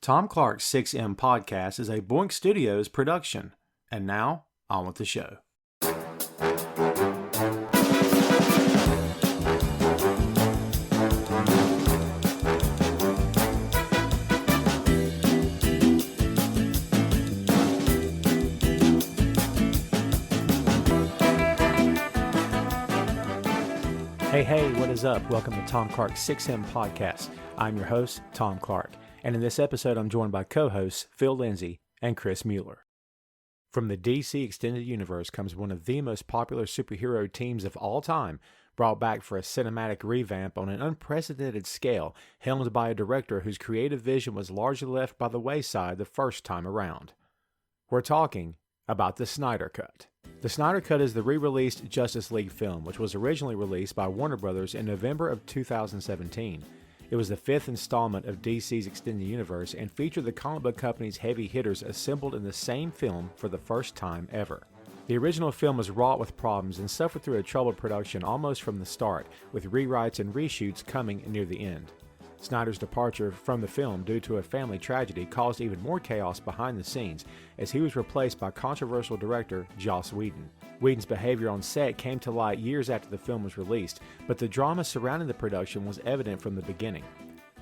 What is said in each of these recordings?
Tom Clark's 6M podcast is a Boink Studios production. And now, on with the show. Hey, what is up? Welcome to Tom Clark's 6M podcast. I'm your host, Tom Clark. And in this episode, I'm joined by co-hosts Phil Lindsey and Chris Mueller. From the DC Extended Universe comes one of the most popular superhero teams of all time, brought back for a cinematic revamp on an unprecedented scale, helmed by a director whose creative vision was largely left by the wayside the first time around. We're talking about the Snyder Cut. The Snyder Cut is the re-released Justice League film, which was originally released by Warner Bros. In November of 2017. It was the fifth installment of DC's Extended Universe and featured the comic book company's heavy hitters assembled in the same film for the first time ever. The original film was wrought with problems and suffered through a troubled production almost from the start, with rewrites and reshoots coming near the end. Snyder's departure from the film due to a family tragedy caused even more chaos behind the scenes, as he was replaced by controversial director Joss Whedon. Whedon's behavior on set came to light years after the film was released, but the drama surrounding the production was evident from the beginning.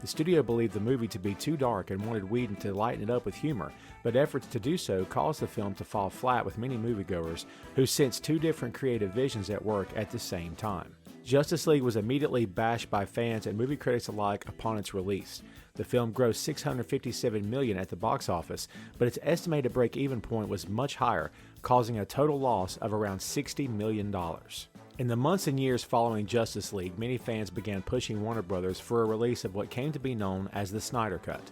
The studio believed the movie to be too dark and wanted Whedon to lighten it up with humor, but efforts to do so caused the film to fall flat with many moviegoers who sensed two different creative visions at work at the same time. Justice League was immediately bashed by fans and movie critics alike upon its release. The film grossed $657 million at the box office, but its estimated break-even point was much higher, causing a total loss of around $60 million. In the months and years following Justice League, many fans began pushing Warner Bros. For a release of what came to be known as the Snyder Cut,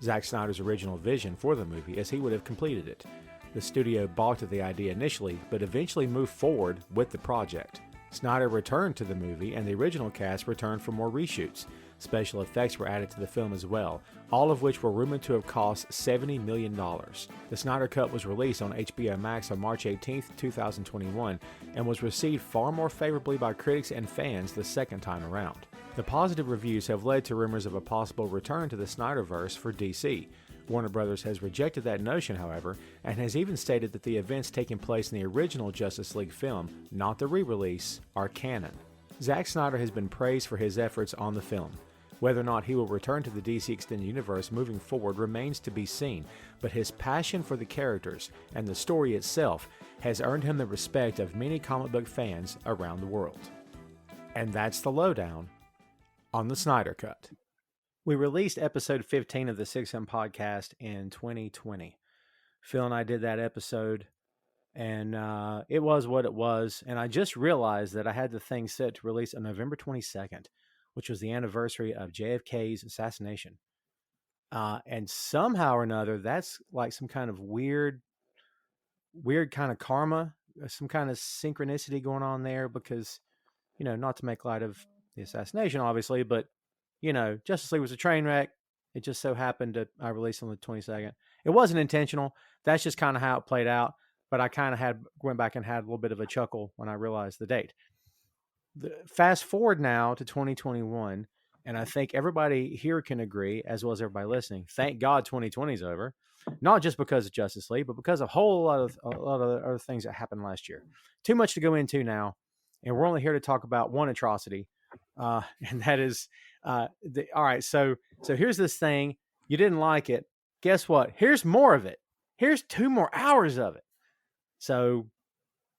Zack Snyder's original vision for the movie as he would have completed it. The studio balked at the idea initially, but eventually moved forward with the project. Snyder returned to the movie, and the original cast returned for more reshoots. Special effects were added to the film as well, all of which were rumored to have cost $70 million. The Snyder Cut was released on HBO Max on March 18, 2021, and was received far more favorably by critics and fans the second time around. The positive reviews have led to rumors of a possible return to the Snyderverse for DC. Warner Bros. Has rejected that notion, however, and has even stated that the events taking place in the original Justice League film, not the re-release, are canon. Zack Snyder has been praised for his efforts on the film. Whether or not he will return to the DC Extended Universe moving forward remains to be seen, but his passion for the characters and the story itself has earned him the respect of many comic book fans around the world. And that's the lowdown on the Snyder Cut. We released episode 15 of the 6M podcast in 2020. Phil and I did that episode, and it was what it was. And I just realized that I had the thing set to release on November 22nd, which was the anniversary of JFK's assassination. And somehow or another, that's like some kind of weird kind of karma, some kind of synchronicity going on there because, not to make light of the assassination, obviously, but Justice League was a train wreck. It just so happened that I released on the 22nd. It wasn't intentional. That's just kind of how it played out. But I kind of went back and had a little bit of a chuckle when I realized the date. Fast forward now to 2021, and I think everybody here can agree, as well as everybody listening, thank God 2020 is over. Not just because of Justice League, but because of a lot of other things that happened last year. Too much to go into now, and we're only here to talk about one atrocity, and that is... all right, so here's this thing. You didn't like it. Guess what? Here's more of it. Here's 2 more hours of it. So,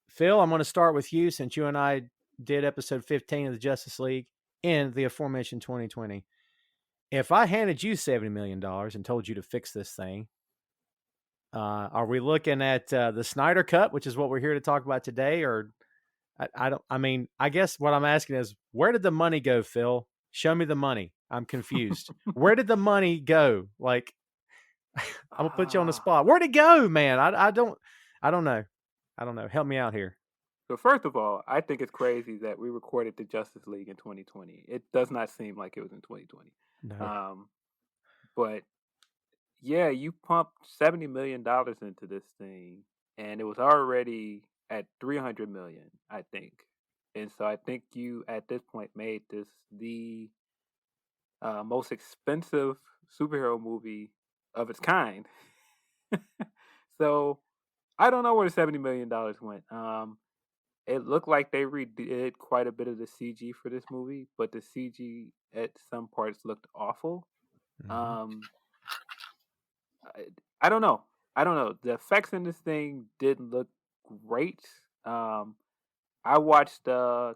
Phil, I'm going to start with you since you and I did episode 15 of the Justice League in the aforementioned 2020. If I handed you $70 million and told you to fix this thing, are we looking at the Snyder Cut, which is what we're here to talk about today? Or I guess what I'm asking is, where did the money go, Phil? Show me the money. I'm confused. Where did the money go? Like, I'm gonna put you on the spot. Where'd it go, man? I don't know. Help me out here. So first of all, I think it's crazy that we recorded the Justice League in 2020. It does not seem like it was in 2020. No. But yeah, you pumped $70 million into this thing, and it was already at $300 million, I think. And so I think you, at this point, made this the most expensive superhero movie of its kind. So I don't know where the $70 million went. It looked like they redid quite a bit of the CG for this movie, but the CG at some parts looked awful. Mm-hmm. Um, I, I don't know. I don't know. The effects in this thing didn't look great. Um, I watched uh,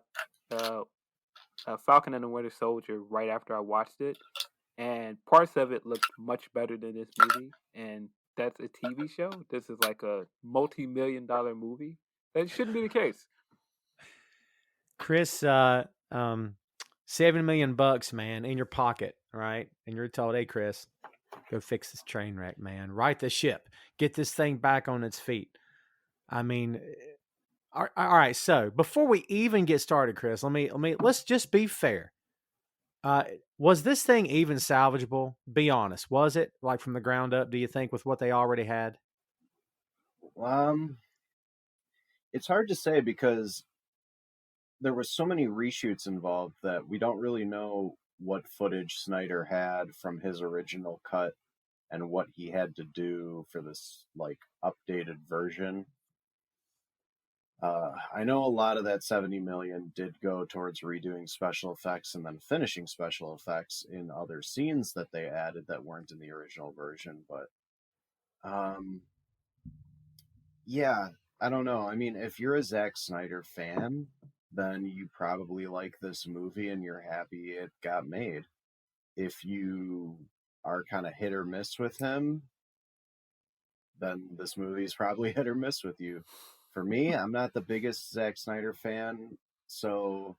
Falcon and the Winter Soldier right after I watched it, and parts of it looked much better than this movie. And that's a TV show. This is like a multi-million-dollar movie. That shouldn't be the case. Chris, $7 million, man, in your pocket, right? And you're told, hey, Chris, go fix this train wreck, man. Right the ship. Get this thing back on its feet. I mean, all right. So before we even get started, Chris, let's just be fair. Was this thing even salvageable? Be honest. Was it like from the ground up? Do you think with what they already had? Um, it's hard to say because there was so many reshoots involved that we don't really know what footage Snyder had from his original cut and what he had to do for this like updated version. I know a lot of that 70 million did go towards redoing special effects and then finishing special effects in other scenes that they added that weren't in the original version, but um yeah, I don't know. I mean, if you're a Zack Snyder fan, then you probably like this movie and you're happy it got made. If you are kind of hit or miss with him, then this movie is probably hit or miss with you. For me, I'm not the biggest Zack Snyder fan, so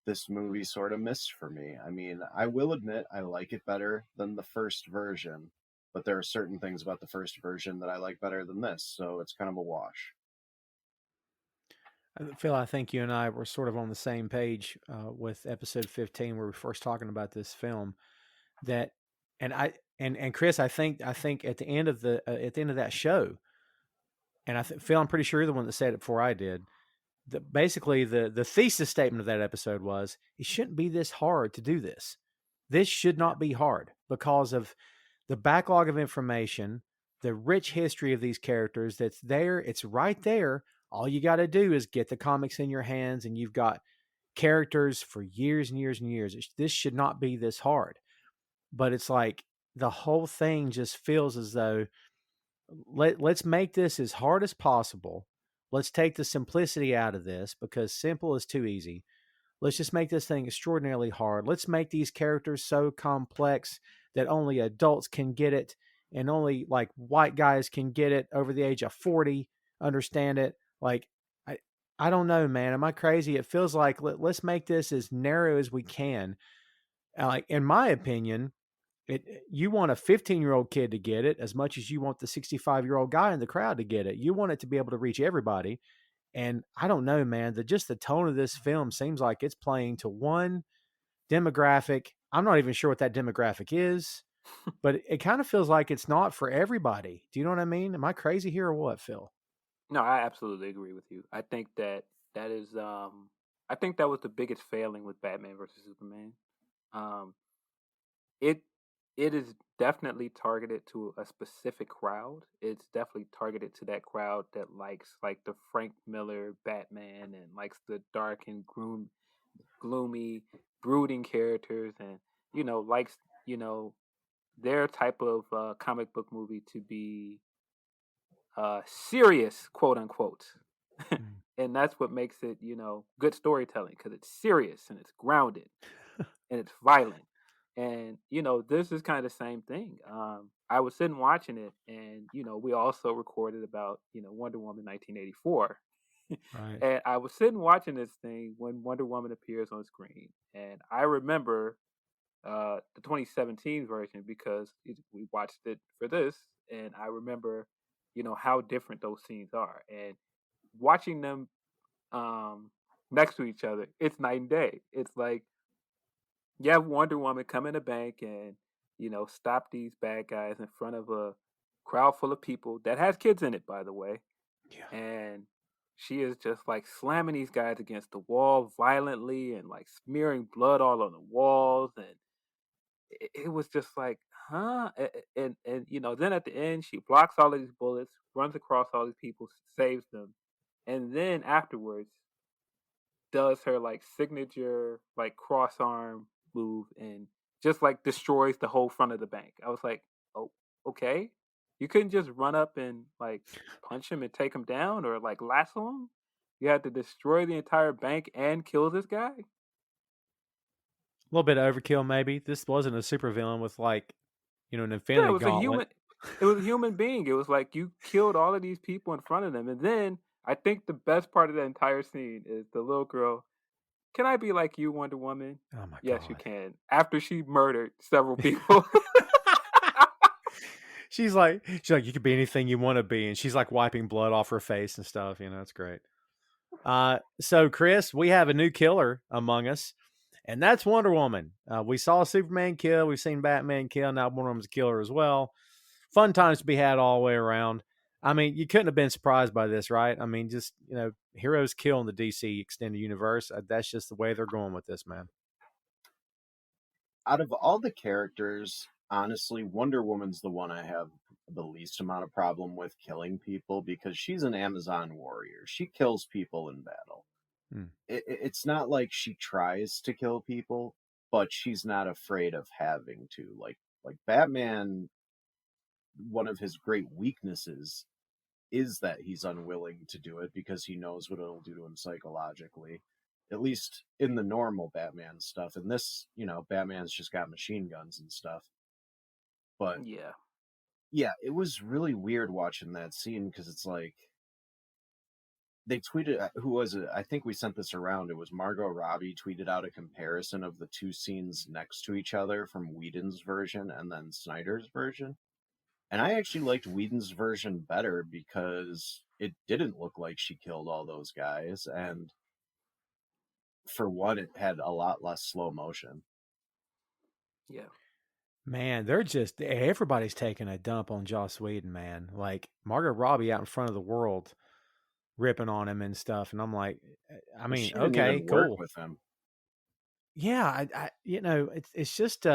this movie sort of missed for me. I mean, I will admit I like it better than the first version, but there are certain things about the first version that I like better than this, so it's kind of a wash. Phil, I think you and I were sort of on the same page with episode 15, where we first talking about this film. That, and and Chris, I think at the end of that show, and Phil, I'm pretty sure you're the one that said it before I did. Basically, the thesis statement of that episode was it shouldn't be this hard to do this. This should Yeah. not be hard because of the backlog of information, the rich history of these characters that's there. It's right there. All you got to do is get the comics in your hands, and you've got characters for years and years and years. This should not be this hard. But it's like the whole thing just feels as though let's make this as hard as possible. Let's take the simplicity out of this because simple is too easy. Let's just make this thing extraordinarily hard. Let's make these characters so complex that only adults can get it and only like white guys can get it over the age of 40, understand it. Like, I, I don't know, man. Am I crazy? It feels like let's make this as narrow as we can. Like, in my opinion, you want a 15-year-old kid to get it as much as you want the 65-year-old guy in the crowd to get it. You want it to be able to reach everybody. And I don't know, man, just the tone of this film seems like it's playing to one demographic. I'm not even sure what that demographic is, but it kind of feels like it's not for everybody. Do you know what I mean? Am I crazy here or what, Phil? No, I absolutely agree with you. I think that is I think that was the biggest failing with Batman versus Superman. Um it it is definitely targeted to a specific crowd. It's definitely targeted to that crowd that likes like the Frank Miller Batman and likes the dark and gloomy, brooding characters, and likes their type of comic book movie to be serious, quote unquote. Mm. And that's what makes it, good storytelling because it's serious and it's grounded and it's violent. And this is kind of the same thing. I was sitting watching it, and we also recorded about Wonder Woman 1984, Right. and I was sitting watching this thing when Wonder Woman appears on screen, and I remember the 2017 version because we watched it for this, and I remember how different those scenes are, and watching them next to each other, it's night and day. It's like you have Wonder Woman come in the bank and stop these bad guys in front of a crowd full of people that has kids in it, by the way, Yeah. and she is just like slamming these guys against the wall violently and like smearing blood all on the walls, and it was just like, huh? And then at the end, she blocks all of these bullets, runs across all these people, saves them, and then afterwards does her like signature like cross arm move and just like destroys the whole front of the bank. I was like, oh, okay. You couldn't just run up and like punch him and take him down or like lasso him. You had to destroy the entire bank and kill this guy. A little bit of overkill, maybe. This wasn't a supervillain with like, an Yeah, it Infinity was a Gauntlet. human. It was a human being. It was like you killed all of these people in front of them, and then I think the best part of the entire scene is the little girl. Can I be like you, Wonder Woman? Oh my Yes, you god. can. After she murdered several people. she's like, you could be anything you want to be, and she's like wiping blood off her face and stuff. It's great. So Chris, we have a new killer among us, and that's Wonder Woman. We saw Superman kill, we've seen Batman kill, now Wonder Woman's a killer as well. Fun times to be had all the way around. I mean, you couldn't have been surprised by this, right? I mean, just heroes kill in the DC extended universe. That's just the way they're going with this, man. Out of all the characters, honestly, Wonder Woman's the one I have the least amount of problem with killing people because she's an Amazon warrior. She kills people in battle. It's not like she tries to kill people, but she's not afraid of having to. Like Batman, one of his great weaknesses is that he's unwilling to do it because he knows what it'll do to him psychologically. At least in the normal Batman stuff. And this, Batman's just got machine guns and stuff. But yeah, it was really weird watching that scene because it's like they tweeted, who was it? I think we sent this around. It was Margot Robbie tweeted out a comparison of the two scenes next to each other from Whedon's version and then Snyder's version. And I actually liked Whedon's version better because it didn't look like she killed all those guys. And for one, it had a lot less slow motion. Yeah. Man, everybody's taking a dump on Joss Whedon, man. Like Margot Robbie out in front of the world ripping on him and stuff. And I'm like, I mean, she didn't okay, even work cool. with him. Yeah, it's just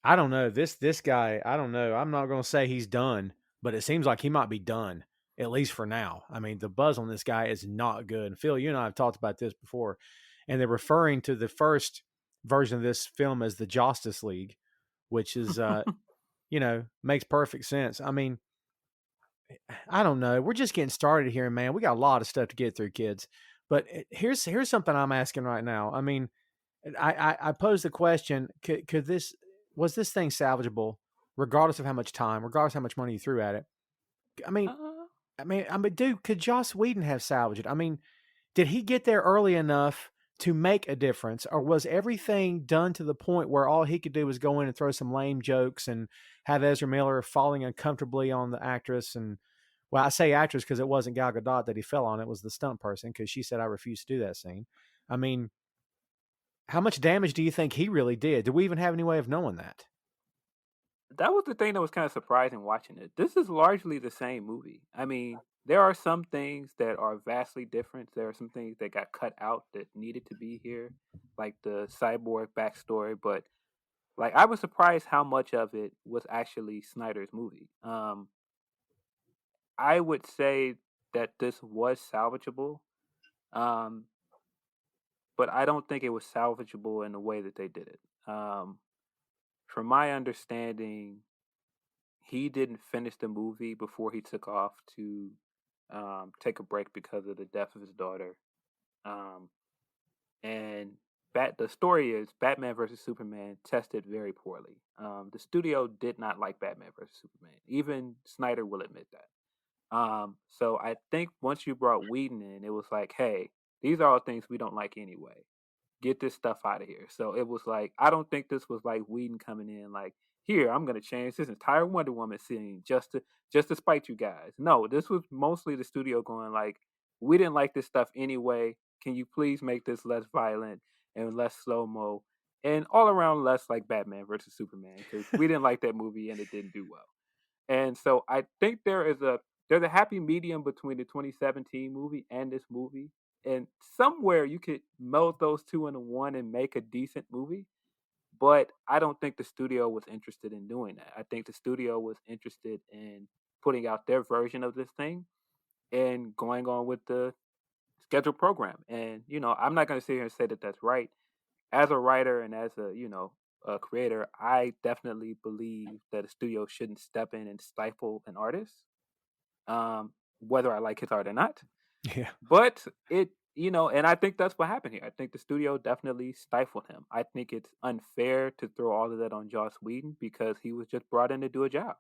I don't know. This guy, I don't know. I'm not gonna say he's done, but it seems like he might be done, at least for now. I mean, the buzz on this guy is not good. And Phil, you and I have talked about this before, and they're referring to the first version of this film as the Justice League, which is makes perfect sense. I mean, I don't know. We're just getting started here, man. We got a lot of stuff to get through, kids. But here's something I'm asking right now. I mean, I pose the question: was this thing salvageable, regardless of how much time, regardless of how much money you threw at it? I mean, dude, could Joss Whedon have salvaged it? I mean, did he get there early enough to make a difference, or was everything done to the point where all he could do was go in and throw some lame jokes and have Ezra Miller falling uncomfortably on the actress? And well, I say actress because it wasn't Gal Gadot that he fell on; it was the stunt person because she said I refuse to do that scene. I mean, how much damage do you think he really did? Do we even have any way of knowing that? That was the thing that was kind of surprising watching it. This is largely the same movie. I mean, there are some things that are vastly different. There are some things that got cut out that needed to be here, like the cyborg backstory. But like, I was surprised how much of it was actually Snyder's movie. I would say that this was salvageable, um, but I don't think it was salvageable in the way that they did it. From my understanding, he didn't finish the movie before he took off to take a break because of the death of his daughter. Um, and the story is Batman versus Superman tested very poorly. The studio did not like Batman versus Superman. Even Snyder will admit that. So I think once you brought Whedon in, it was like, hey, these are all things we don't like anyway. Get this stuff out of here. So it was like, I don't think this was like Whedon coming in like, here, I'm gonna change this entire Wonder Woman scene just to spite you guys. No, this was mostly the studio going like, we didn't like this stuff anyway. Can you please make this less violent and less slow mo and all around less like Batman versus Superman because we didn't like that movie and it didn't do well. And so I think there's a happy medium between the 2017 movie and this movie. And somewhere you could meld those two into one and make a decent movie. But I don't think the studio was interested in doing that. I think the studio was interested in putting out their version of this thing and going on with the scheduled program. And I'm not going to sit here and say that that's right. As a writer and as a creator, I definitely believe that a studio shouldn't step in and stifle an artist, whether I like his art or not. Yeah. But and I think that's what happened here. I think the studio definitely stifled him. I think it's unfair to throw all of that on Joss Whedon because he was just brought in to do a job.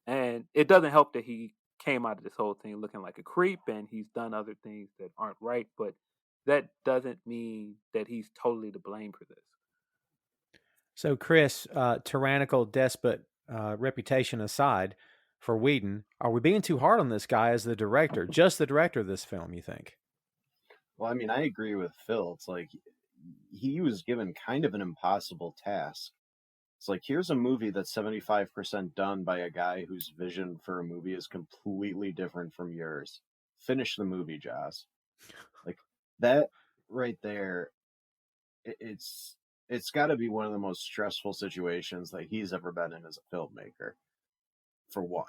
And it doesn't help that he came out of this whole thing looking like a creep and he's done other things that aren't right, but that doesn't mean that he's totally to blame for this. So, Chris, tyrannical despot reputation aside for Whedon, are we being too hard on this guy as the director, just the director of this film, you think? Well, I mean, I agree with Phil. It's like he was given kind of an impossible task. It's like, here's a movie that's 75% done by a guy whose vision for a movie is completely different from yours. Finish the movie, Joss. Like, that right there, it's got to be one of the most stressful situations that he's ever been in as a filmmaker, for one.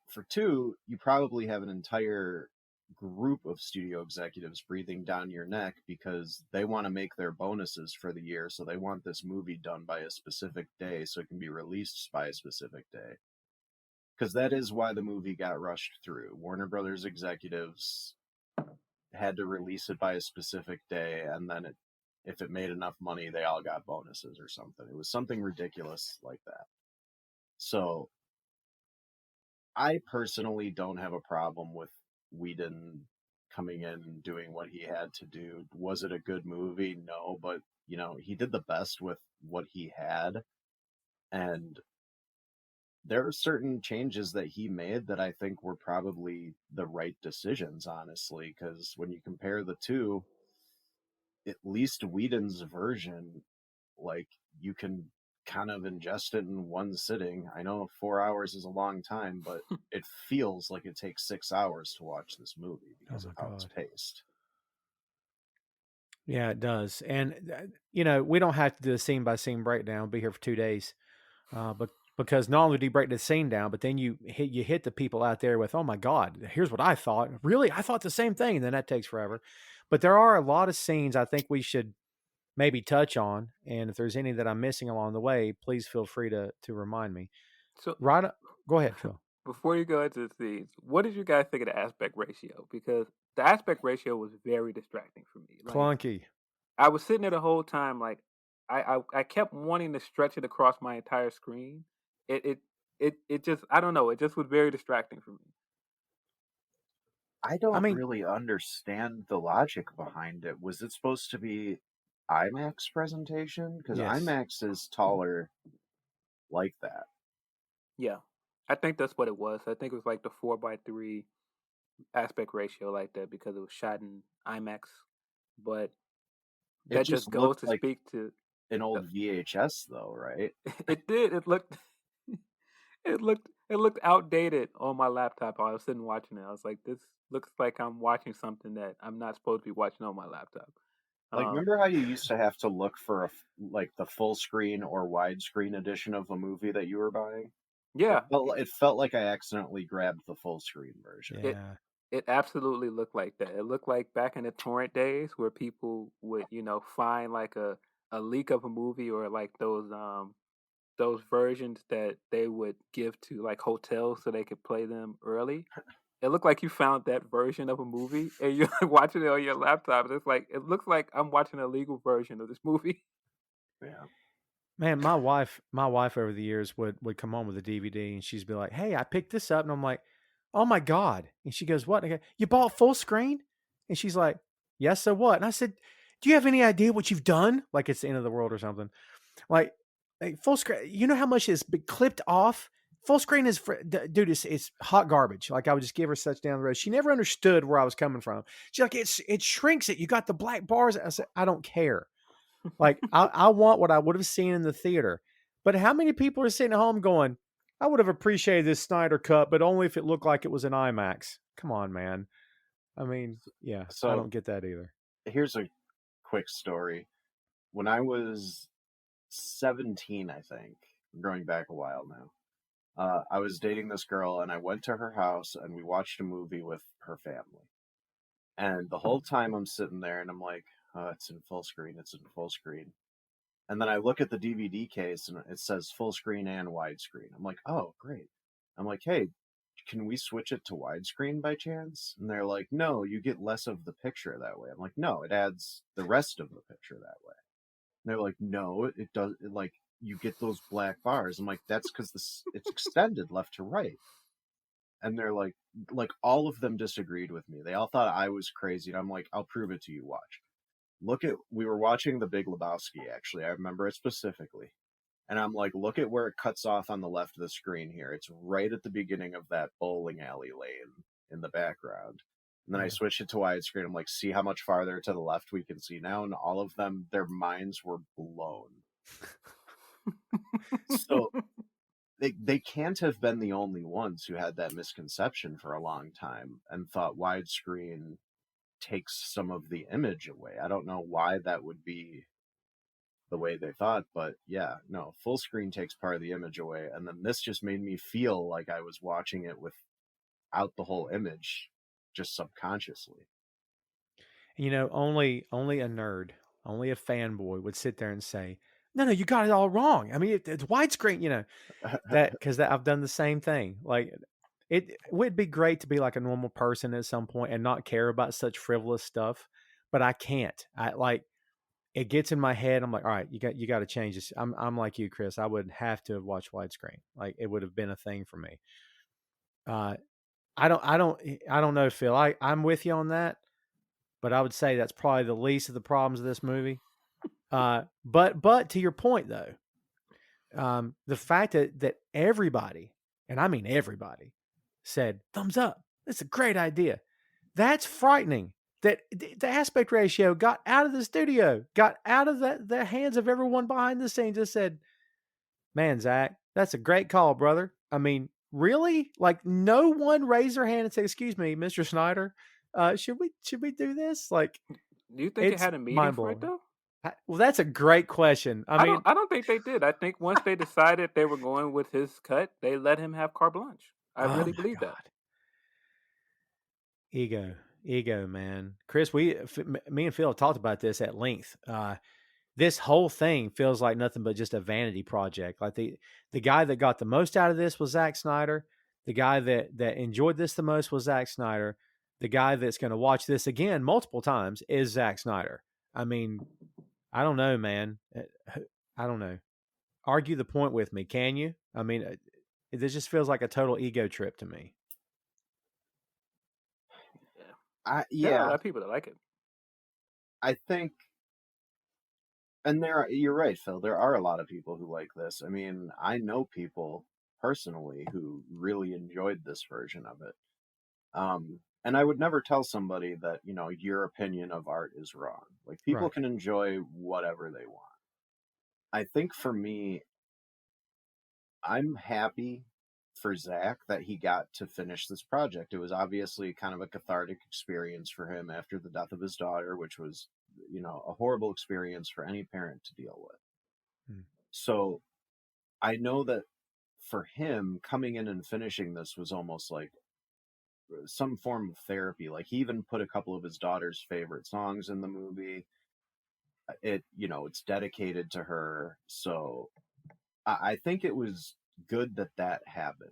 For two, you probably have an entire group of studio executives breathing down your neck because they want to make their bonuses for the year, so they want this movie done by a specific day so it can be released by a specific day. Because that is why the movie got rushed through. Warner Brothers executives had to release it by a specific day, and then if it made enough money, they all got bonuses or something. It was something ridiculous like that. So I personally don't have a problem with Whedon coming in and doing what he had to do. Was it a good movie? No, but he did the best with what he had. And there are certain changes that he made that I think were probably the right decisions, honestly, because when you compare the two, at least Whedon's version, like, you can kind of ingest it in one sitting. I know 4 hours is a long time, but it feels like it takes 6 hours to watch this movie because of how it's paced. Yeah, it does. And, we don't have to do a scene by scene breakdown, be here for 2 days. But because not only do you break the scene down, but then you hit the people out there with, oh my God, here's what I thought. Really? I thought the same thing. And then that takes forever. But there are a lot of scenes I think we should maybe touch on. And if there's any that I'm missing along the way, please feel free to remind me. So Go ahead, Phil. Before you go into the scenes, what did you guys think of the aspect ratio? Because the aspect ratio was very distracting for me. Clunky. I was sitting there the whole time, like I kept wanting to stretch it across my entire screen. It just, I don't know, it just was very distracting for me. I don't really understand the logic behind it. Was it supposed to be IMAX presentation? Because IMAX is taller like that. Yeah, I think that's what it was. I think it was like the 4:3 aspect ratio like that because it was shot in IMAX. But that just goes to speak to an old VHS, though, right? It did. It looked outdated on my laptop. I was sitting watching it. I was like, this looks like I'm watching something that I'm not supposed to be watching on my laptop. Like, remember how you used to have to look for the full screen or widescreen edition of a movie that you were buying? Yeah. It felt like I accidentally grabbed the full screen version. Yeah. It absolutely looked like that. It looked like back in the torrent days where people would, find like a leak of a movie or like those versions that they would give to like hotels so they could play them early. It looked like you found that version of a movie and you're watching it on your laptop. It's like, it looks like I'm watching a legal version of this movie. Yeah. Man, my wife over the years would come home with a DVD and she'd be like, "Hey, I picked this up," and I'm like, "Oh my God!" And she goes, "What?" And I go, "You bought full screen?" And she's like, "Yes, so what?" And I said, "Do you have any idea what you've done? Like it's the end of the world or something." Like full screen, you know how much is clipped off? Full screen is, dude, it's hot garbage. Like I would just give her such down the road. She never understood where I was coming from. She's like, it shrinks it. You got the black bars. I said, I don't care. Like I want what I would have seen in the theater. But how many people are sitting at home going, I would have appreciated this Snyder Cut, but only if it looked like it was an IMAX. Come on, man. I mean, yeah, so I don't get that either. Here's a quick story. When I was 17, I think. I'm going back a while now. I was dating this girl, and I went to her house, and we watched a movie with her family. And the whole time I'm sitting there, and I'm like, oh, it's in full screen, it's in full screen. And then I look at the DVD case, and it says full screen and widescreen. I'm like, oh, great. I'm like, hey, can we switch it to widescreen by chance? And they're like, no, you get less of the picture that way. I'm like, no, it adds the rest of the picture that way. And they're like, no, it does. Like, you get those black bars. I'm like, that's because it's extended left to right. And they're like all of them disagreed with me. They all thought I was crazy. And I'm like, I'll prove it to you. Watch. We were watching The Big Lebowski, actually. I remember it specifically. And I'm like, look at where it cuts off on the left of the screen here. It's right at the beginning of that bowling alley lane in the background. And then I switched it to widescreen. I'm like, see how much farther to the left we can see now? And all of them, their minds were blown. So they can't have been the only ones who had that misconception for a long time and thought widescreen takes some of the image away. I don't know why that would be the way they thought, but yeah, no, full screen takes part of the image away. And then this just made me feel like I was watching it without the whole image, just subconsciously. You know, only a nerd, only a fanboy would sit there and say, no, you got it all wrong. I mean, it's widescreen, you know, because I've done the same thing. Like, it would be great to be like a normal person at some point and not care about such frivolous stuff, but I can't. It gets in my head. I'm like, all right, you got to change this. I'm like you, Chris. I would have to have watched widescreen. Like, it would have been a thing for me. I don't know, Phil. I'm with you on that, but I would say that's probably the least of the problems of this movie. But to your point though, the fact that everybody, and I mean everybody, said thumbs up. That's a great idea. That's frightening. That the aspect ratio got out of the studio, got out of the hands of everyone behind the scenes. Just said, "Man, Zach, that's a great call, brother." I mean, really? Like, no one raised their hand and said, "Excuse me, Mr. Snyder, should we do this?" Like, Do you think it had a meeting for it though? Well, that's a great question. I mean, I don't think they did. I think once they decided they were going with his cut, they let him have carte blanche. I really believe that. Ego, man. Chris, me and Phil talked about this at length. This whole thing feels like nothing but just a vanity project. Like the guy that got the most out of this was Zack Snyder. The guy that enjoyed this the most was Zack Snyder. The guy that's going to watch this again multiple times is Zack Snyder. I mean, I don't know, man. I don't know. Argue the point with me, can you? I mean, this just feels like a total ego trip to me. There are a lot of people that like it. I think, and you're right, Phil. There are a lot of people who like this. I mean, I know people personally who really enjoyed this version of it. And I would never tell somebody that, you know, your opinion of art is wrong. Like, people can enjoy whatever they want. I think for me, I'm happy for Zach that he got to finish this project. It was obviously kind of a cathartic experience for him after the death of his daughter, which was, you know, a horrible experience for any parent to deal with. So I know that for him, coming in and finishing this was almost like some form of therapy. Like, he even put a couple of his daughter's favorite songs in the movie. It's dedicated to her. So I think it was good that happened.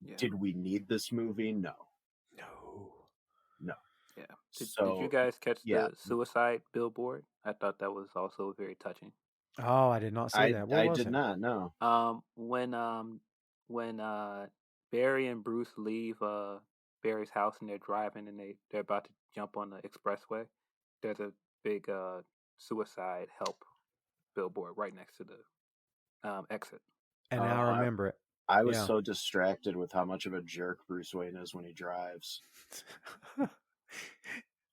Yeah. Did we need this movie? No. Yeah. Did you guys catch the suicide billboard? I thought that was also very touching. Oh, I did not see that. What was it? I did not know. When Barry and Bruce leave Barry's house and they're driving and they're about to jump on the expressway, there's a big suicide help billboard right next to the exit. And now I remember it. I was so distracted with how much of a jerk Bruce Wayne is when he drives.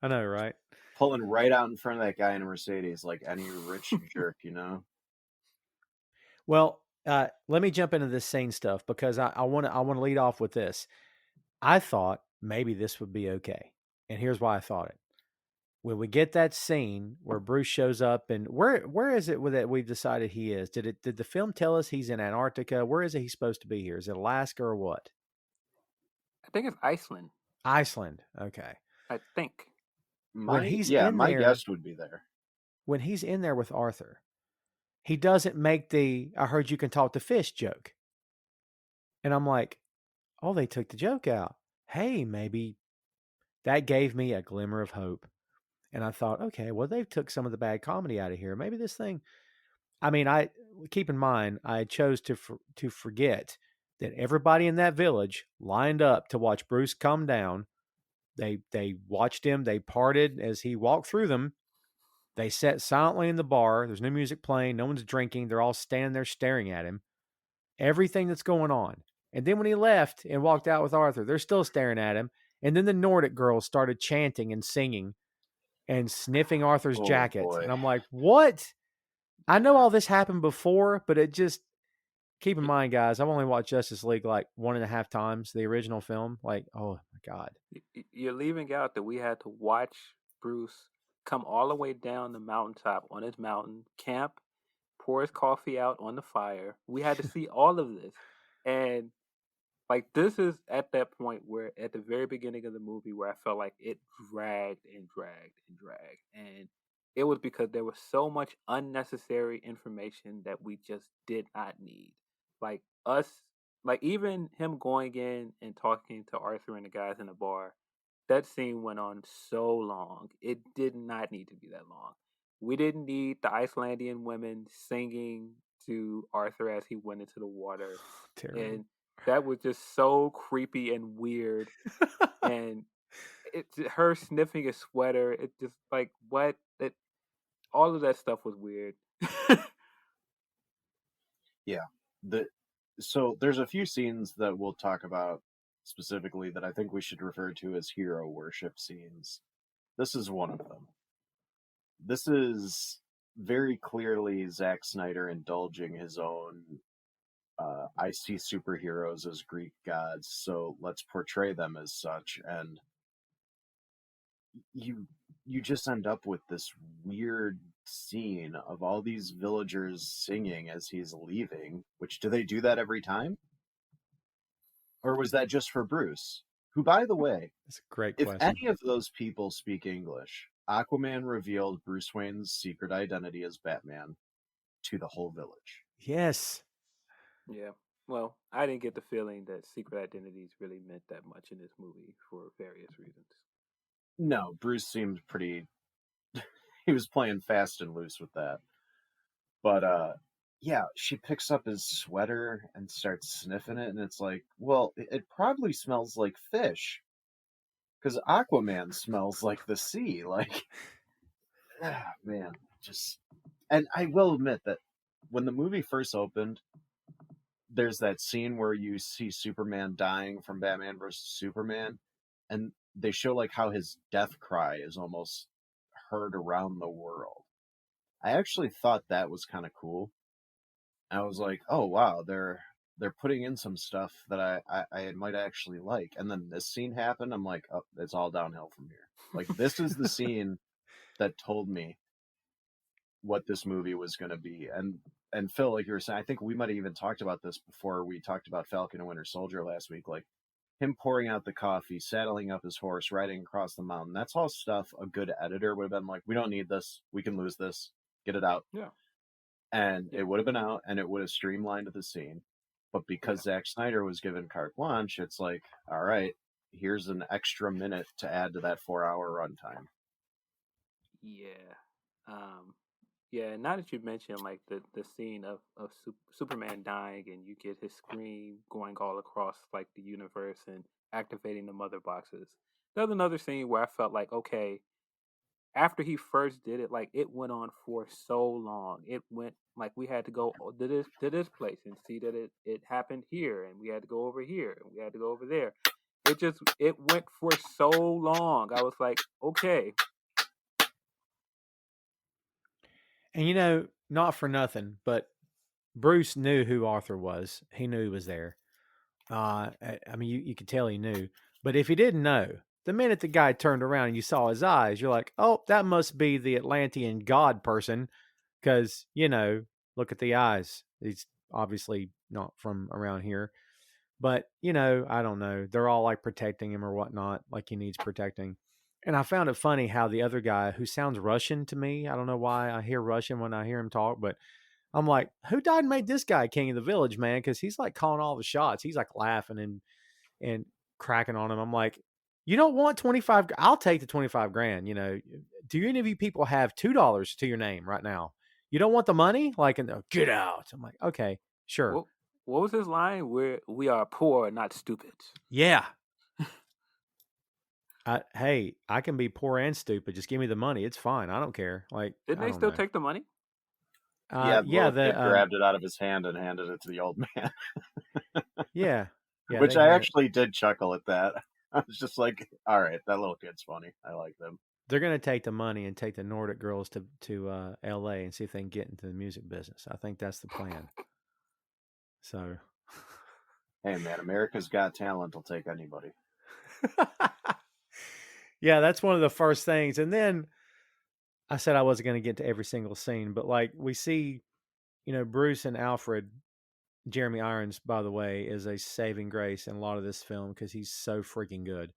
I know, right? Pulling right out in front of that guy in a Mercedes like any rich jerk, you know? Well, let me jump into this scene stuff because I want to lead off with this. I thought maybe this would be okay. And here's why I thought it. when we get that scene where Bruce shows up, and where is it that we've decided he is? Did the film tell us he's in Antarctica? Where is it he's supposed to be here? Is it Alaska or what? I think it's Iceland. Iceland. Okay. I think. When he's in my there, guess would be there. When he's in there with Arthur, he doesn't make the "I heard you can talk to fish" joke. And I'm like, oh, they took the joke out. Hey, maybe that gave me a glimmer of hope. And I thought, okay, well, they've took some of the bad comedy out of here. Maybe this thing. I mean, I keep in mind, I chose to forget that everybody in that village lined up to watch Bruce come down. They watched him. They parted as he walked through them. They sat silently in the bar. There's no music playing. No one's drinking. They're all standing there staring at him. Everything that's going on. And then when he left and walked out with Arthur, they're still staring at him. And then the Nordic girls started chanting and singing and sniffing Arthur's jacket. Boy. And I'm like, what? I know all this happened before, but it just, keep in mind, guys, I've only watched Justice League like 1.5 times, the original film. Like, oh my God. You're leaving out that we had to watch Bruce come all the way down the mountaintop on his mountain, camp, pour his coffee out on the fire. We had to see all of this. And like, this is at that point where at the very beginning of the movie where I felt like it dragged and dragged and dragged. And it was because there was so much unnecessary information that we just did not need. Like even him going in and talking to Arthur and the guys in the bar, that scene went on so long. It did not need to be that long. We didn't need the Icelandic women singing to Arthur as he went into the water. Terrible. And that was just so creepy and weird. And her sniffing a sweater, it just like, what? All of that stuff was weird. Yeah. So there's a few scenes that we'll talk about specifically that I think we should refer to as hero worship scenes. This is one of them. This is very clearly Zack Snyder indulging his own I see superheroes as Greek gods, so let's portray them as such. And you just end up with this weird scene of all these villagers singing as he's leaving, which, do they do that every time? Or was that just for Bruce? Who, by the way, that's a great if question. any of those people speak English, Aquaman revealed Bruce Wayne's secret identity as Batman to the whole village. Yes. Yeah. Well, I didn't get the feeling that secret identities really meant that much in this movie for various reasons. No, Bruce seemed pretty... he was playing fast and loose with that. But, yeah, she picks up his sweater and starts sniffing it, and it's like, well, it probably smells like fish. Because Aquaman smells like the sea. Like, man, just... And I will admit that when the movie first opened, there's that scene where you see Superman dying from Batman versus Superman, and they show like how his death cry is almost heard around the world. I actually thought that was kind of cool. I was like, oh wow, they're putting in some stuff that I might actually like. And then this scene happened. I'm like, oh, it's all downhill from here. Like, this is the scene that told me what this movie was going to be. And Phil, like you were saying, I think we might have even talked about this before we talked about Falcon and Winter Soldier last week. Like, him pouring out the coffee, saddling up his horse, riding across the mountain. That's all stuff a good editor would have been like, we don't need this. We can lose this. Get it out. Yeah. And it would have been out, and it would have streamlined the scene. But because Zack Snyder was given carte blanche, it's like, all right, here's an extra minute to add to that 4-hour runtime. Yeah. Yeah, now that you mentioned like the scene of Superman dying, and you get his scream going all across like the universe and activating the mother boxes. There's another scene where I felt like, okay, after he first did it, like it went on for so long. It went like we had to go to this place and see that it happened here, and we had to go over here, and we had to go over there. It went for so long. I was like, okay. And you know, not for nothing, but Bruce knew who Arthur was. He knew he was there. I mean, you could tell he knew. But if he didn't know, the minute the guy turned around and you saw his eyes, you're like, oh, that must be the Atlantean god person. Because, look at the eyes. He's obviously not from around here. But, I don't know. They're all like protecting him or whatnot, like he needs protecting. And I found it funny how the other guy, who sounds Russian to me, I don't know why I hear Russian when I hear him talk, but I'm like, who died and made this guy king of the village, man? Because he's like calling all the shots. He's like laughing and cracking on him. I'm like, you don't want 25. I'll take the 25 grand. Do any of you people have $2 to your name right now? You don't want the money? Like, get out. I'm like, okay, sure. What was his line? We are poor, not stupid. Yeah. Hey, I can be poor and stupid. Just give me the money. It's fine. I don't care. Like, didn't they still take the money? Yeah. They grabbed it out of his hand and handed it to the old man. Yeah. Which I actually did chuckle at that. I was just like, all right, that little kid's funny. I like them. They're going to take the money and take the Nordic girls to L.A. and see if they can get into the music business. I think that's the plan. So, hey man, America's Got Talent will take anybody. Yeah, that's one of the first things. And then I said I wasn't going to get to every single scene, but like we see, Bruce and Alfred. Jeremy Irons, by the way, is a saving grace in a lot of this film because he's so freaking good.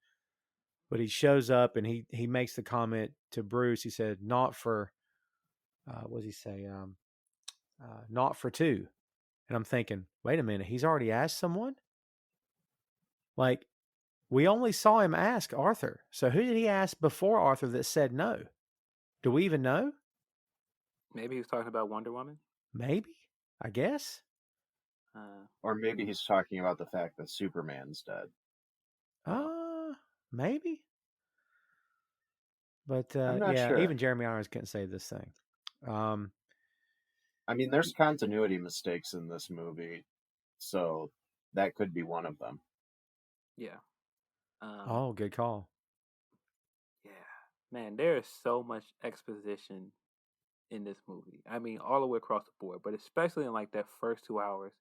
But he shows up and he makes the comment to Bruce. He said, "Not for, what does he say? Not for two." And I'm thinking, wait a minute, he's already asked someone. Like, we only saw him ask Arthur. So who did he ask before Arthur that said no? Do we even know? Maybe he was talking about Wonder Woman. Maybe, I guess. Or maybe he's talking about the fact that Superman's dead. Maybe. But I'm not sure. Even Jeremy Irons couldn't say this thing. I mean, there's continuity mistakes in this movie, so that could be one of them. Yeah. Good call. Yeah, man, there is so much exposition in this movie. I mean, all the way across the board, but especially in like that first 2 hours.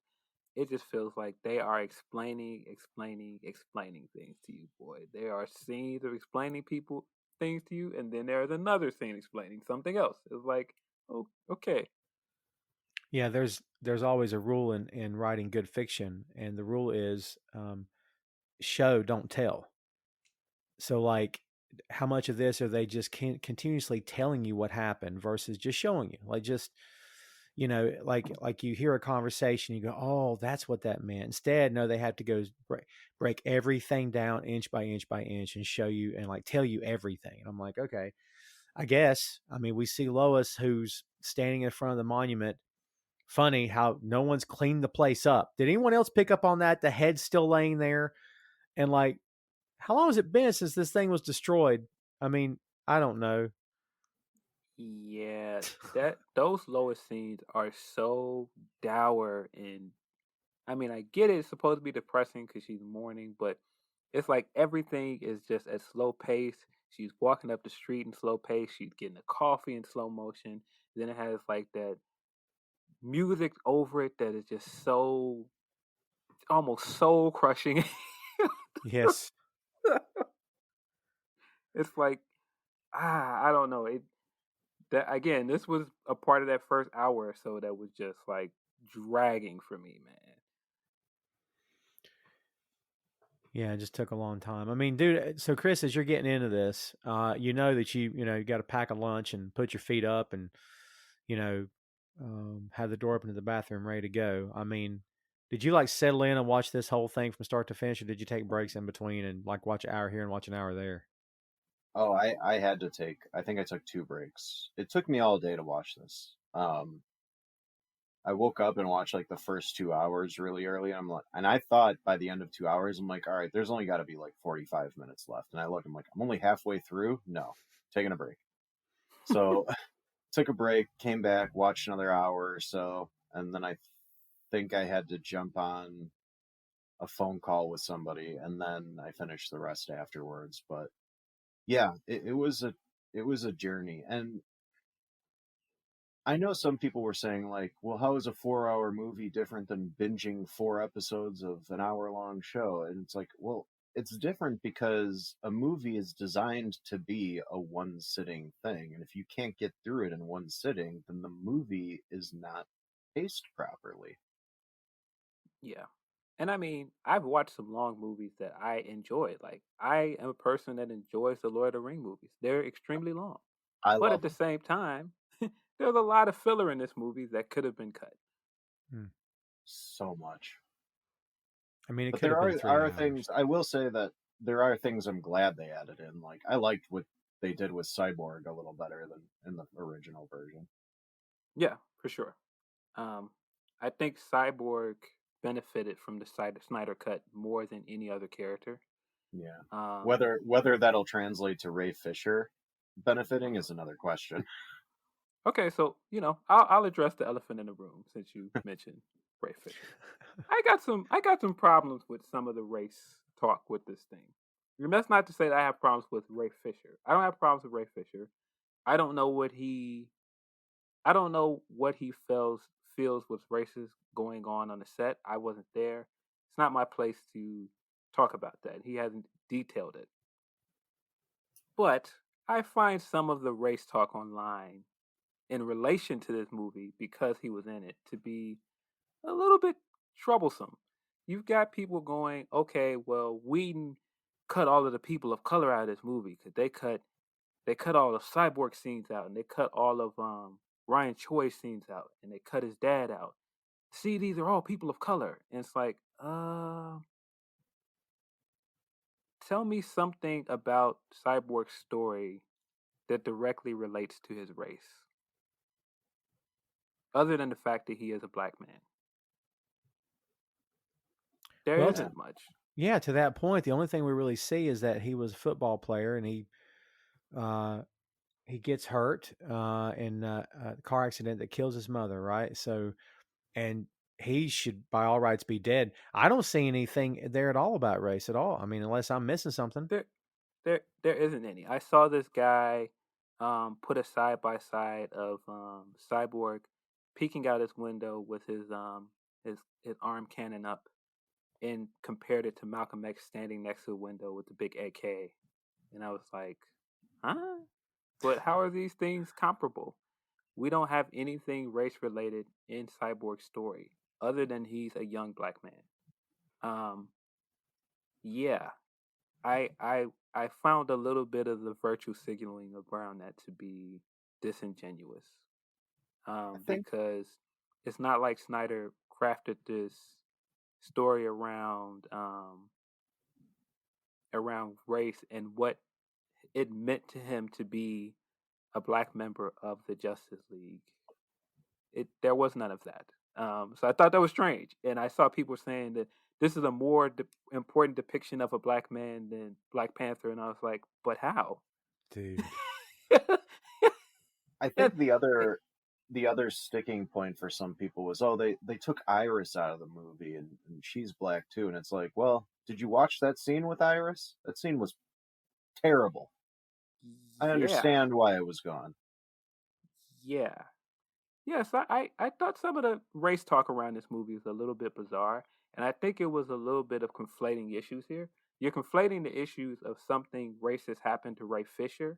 It just feels like they are explaining things to you, boy. There are scenes of explaining things to you, and then there's another scene explaining something else. It's like, oh, okay. Yeah, there's always a rule in writing good fiction, and the rule is show, don't tell. So, like, how much of this are they just continuously telling you what happened versus just showing you? Like, just like you hear a conversation, you go, oh, that's what that meant. Instead, no, they have to go break everything down inch by inch by inch and show you and like tell you everything. And I'm like, okay, I guess. I mean, we see Lois who's standing in front of the monument. Funny how no one's cleaned the place up. Did anyone else pick up on that? The head's still laying there. And like, how long has it been since this thing was destroyed? I mean, I don't know. Yeah, those Lois scenes are so dour, and I mean, I get it's supposed to be depressing because she's mourning, but it's like everything is just at slow pace. She's walking up the street in slow pace. She's getting a coffee in slow motion. Then it has like that music over it that is just so almost soul crushing. Yes. It's like I don't know. That again, this was a part of that first hour or so that was just like dragging for me, man. Yeah, it just took a long time. I mean, dude, so Chris, as you're getting into this, you know that you got to pack a lunch and put your feet up and, have the door open to the bathroom ready to go. I mean, did you like settle in and watch this whole thing from start to finish, or did you take breaks in between and like watch an hour here and watch an hour there? Oh, I had to take, I think I took 2 breaks. It took me all day to watch this. I woke up and watched like the first 2 hours really early. And I thought by the end of 2 hours, I'm like, all right, there's only got to be like 45 minutes left. And I look, I'm like, I'm only halfway through. No, taking a break. So took a break, came back, watched another hour or so. And then I think I had to jump on a phone call with somebody. And then I finished the rest afterwards. But yeah, it was a journey. And I know some people were saying like, well, how is a 4-hour movie different than binging 4 episodes of an hour-long show? And it's like, well, it's different because a movie is designed to be a one sitting thing, and if you can't get through it in one sitting, then the movie is not paced properly. Yeah. And I mean, I've watched some long movies that I enjoy. Like, I am a person that enjoys the Lord of the Ring movies. They're extremely long. I But love at the them same time, there's a lot of filler in this movie that could have been cut. Hmm. so much. I mean, it But could there have been 3 are hours. things I will say that there are things I'm glad they added in. Like I liked what they did with Cyborg a little better than in the original version. Yeah, for sure. Um, I think Cyborg benefited from the Snyder Cut more than any other character. Yeah. Um, Whether that'll translate to Ray Fisher benefiting is another question. okay, so I'll address the elephant in the room since you mentioned Ray Fisher. I got some problems with some of the race talk with this thing. And that's not to say that I have problems with Ray Fisher. I don't have problems with Ray Fisher. I don't know what he I don't know what he feels was racist going on the set. I wasn't there. It's not my place to talk about that. He hasn't detailed it. But I find some of the race talk online in relation to this movie because he was in it to be a little bit troublesome. You've got people going, okay, well, Whedon cut all of the people of color out of this movie because they cut all of Cyborg scenes out and they cut all of Ryan Choi's scenes out and they cut his dad out. See, these are all people of color, and it's like, tell me something about Cyborg's story that directly relates to his race, other than the fact that he is a black man. There Well, Yeah. isn't much. yeah, to that point, the only thing we really see is that he was a football player and he gets hurt in a car accident that kills his mother, right? So, and he should, by all rights, be dead. I don't see anything there at all about race at all. I mean, unless I'm missing something. There isn't any. I saw this guy put a side by side of Cyborg peeking out his window with his arm cannon up, and compared it to Malcolm X standing next to a window with the big AK, and I was like, huh? But how are these things comparable? We don't have anything race related in Cyborg's story other than he's a young black man. Um, yeah, I found a little bit of the virtue signaling around that to be disingenuous. I think Because it's not like Snyder crafted this story around race and what it meant to him to be a black member of the Justice League. There was none of that. So I thought that was strange, and I saw people saying that this is a more important depiction of a black man than Black Panther, and I was like, but how? Dude. I And- think the other sticking point for some people was, oh, they took Iris out of the movie and she's black too, and it's like, well, did you watch that scene with Iris? That scene was terrible. I yeah, understand why it was gone. yeah. Yes, I thought some of the race talk around this movie was a little bit bizarre, and I think it was a little bit of conflating issues here. You're conflating the issues of something racist happened to Ray Fisher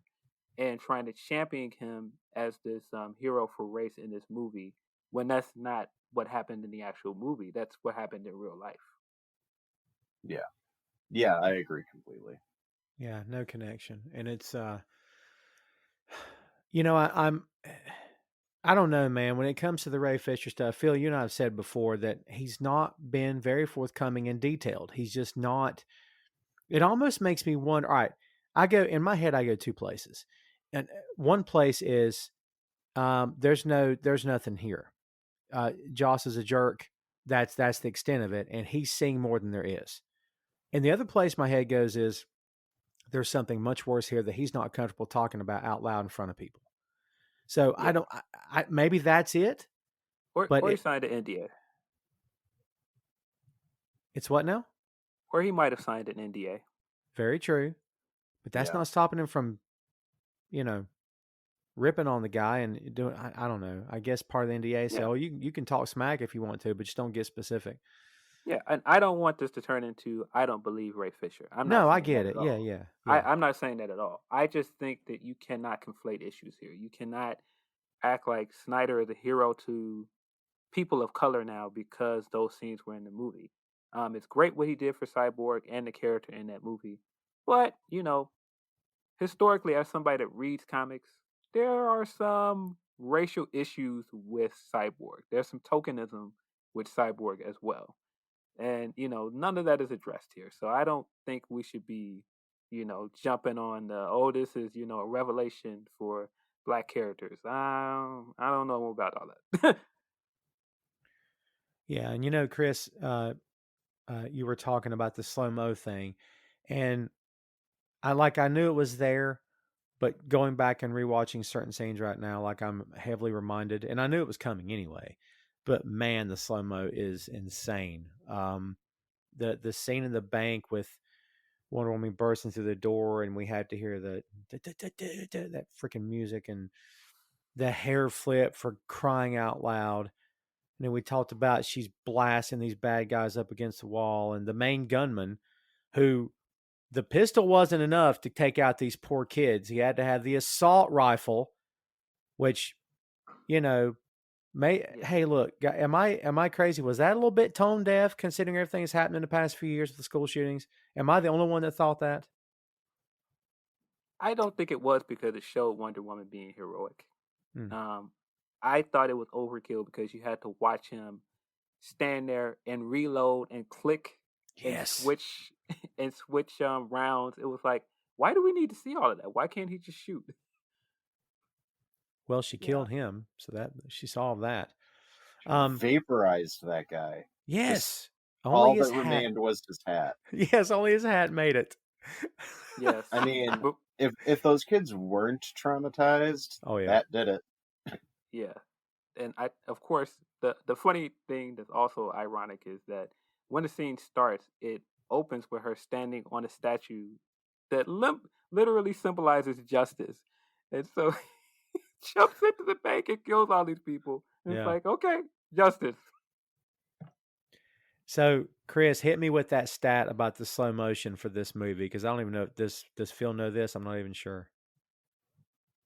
and trying to champion him as this hero for race in this movie when that's not what happened in the actual movie. That's what happened in real life. Yeah. Yeah, I agree completely. Yeah, no connection. And it's you know, I don't know, man. When it comes to the Ray Fisher stuff, Phil, you and I have said before that he's not been very forthcoming and detailed. He's just not. It almost makes me wonder. All right, in my head, I go 2 places, and one place is there's nothing here. Joss is a jerk. That's the extent of it, and he's seeing more than there is. And the other place my head goes is there's something much worse here that he's not comfortable talking about out loud in front of people. So I Yeah, don't. Maybe that's it, but or he signed an NDA, it's what now? or he might have signed an NDA. Very true, but that's Yeah. not stopping him from, you know, ripping on the guy and doing. I don't know. I guess part of the NDA say, Yeah, oh, you can talk smack if you want to, but just don't get specific. Yeah, and I don't want this to turn into I don't believe Ray Fisher. I'm not No, I saying get that it. at Yeah, all. yeah, yeah. I'm not saying that at all. I just think that you cannot conflate issues here. You cannot act like Snyder is a hero to people of color now because those scenes were in the movie. It's great what he did for Cyborg and the character in that movie, but historically, as somebody that reads comics, there are some racial issues with Cyborg. There's some tokenism with Cyborg as well. And, none of that is addressed here. So I don't think we should be, jumping on this is, a revelation for black characters. I don't know about all that. Yeah, and Chris, you were talking about the slow-mo thing, and I knew it was there, but going back and rewatching certain scenes right now, like I'm heavily reminded, and I knew it was coming anyway, but man, the slow-mo is insane. The scene in the bank with Wonder Woman bursting through the door, and we had to hear that freaking music and the hair flip for crying out loud. And then we talked about she's blasting these bad guys up against the wall, and the main gunman, who the pistol wasn't enough to take out these poor kids. He had to have the assault rifle, which, may Yeah. hey, look, am I crazy? Was that a little bit tone deaf considering everything that's happened in the past few years with the school shootings? Am I the only one that thought that? I don't think it was because it showed Wonder Woman being heroic. Hmm. I thought it was overkill because you had to watch him stand there and reload and click and Yes. switch and switch rounds. It was like, why do we need to see all of that? Why can't he just shoot? Well, she Yeah. killed him, so that she solved that. She vaporized that guy. Yes. All Only his that hat. remained was his hat. Yes, only his hat made it. Yes. I mean, if those kids weren't traumatized, Oh, yeah. that did it. Yeah. And of course, the funny thing that's also ironic is that when the scene starts, it opens with her standing on a statue that literally symbolizes justice. And so he jumps into the bank and kills all these people. And Yeah. It's like, okay, justice. So, Chris, hit me with that stat about the slow motion for this movie, because I don't even know if does Phil know this? I'm not even sure.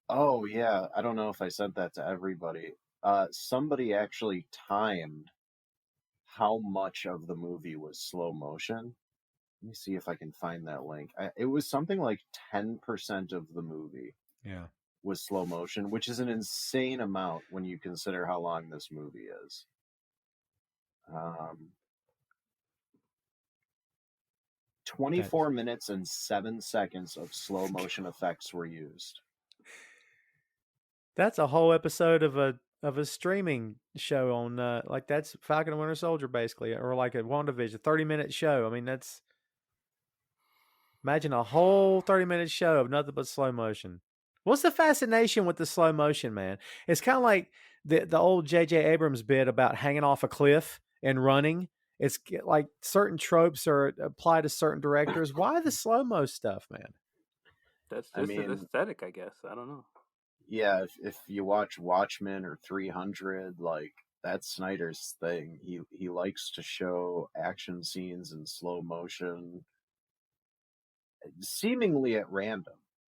Oh yeah, I don't know if I sent that to everybody. Somebody actually timed how much of the movie was slow motion. Let me see if I can find that link. It was something like 10% of the movie Yeah. was slow motion, which is an insane amount when you consider how long this movie is. 24 minutes and 7 seconds of slow motion effects were used. That's a whole episode of a streaming show on like that's Falcon and Winter Soldier basically, or like a WandaVision, 30-minute show. I mean, that's imagine a whole 30-minute show of nothing but slow motion. What's the fascination with the slow motion, man? It's kind of like the old J.J. Abrams bit about hanging off a cliff and running. It's like certain tropes are applied to certain directors. Why the slow-mo stuff, man? That's just an aesthetic, I guess. I don't know. Yeah, if you watch Watchmen or 300, like that's Snyder's thing. He likes to show action scenes in slow motion, seemingly at random.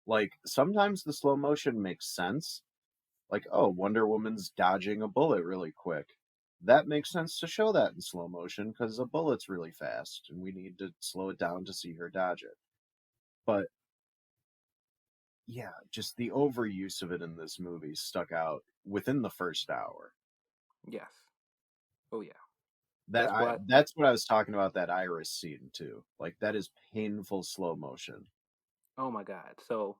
Like sometimes the slow motion makes sense. Like, oh, Wonder Woman's dodging a bullet really quick. That makes sense to show that in slow motion because a bullet's really fast and we need to slow it down to see her dodge it. But yeah, just the overuse of it in this movie stuck out within the first hour. Yes. Oh yeah. That's what I was talking about, that iris scene too. Like that is painful slow motion. Oh my God. So,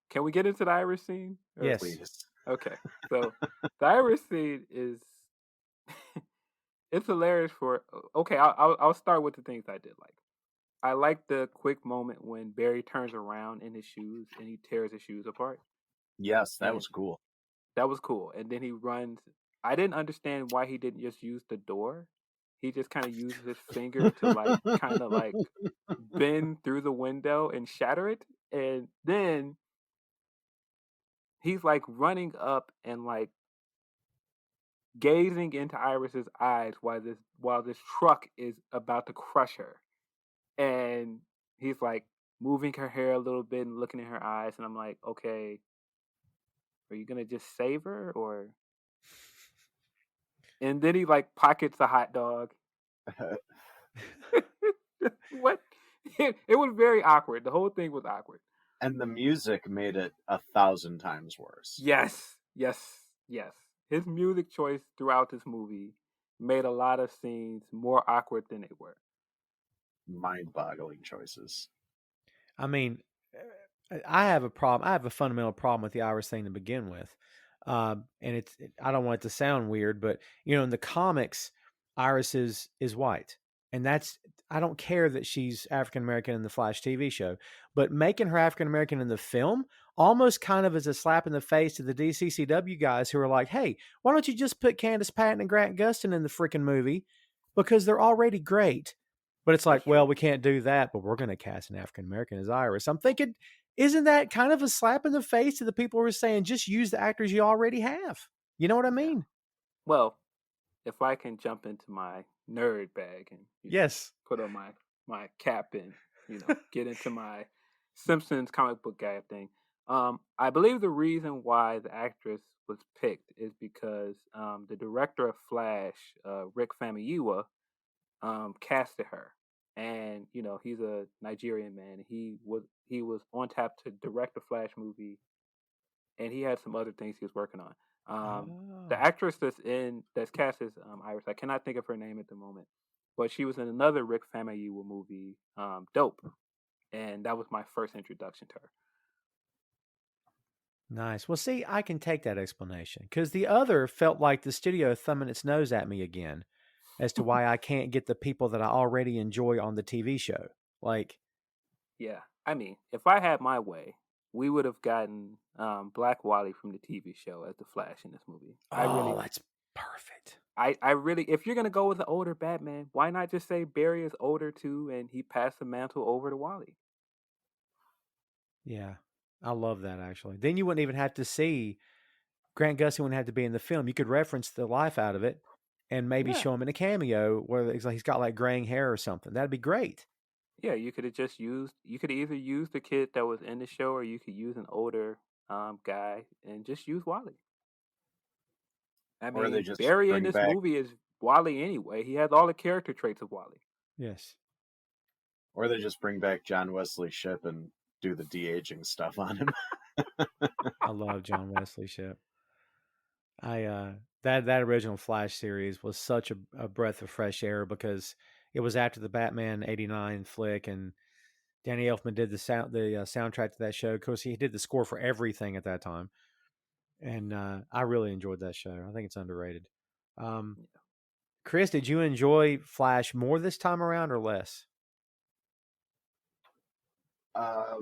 can we get into the iris scene? Yes. Please. Okay. So the iris scene is it's hilarious for. Okay, I'll start with the things I did like. I like the quick moment when Barry turns around in his shoes and he tears his shoes apart. Yes, that was cool. That was cool. And then he runs. I didn't understand why he didn't just use the door. He just kind of uses his finger to kind of bend through the window and shatter it. And then he's like running up and gazing into Iris's eyes while this truck is about to crush her, and he's like moving her hair a little bit and looking in her eyes, and I'm like, okay, are you gonna just save her or? And then he like pockets the hot dog. What? It was very awkward. The whole thing was awkward. And the music made it 1,000 times worse. Yes, yes, yes. His music choice throughout this movie made a lot of scenes more awkward than they were. Mind-boggling choices. I mean, I have a problem. I have a fundamental problem with the Iris thing to begin with. And I don't want it to sound weird, but in the comics, Iris is white. And I don't care that she's African American in the Flash TV show, but making her African American in the film almost kind of is a slap in the face to the DCCW guys who are like, hey, why don't you just put Candace Patton and Grant Gustin in the freaking movie? Because they're already great. But it's like, well, we can't do that, but we're going to cast an African American as Iris. I'm thinking, isn't that kind of a slap in the face to the people who are saying, just use the actors you already have? You know what I mean? Well, if I can jump into my nerd bag and yes, put on my cap and get into my Simpsons comic book guy thing. I believe the reason why the actress was picked is because the director of Flash, Rick Famuyiwa, casted her, and he's a Nigerian man. He was on tap to direct the Flash movie, and he had some other things he was working on. The actress that's cast as Iris, I cannot think of her name at the moment, but she was in another Rick Famuyiwa movie, Dope, and that was my first introduction to her. Nice. Well, see, I can take that explanation because the other felt like the studio thumbing its nose at me again as to why I can't get the people that I already enjoy on the TV show. Like, yeah, I mean, if I had my way, we would have gotten Black Wally from the TV show as the Flash in this movie. That's perfect. I really, if you're gonna go with the older Batman, why not just say Barry is older too, and he passed the mantle over to Wally? Yeah, I love that actually. Then you wouldn't even have to see Grant Gustin wouldn't have to be in the film. You could reference the life out of it and maybe show him in a cameo where he's got like graying hair or something. That'd be great. Yeah, you could have just used. You could either use the kid that was in the show, or you could use an older guy and just use Wally. I mean, Barry in this movie is Wally anyway. He has all the character traits of Wally. Yes. Or they just bring back John Wesley Shipp and do the de-aging stuff on him. I love John Wesley Shipp. That original Flash series was such a breath of fresh air because it was after the Batman '89 flick, and Danny Elfman did the soundtrack to that show. Of course, he did the score for everything at that time, and I really enjoyed that show. I think it's underrated. Chris, did you enjoy Flash more this time around or less? I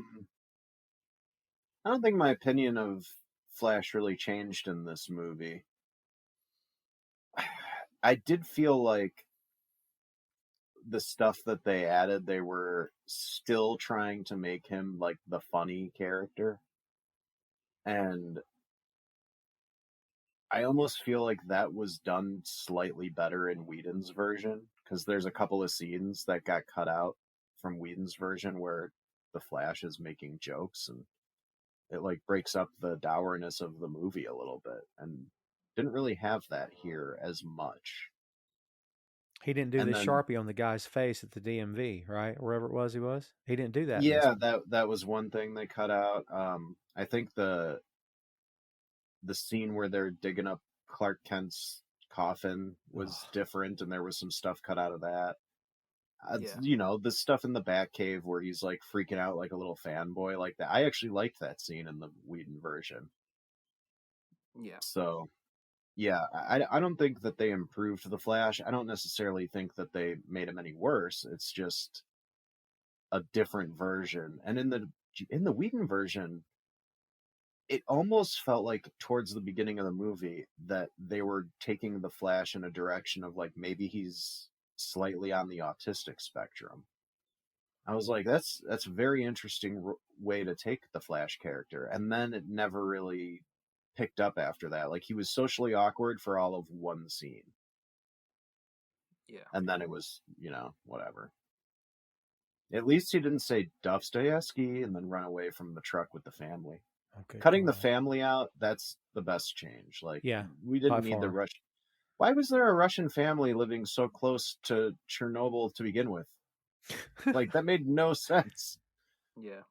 don't think my opinion of Flash really changed in this movie. I did feel like the stuff that they added, they were still trying to make him like the funny character. And I almost feel like that was done slightly better in Whedon's version, because there's a couple of scenes that got cut out from Whedon's version where the Flash is making jokes, and it like breaks up the dourness of the movie a little bit, and didn't really have that here as much. He didn't do the Sharpie on the guy's face at the DMV, right? Wherever it was he was. He didn't do that. Yeah, that was one thing they cut out. I think the scene where they're digging up Clark Kent's coffin was different, and there was some stuff cut out of that. The stuff in the Batcave where he's like freaking out like a little fanboy like that. I actually liked that scene in the Whedon version. Yeah. So, yeah, I don't think that they improved the Flash. I don't necessarily think that they made him any worse. It's just a different version. And in the Whedon version, it almost felt like towards the beginning of the movie that they were taking the Flash in a direction of like maybe he's slightly on the autistic spectrum. I was like, that's a very interesting way to take the Flash character, and then it never really picked up after that. Like, he was socially awkward for all of one scene. Yeah. And then it was, whatever. At least he didn't say Dostoevsky and then run away from the truck with the family. Okay, Cutting the family out, that's the best change. Like, yeah, we didn't need the Russian. Why was there a Russian family living so close to Chernobyl to begin with? Like, that made no sense. Yeah.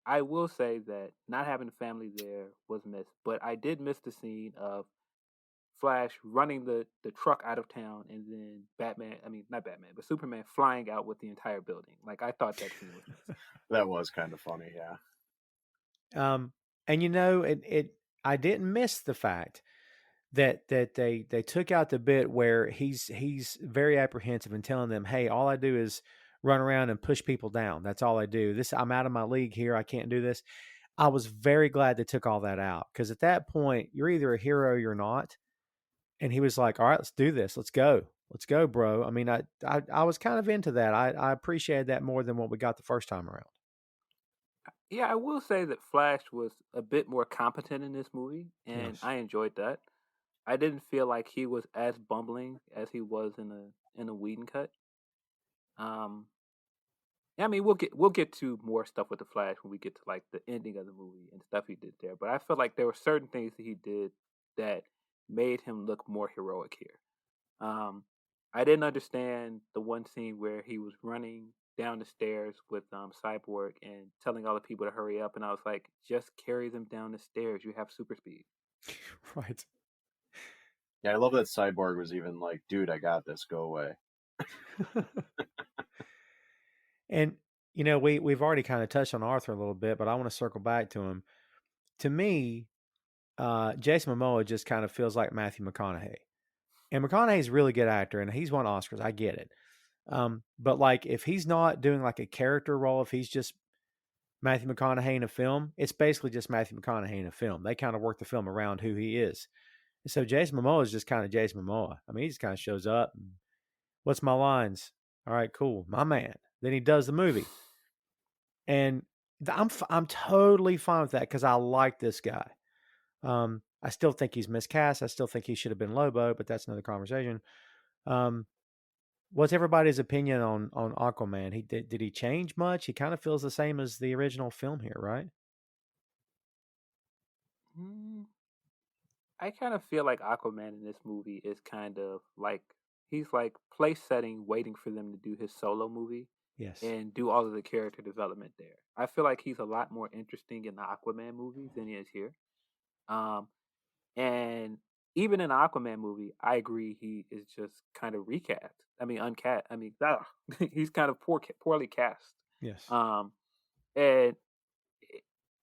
I will say that not having the family there was missed, but I did miss the scene of Flash running the truck out of town and then not Batman, but Superman flying out with the entire building. Like, I thought that scene was missed. That was kind of funny, yeah. And I didn't miss the fact that they took out the bit where he's very apprehensive and telling them, "Hey, all I do is run around and push people down. That's all I do. I'm out of my league here. I can't do this." I was very glad they took all that out, because at that point, you're either a hero or you're not. And he was like, "All right, let's do this. Let's go, bro." I mean, I was kind of into that. I appreciated that more than what we got the first time around. Yeah, I will say that Flash was a bit more competent in this movie, and Yes. I enjoyed that. I didn't feel like he was as bumbling as he was in a Whedon cut. I mean, we'll get to more stuff with the Flash when we get to like the ending of the movie and stuff he did there. But I feel like there were certain things that he did that made him look more heroic here. I didn't understand the one scene where he was running down the stairs with Cyborg and telling all the people to hurry up, and I was like, just carry them down the stairs. You have super speed. Right. Yeah, I love that Cyborg was even like, "Dude, I got this. Go away." And we've already kind of touched on Arthur a little bit, but I want to circle back to him. To me, Jason Momoa just kind of feels like Matthew McConaughey. And McConaughey's a really good actor, and he's won Oscars. I get it. But like, if he's not doing like a character role, if he's just Matthew McConaughey in a film, it's basically just Matthew McConaughey in a film. They kind of work the film around who he is. And so Jason Momoa is just kind of Jason Momoa. I mean, he just kind of shows up. And, what's my lines? All right, cool, my man. Then he does the movie, and I'm totally fine with that because I like this guy. I still think he's miscast. I still think he should have been Lobo, but that's another conversation. What's everybody's opinion on Aquaman? Did he change much? He kind of feels the same as the original film here, right? I kind of feel like Aquaman in this movie is kind of like he's like place setting, waiting for them to do his solo movie. Yes. And do all of the character development there. I feel like he's a lot more interesting in the Aquaman movie than he is here. And even in the Aquaman movie, I agree he is just kind of recast. I mean, uncat. I mean, he's kind of poorly cast. Yes. And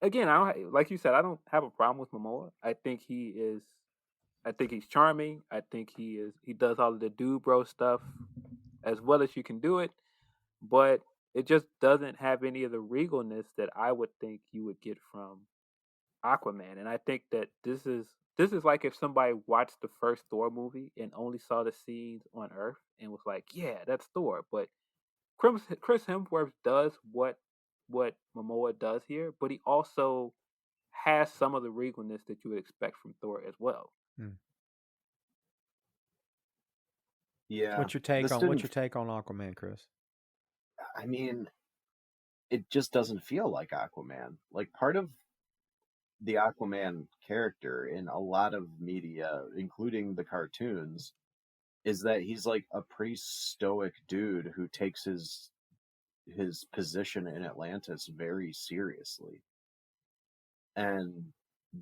again, I don't like you said. I don't have a problem with Momoa. I think he's charming. I think he does all of the dude bro stuff as well as you can do it. But it just doesn't have any of the regalness that I would think you would get from Aquaman. And I think that this is like if somebody watched the first Thor movie and only saw the scenes on Earth and was like, "Yeah, that's Thor." But Chris Hemsworth does what Momoa does here, but he also has some of the regalness that you would expect from Thor as well. Yeah. What's your take on Aquaman, Chris? I mean, it just doesn't feel like Aquaman. Like, part of the Aquaman character in a lot of media, including the cartoons, is that he's like a pretty stoic dude who takes his position in Atlantis very seriously. And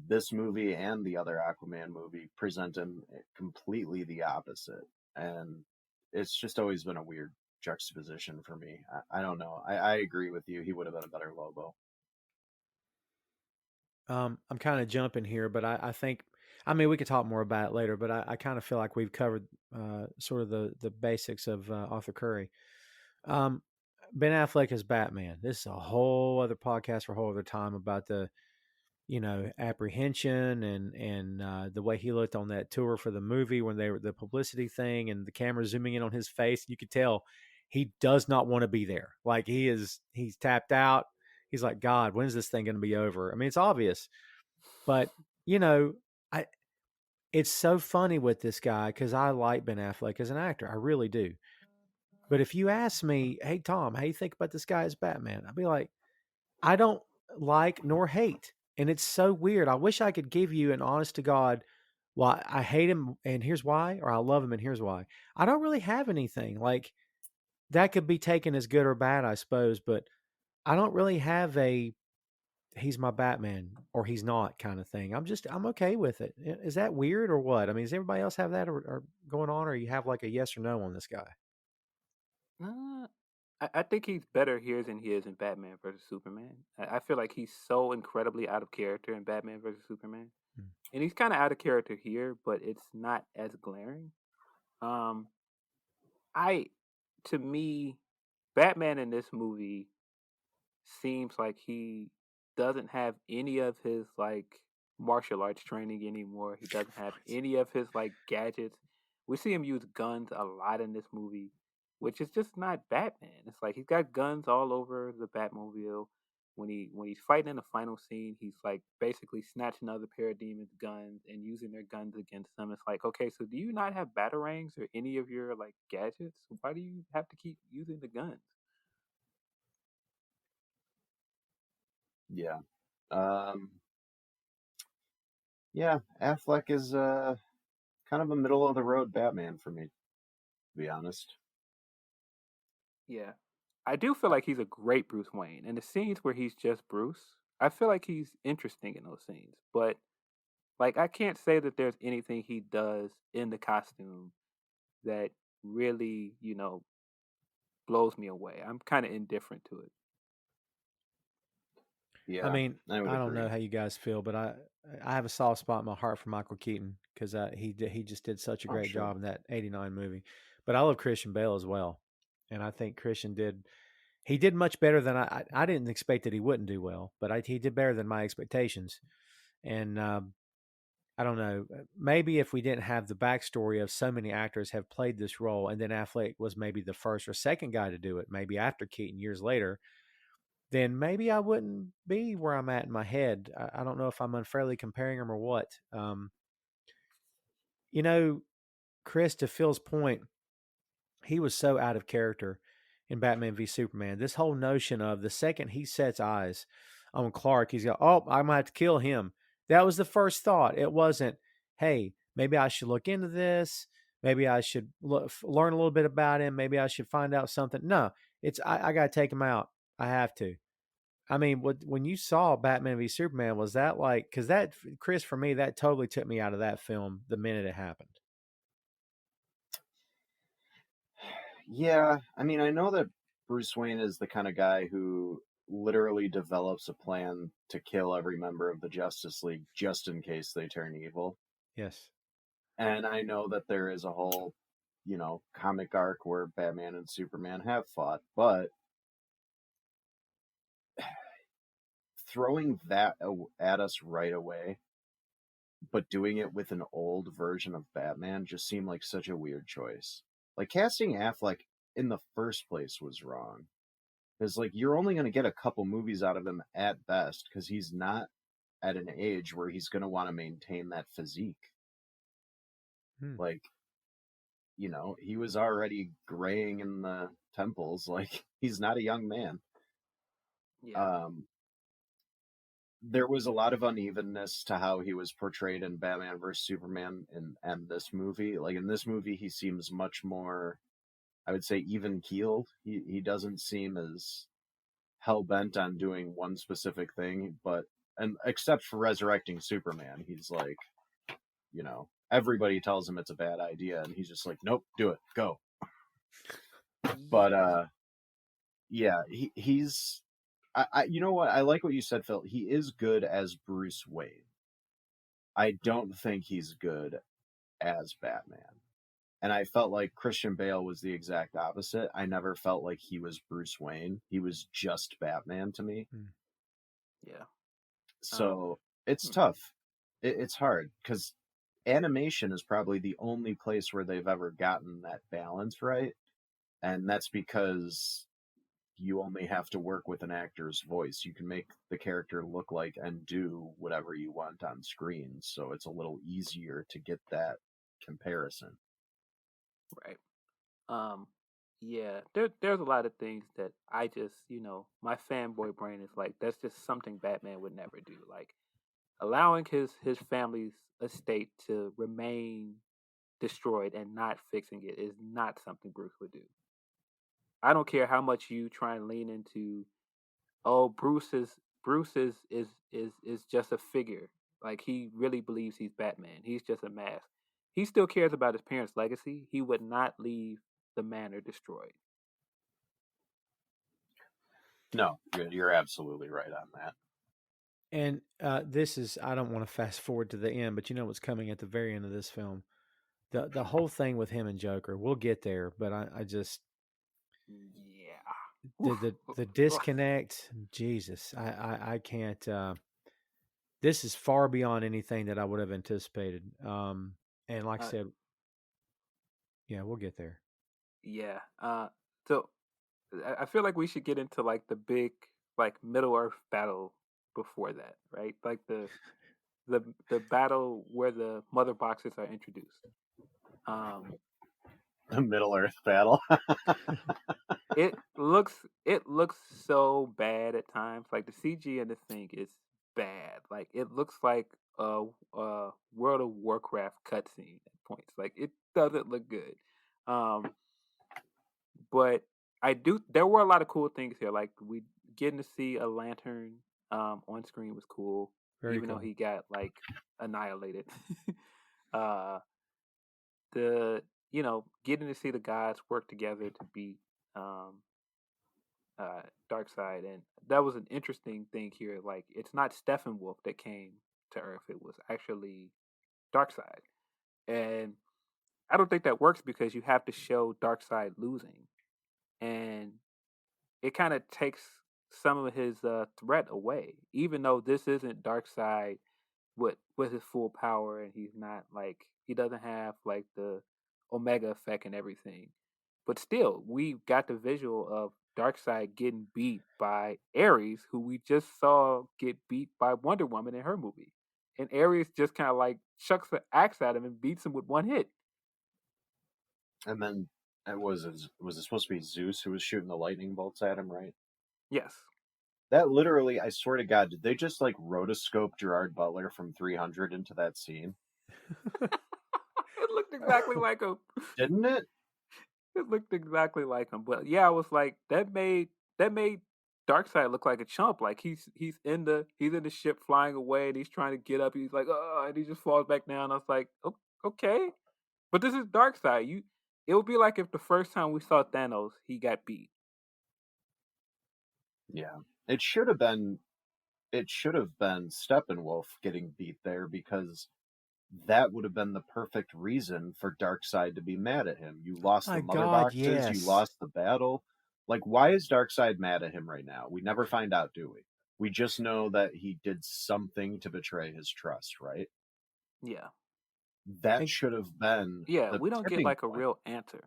this movie and the other Aquaman movie present him completely the opposite. And it's just always been a weird juxtaposition for me. I don't know. I agree with you. He would have been a better Lobo. I'm kind of jumping here, but I think, I mean, we could talk more about it later, but I kind of feel like we've covered sort of the basics of Arthur Curry. Ben Affleck is Batman. This is a whole other podcast for a whole other time about the, apprehension and the way he looked on that tour for the movie when they were the publicity thing and the camera zooming in on his face. You could tell he does not want to be there. Like he's tapped out. he's like, God, when is this thing going to be over? I mean, it's obvious, but you know, I it's so funny with this guy because I like Ben Affleck as an actor, I really do. But if you ask me, hey Tom, how you think about this guy as Batman? I'd be like, I don't like nor hate, and it's so weird. I wish I could give you an honest to God, well, I hate him and here's why, or I love him and here's why. I don't really have anything like that could be taken as good or bad, I suppose, but I don't really have a he's my Batman or he's not kind of thing. I'm okay with it. Is that weird or what? I mean, does everybody else have that or going on, or you have like a yes or no on this guy? Uh, I think he's better here than he is in Batman versus Superman. I feel like he's so incredibly out of character in Batman versus Superman, Hmm. and he's kind of out of character here, but it's not as glaring. Um, I to me, Batman in this movie seems like he doesn't have any of his like martial arts training anymore. He doesn't have any of his like gadgets. We see him use guns a lot in this movie, which is just not Batman. It's like he's got guns all over the Batmobile. When he's fighting in the final scene, he's like basically snatching other parademons' guns and using their guns against them. It's like, okay, so do you not have batarangs or any of your like gadgets? Why do you have to keep using the guns? Yeah. Um, yeah, Affleck is kind of a middle of the road Batman for me, to be honest. Yeah. I do feel like he's a great Bruce Wayne. And the scenes where he's just Bruce, I feel like he's interesting in those scenes. But like I can't say that there's anything he does in the costume that really, blows me away. I'm kind of indifferent to it. I Yeah, mean, I would I don't know agree. how you guys feel, but I have a soft spot in my heart for Michael Keaton because he just did such a Oh, great sure. job in that '89 movie. But I love Christian Bale as well, and I think Christian did much better than I didn't expect that he wouldn't do well, but he did better than my expectations. And I don't know, maybe if we didn't have the backstory of so many actors have played this role, and then Affleck was maybe the first or second guy to do it, maybe after Keaton years later, then maybe I wouldn't be where I'm at in my head. I don't know if I'm unfairly comparing them or what. You know, Chris, to Phil's point, he was so out of character in Batman v Superman. This whole notion of the second he sets eyes on Clark, he's got, oh, I might have to kill him. That was the first thought. It wasn't, hey, maybe I should look into this. Maybe I should learn a little bit about him. Maybe I should find out something. No, it's I got to take him out. I have to. I mean, when you saw Batman v Superman, was that like, because that, Chris, for me, that totally took me out of that film the minute it happened. Yeah, I mean, I know that Bruce Wayne is the kind of guy who literally develops a plan to kill every member of the Justice League just in case they turn evil. Yes. And I know that there is a whole, comic arc where Batman and Superman have fought, but throwing that at us right away, but doing it with an old version of Batman just seemed like such a weird choice. Like casting Affleck in the first place was wrong. Because like you're only going to get a couple movies out of him at best because he's not at an age where he's going to want to maintain that physique. Hmm. Like, he was already graying in the temples. Like he's not a young man. Yeah. Um, there was a lot of unevenness to how he was portrayed in Batman vs Superman and this movie. Like in this movie, he seems much more, I would say, even keeled. He doesn't seem as hell bent on doing one specific thing, but and except for resurrecting Superman, he's like, everybody tells him it's a bad idea, and he's just like, nope, do it, go. But yeah, he's you know what? I like what you said, Phil. He is good as Bruce Wayne. I don't think he's good as Batman. And I felt like Christian Bale was the exact opposite. I never felt like he was Bruce Wayne. He was just Batman to me. Hmm. Yeah. So it's Hmm. tough. It's hard because animation is probably the only place where they've ever gotten that balance right. And that's because, you only have to work with an actor's voice. You can make the character look like and do whatever you want on screen, so it's a little easier to get that comparison. Right. Yeah, there's a lot of things that I just, my fanboy brain is like, that's just something Batman would never do. Like allowing his family's estate to remain destroyed and not fixing it is not something Bruce would do. I don't care how much you try and lean into, oh, Bruce is just a figure. Like he really believes he's Batman. He's just a mask. He still cares about his parents' legacy. He would not leave the manor destroyed. No, you're absolutely right on that. And this is, I don't want to fast forward to the end, but you know what's coming at the very end of this film. The whole thing with him and Joker, we'll get there, but I just, Yeah. the disconnect, Jesus, I can't, this is far beyond anything that I would have anticipated. And like I said, yeah, we'll get there. Yeah. So I feel like we should get into like the big like Middle Earth battle before that, right? Like the battle where the mother boxes are introduced. The Middle Earth battle. it looks so bad at times. Like the CG in this thing is bad. Like it looks like a World of Warcraft cutscene at points. Like it doesn't look good. But there were a lot of cool things here. Like we getting to see a lantern on screen was cool. Very even cool. though he got like annihilated. The getting to see the gods work together to beat Darkseid, and that was an interesting thing here. Like it's not Steppenwolf that came to Earth; it was actually Darkseid, and I don't think that works because you have to show Darkseid losing, and it kind of takes some of his threat away. Even though this isn't Darkseid with his full power, and he's not like he doesn't have like the Omega effect and everything. But still, we got the visual of Darkseid getting beat by Ares, who we just saw get beat by Wonder Woman in her movie. And Ares just kind of like chucks the axe at him and beats him with one hit. And then was it supposed to be Zeus who was shooting the lightning bolts at him, right? Yes. That literally, I swear to God, did they just like rotoscope Gerard Butler from 300 into that scene? It looked exactly like him. Didn't it? It looked exactly like him. But yeah, I was like, that made Darkseid look like a chump. Like he's in the ship flying away and he's trying to get up. He's like, oh, and he just falls back down. I was like, okay. But this is Darkseid. It would be like if the first time we saw Thanos, he got beat. Yeah. It should have been Steppenwolf getting beat there, because that would have been the perfect reason for Darkseid to be mad at him. You lost the mother boxes, yes. You lost the battle. Like, why is Darkseid mad at him right now? We never find out, do we? We just know that he did something to betray his trust, right? Yeah. That should have been. Yeah, we don't get like a real answer.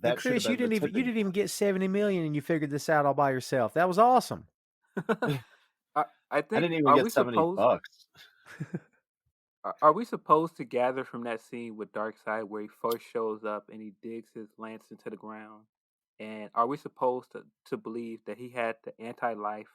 That Chris, you didn't even get 70 million, and you figured this out all by yourself. That was awesome. I think I didn't even get $70. Are we supposed to gather from that scene with Darkseid where he first shows up and he digs his lance into the ground? And are we supposed to believe that he had the anti-life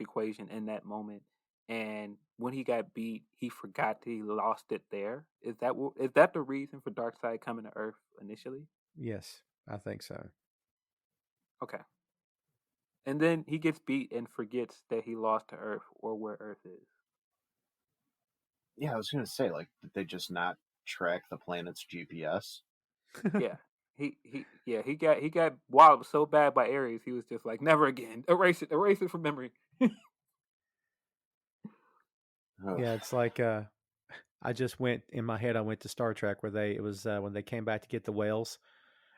equation in that moment, and when he got beat, he forgot that he lost it there? Is that the reason for Darkseid coming to Earth initially? Yes, I think so. Okay. And then he gets beat and forgets that he lost to Earth or where Earth is. Yeah, I was going to say, like, did they just not track the planet's GPS? Yeah. He got walloped so bad by Ares, he was just like, never again. Erase it from memory. Yeah, it's like I just went in my head. I went to Star Trek where when they came back to get the whales,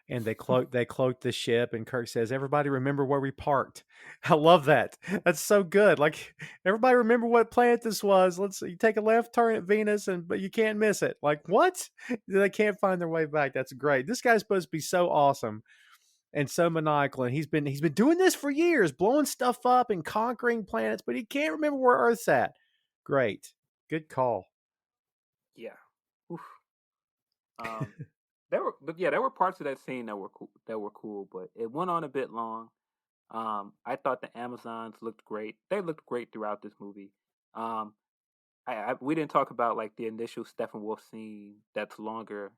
and they cloak the ship, and Kirk says, "Everybody remember where we parked." I love that. That's so good. Like, everybody remember what planet this was. You take a left turn at Venus, but you can't miss it. Like, what? They can't find their way back. That's great. This guy's supposed to be so awesome and so maniacal, and he's been doing this for years, blowing stuff up and conquering planets, but he can't remember where Earth's at. Great. Good call. Yeah. Oof. There were parts of that scene that were cool, but it went on a bit long. I thought the Amazons looked great. They looked great throughout this movie. We didn't talk about like the initial Steppenwolf scene that's longer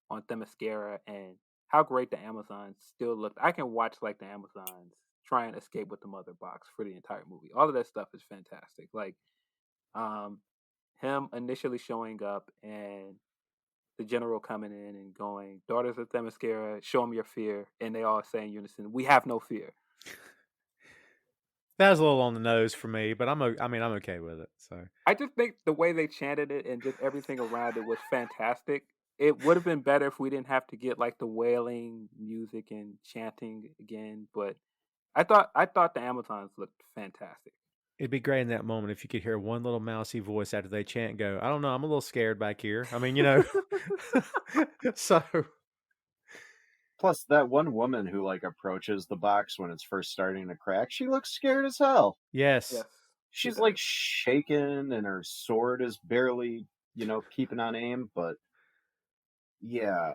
on Themyscira and how great the Amazons still looked. I can watch like the Amazons try and escape with the mother box for the entire movie. All of that stuff is fantastic. Like, him initially showing up and the general coming in and going, "Daughters of Themyscira, show them your fear," and they all say in unison, "We have no fear." That was a little on the nose for me, but I'm okay with it. So I just think the way they chanted it and just everything around it was fantastic. It would have been better if we didn't have to get like the wailing music and chanting again, but I thought the Amazons looked fantastic. it'd be great in that moment if you could hear one little mousy voice after they chant go, "I don't know, I'm a little scared back here." I mean, so Plus, that one woman who like approaches the box when it's first starting to crack, she looks scared as hell. yes. Yes. She's like shaking, and her sword is barely, keeping on aim. But yeah,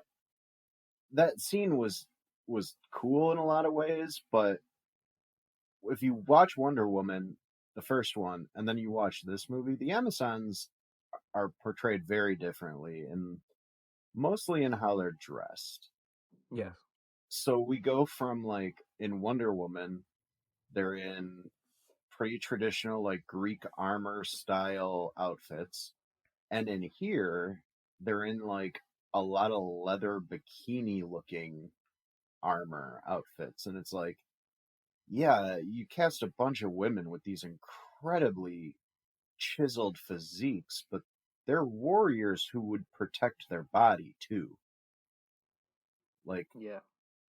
that scene was cool in a lot of ways. But if you watch Wonder Woman, the first one, and then you watch this movie, the Amazons are portrayed very differently, and mostly in how they're dressed. Yes. So we go from like in Wonder Woman, they're in pretty traditional like Greek armor style outfits, and in here they're in like a lot of leather bikini looking armor outfits, and it's like, yeah, you cast a bunch of women with these incredibly chiseled physiques, but they're warriors who would protect their body too. Like, Yeah.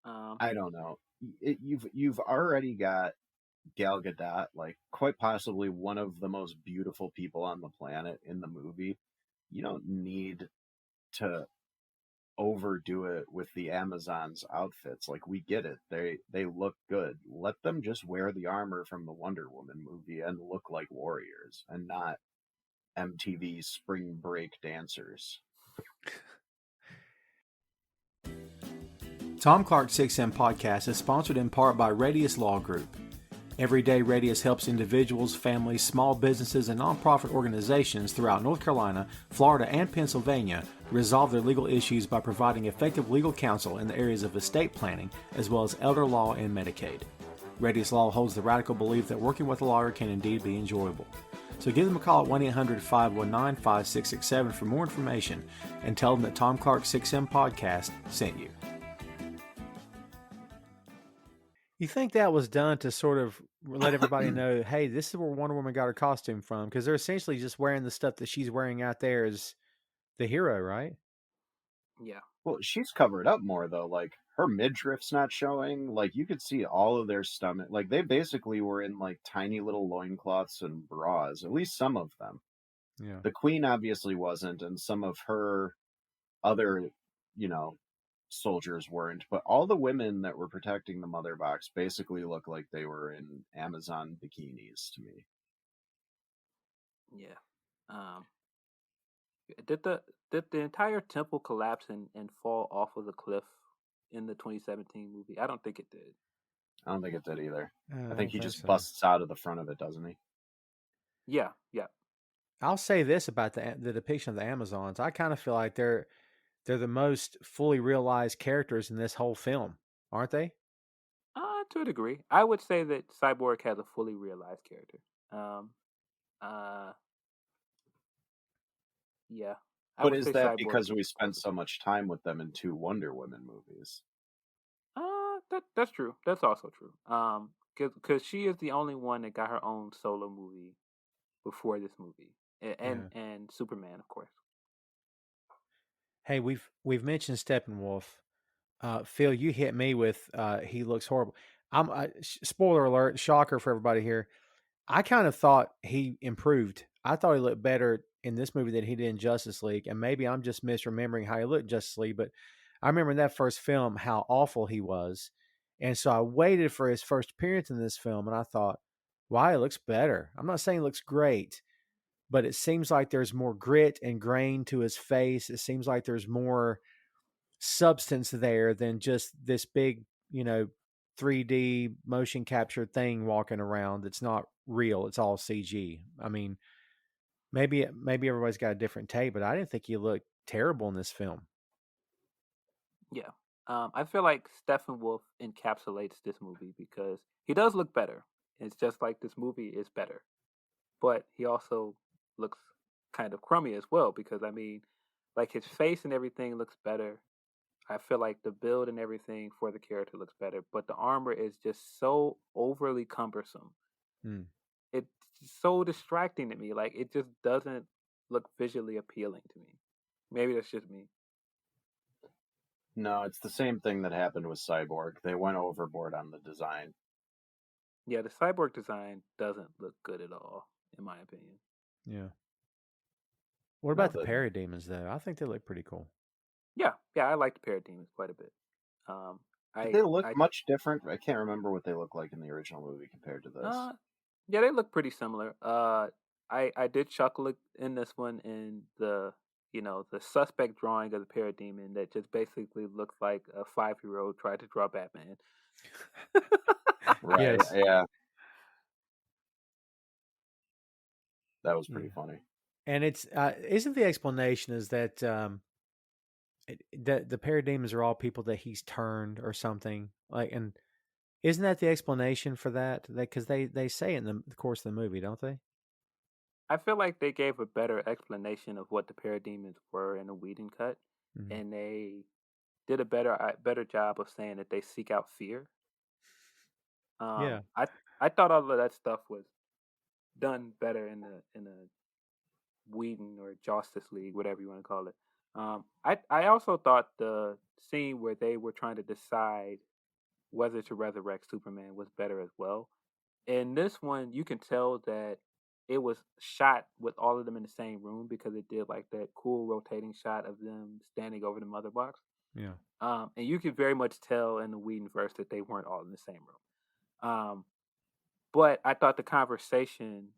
I don't know. You've already got Gal Gadot, like quite possibly one of the most beautiful people on the planet in the movie. You don't need to overdo it with the Amazons outfits. Like, we get it. They look good. Let them just wear the armor from the Wonder Woman movie and look like warriors and not MTV spring break dancers. Tom Clark's 6M podcast is sponsored in part by Radius Law Group. Every day, Radius helps individuals, families, small businesses, and nonprofit organizations throughout North Carolina, Florida, and Pennsylvania resolve their legal issues by providing effective legal counsel in the areas of estate planning, as well as elder law and Medicaid. Radius Law holds the radical belief that working with a lawyer can indeed be enjoyable. So give them a call at 1-800-519-5667 for more information and tell them that Tom Clark's 6M podcast sent you. You think that was done to sort of let everybody know, hey, this is where Wonder Woman got her costume from? Because they're essentially just wearing the stuff that she's wearing out there as the hero, right? Yeah. Well, she's covered up more though. Like, her midriff's not showing. Like, you could see all of their stomach. Like, they basically were in like tiny little loincloths and bras. At least some of them. Yeah. The Queen obviously wasn't, and some of her other, soldiers weren't. But all the women that were protecting the mother box basically look like they were in Amazon bikinis to me. Yeah. Did the entire temple collapse and fall off of the cliff in the 2017 movie? I don't think it did. I don't think it did either. I I think he just so. busts out of the front of it, doesn't he? Yeah. Yeah. I'll say this about the depiction of the Amazons. I kind of feel like they're the most fully realized characters in this whole film, aren't they? To a degree. I would say that Cyborg has a fully realized character. Yeah. But is that because we spent so much time with them in 2 Wonder Woman movies? That's true. That's also true. Because she is the only one that got her own solo movie before this movie, and Superman, of course. Hey, we've mentioned Steppenwolf, Phil, you hit me with he looks horrible. Spoiler alert, shocker for everybody here. I kind of thought he improved. I thought he looked better in this movie than he did in Justice League, and maybe I'm just misremembering how he looked in Justice League. But I remember in that first film how awful he was, and so I waited for his first appearance in this film, and I thought, wow, he looks better. I'm not saying he looks great, but it seems like there's more grit and grain to his face. It seems like there's more substance there than just this big, 3D motion capture thing walking around. It's not real. It's all CG. I mean, maybe everybody's got a different take, but I didn't think he looked terrible in this film. Yeah. I feel like Steppenwolf encapsulates this movie because he does look better. It's just like this movie is better, but he also looks kind of crummy as well because I mean, like his face and everything looks better. I feel like the build and everything for the character looks better, but the armor is just so overly cumbersome. Hmm. It's so distracting to me. Like it just doesn't look visually appealing to me. Maybe that's just me. No, it's the same thing that happened with Cyborg. They went overboard on the design. Yeah, the cyborg design doesn't look good at all, in my opinion. Yeah. What No, about the parademons though? I think they look pretty cool. Yeah, I like the parademons quite a bit. They look much different. I can't remember what they look like in the original movie compared to this. Yeah, they look pretty similar. I did chuckle in this one in the the suspect drawing of the parademon that just basically looks like a 5-year-old tried to draw Batman. Right? Yes. Yeah. That was pretty funny. And it's isn't the explanation is that that the parademons are all people that he's turned or something like, and isn't that the explanation for that? Because they say it in the course of the movie, don't they? I feel like they gave a better explanation of what the parademons were in the Whedon cut, and they did a better job of saying that they seek out fear. Yeah. I thought all of that stuff was done better in the Whedon or Justice League, whatever you want to call it. I also thought the scene where they were trying to decide whether to resurrect Superman was better as well. In this one, you can tell that it was shot with all of them in the same room because it did like that cool rotating shot of them standing over the mother box. Yeah. And you could very much tell in the Whedon verse that they weren't all in the same room. But I thought the conversation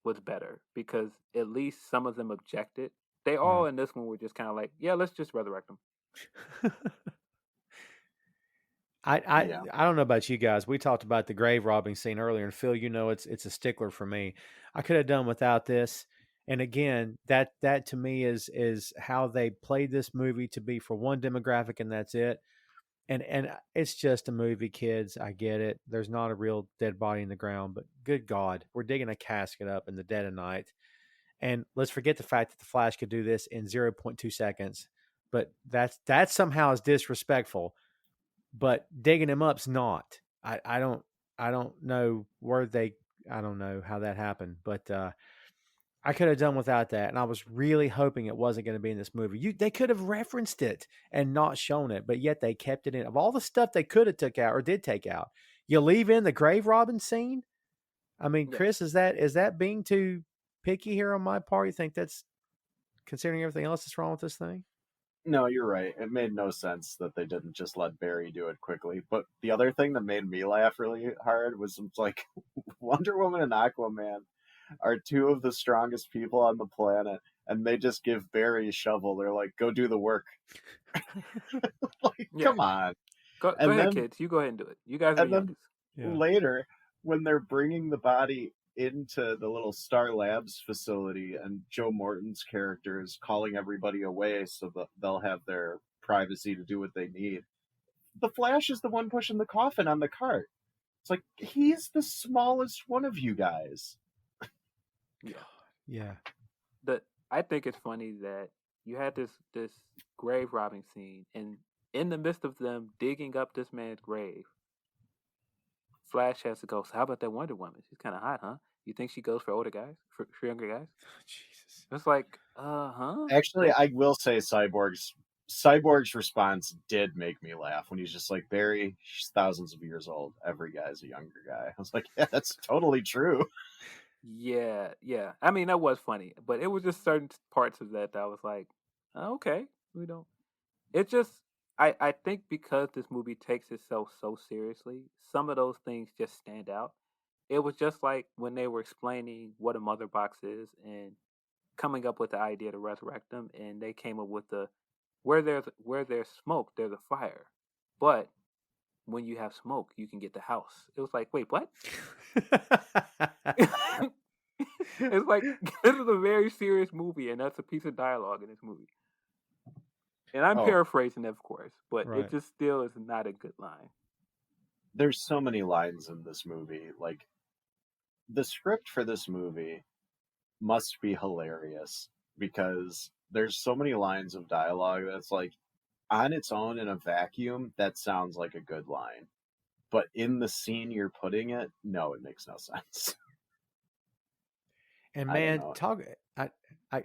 was better because at least some of them objected. They all in this one were just kind of like, yeah, let's just resurrect them. I don't know about you guys. We talked about the grave robbing scene earlier, and Phil, it's a stickler for me. I could have done without this. And again, that to me is how they played this movie to be for one demographic, and that's it. And it's just a movie, kids. I get it. There's not a real dead body in the ground, but good God, we're digging a casket up in the dead of night. And let's forget the fact that the Flash could do this in 0.2 seconds. But that somehow is disrespectful. But digging him up's not. I don't know I don't know how that happened, but I could have done without that, and I was really hoping it wasn't going to be in this movie. They could have referenced it and not shown it, but yet they kept it in. Of all the stuff they could have took out or did take out, you leave in the grave robbing scene. I mean, Chris, is that being too picky here on my part? You think that's considering everything else that's wrong with this thing? No, you're right. It made no sense that they didn't just let Barry do it quickly. But the other thing that made me laugh really hard was like Wonder Woman and Aquaman are two of the strongest people on the planet, and they just give Barry a shovel. They're like, go do the work. Come on. Go ahead, kids. You go ahead and do it. You guys are youngest. Later, when they're bringing the body into the little Star Labs facility and Joe Morton's character is calling everybody away so that they'll have their privacy to do what they need, the Flash is the one pushing the coffin on the cart. It's like, he's the smallest one of you guys. Yeah. I think it's funny that you had this grave robbing scene, and in the midst of them digging up this man's grave, Flash has to go, so how about that Wonder Woman? She's kind of hot, huh? You think she goes for older guys? For younger guys? Jesus. It's like, huh? Actually, I will say Cyborg's Cyborg's response did make me laugh when he's just like, Barry, she's thousands of years old. Every guy's a younger guy. I was like, yeah, that's totally true. Yeah, yeah. I mean, that was funny, but it was just certain parts of that I was like, "Oh, okay, we don't. It just, I think because this movie takes itself so seriously, some of those things just stand out. It was just like when they were explaining what a mother box is and coming up with the idea to resurrect them, and they came up with the where there's smoke, there's a fire, but when you have smoke, you can get the house. It was like, wait, what? It's like this is a very serious movie, and that's a piece of dialogue in this movie. And I'm Oh, paraphrasing, of course, but Right. it just still is not a good line. there's so many lines in this movie. Like, the script for this movie must be hilarious because there's so many lines of dialogue that's like, on its own in a vacuum, that sounds like a good line. But in the scene you're putting it, no, it makes no sense. And I don't man, know.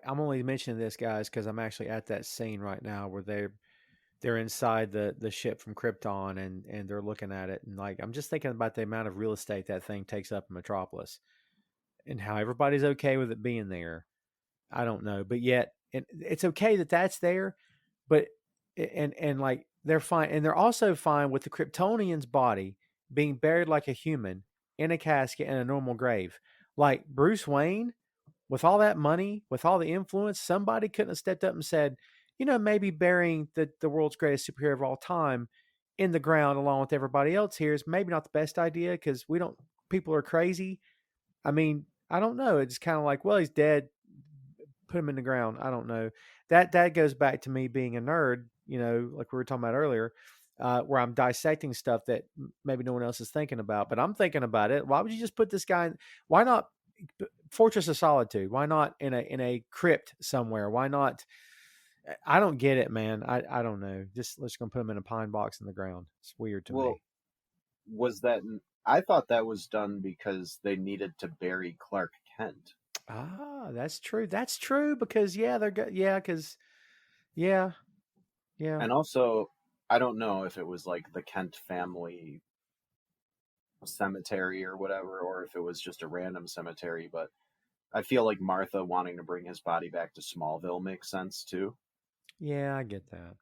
I'm only mentioning this, guys, because I'm actually at that scene right now where they're inside the ship from Krypton and they're looking at it, and like I'm just thinking about the amount of real estate that thing takes up in Metropolis and how everybody's okay with it being there. I don't know, but yet it's okay that that's there, but and like they're fine, and they're also fine with the Kryptonian's body being buried like a human in a casket in a normal grave. Like Bruce Wayne, with all that money, with all the influence, somebody couldn't have stepped up and said, maybe burying the world's greatest superhero of all time in the ground along with everybody else here is maybe not the best idea because people are crazy. I mean, I don't know. It's kind of like, well, he's dead. Put him in the ground. I don't know. That goes back to me being a nerd, like we were talking about earlier, where I'm dissecting stuff that maybe no one else is thinking about, but I'm thinking about it. Why would you just put this guy in? Why not Fortress of Solitude? Why not in a crypt somewhere? Why not? I don't get it, man. I don't know. Just let's go put him in a pine box in the ground. It's weird to Well, me. was that? I thought that was done because they needed to bury Clark Kent. Ah, that's true. That's true because because yeah, yeah. And also, I don't know if it was like the Kent family cemetery or whatever, or if it was just a random cemetery, but I feel like Martha wanting to bring his body back to Smallville makes sense too. Yeah, I get that.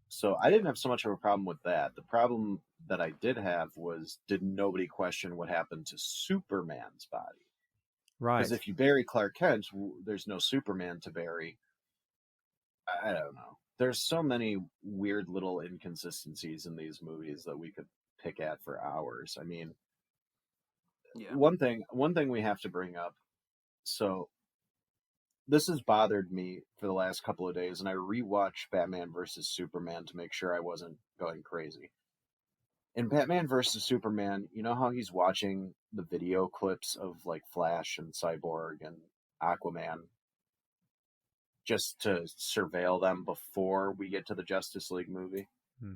So I didn't have so much of a problem with that. The problem that I did have was, did nobody question what happened to Superman's body? Because Right. if you bury Clark Kent, there's no Superman to bury. I don't know. There's so many weird little inconsistencies in these movies that we could pick at for hours. I mean, Yeah. one thing we have to bring up. So this has bothered me for the last couple of days, and I rewatched Batman versus Superman to make sure I wasn't going crazy. In Batman versus Superman, you know how he's watching the video clips of like Flash and Cyborg and Aquaman just to surveil them before we get to the Justice League movie? Hmm.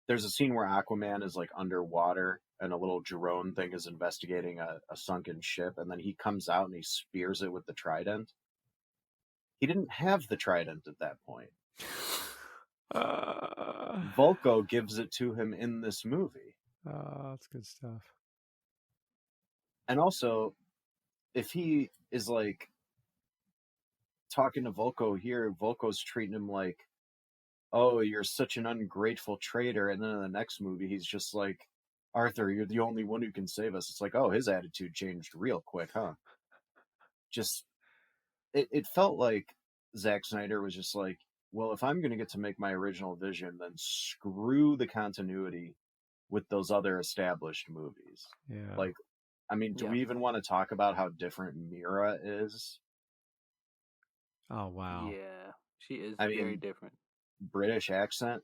There's a scene where Aquaman is like underwater and a little drone thing is investigating a sunken ship, and then he comes out and he spears it with the trident. He didn't have the trident at that point. Volko gives it to him in this movie. That's good stuff. And also, if he is like talking to Volko here, Volko's treating him like, oh, you're such an ungrateful traitor. And then in the next movie, he's just like, Arthur, you're the only one who can save us. It's like, oh, his attitude changed real quick, huh? Just, it felt like Zack Snyder was just like, well, if I'm going to get to make my original vision, then screw the continuity with those other established movies. Yeah. Like, I mean, do Yeah. we even want to talk about how different Mira is? Oh wow. Yeah. She is I very mean, different. British accent.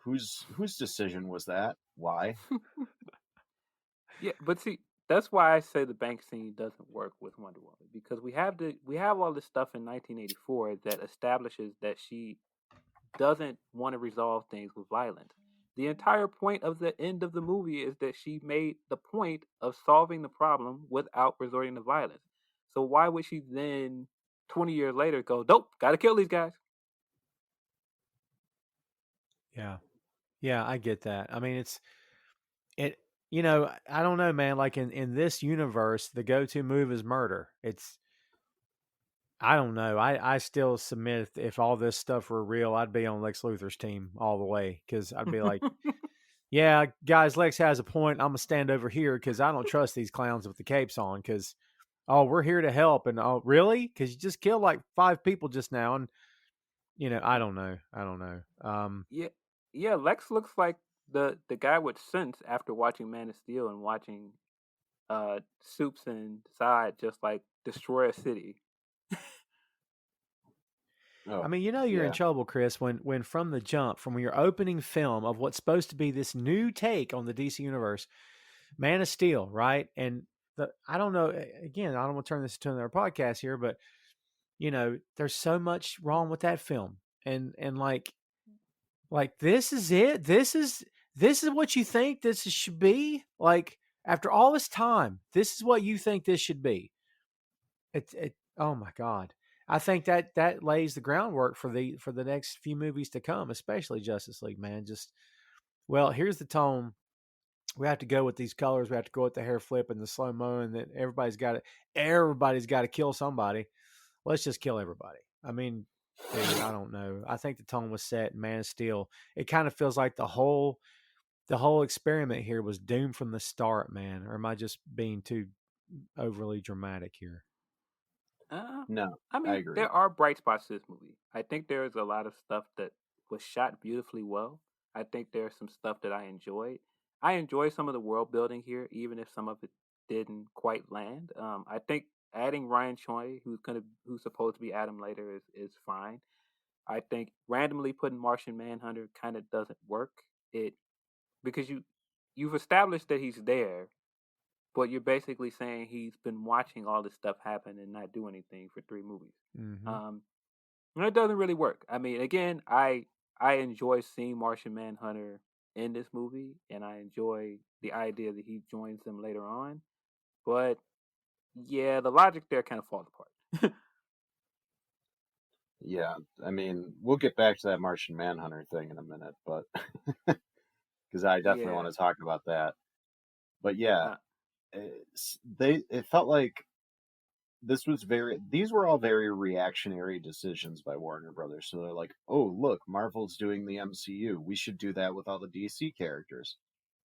Whose decision was that? Why? Yeah, but see, that's why I say the bank scene doesn't work with Wonder Woman because we have all this stuff in 1984 that establishes that she doesn't want to resolve things with violence. The entire point of the end of the movie is that she made the point of solving the problem without resorting to violence. So why would she then 20 years later go, nope, gotta kill these guys? Yeah. Yeah, I get that. I mean, it you know, I don't know, man, like in this universe, the go-to move is murder. It's I don't know. I still submit if all this stuff were real, I'd be on Lex Luthor's team all the way cuz I'd be like, yeah, guys, Lex has a point. I'm going to stand over here cuz I don't trust these clowns with the capes on cuz oh, we're here to help and oh, really? Cuz you just killed like 5 people just now and I don't know. I don't know. Yeah, yeah. Lex looks like the guy with sense after watching Man of Steel and watching Soups and Side just like destroy a city. I Oh, mean, you're in yeah. trouble, Chris, when from the jump, from your opening film of what's supposed to be this new take on the DC universe, Man of Steel, right? And I don't know. Again, I don't want to turn this into another podcast here, but there's so much wrong with that film, and like this is it. This is what you think should be. Like after all this time, this is what you think this should be. It oh my god. I think that lays the groundwork for the next few movies to come, especially Justice League, man. Just well, here's the tone. We have to go with these colors. We have to go with the hair flip and the slow mo, and that everybody's got to kill somebody. Let's just kill everybody. I mean, dude, I don't know. I think the tone was set in Man of Steel. It kind of feels like the whole experiment here was doomed from the start, man. Or am I just being too overly dramatic here? Uh, No, I I mean, agree. there are bright spots to this movie. I think there's a lot of stuff that was shot beautifully well. I think there's some stuff that I enjoyed. I enjoy some of the world building here, even if some of it didn't quite land. I think adding Ryan Choi, who's supposed to be Adam later, is fine. I think randomly putting Martian Manhunter kind of doesn't work. It because you've established that he's there, but you're basically saying he's been watching all this stuff happen and not do anything for 3 movies. Mm-hmm. Um, and it doesn't really work. I mean, again, I enjoy seeing Martian Manhunter in this movie, and I enjoy the idea that he joins them later on. But yeah, the logic there kind of falls apart. Yeah, I mean, we'll get back to that Martian Manhunter thing in a minute, but because I definitely Yeah, want to talk about that. But yeah, uh, it felt like these were all very reactionary decisions by Warner Brothers. So they're like, oh, look, Marvel's doing the MCU. We should do that with all the DC characters.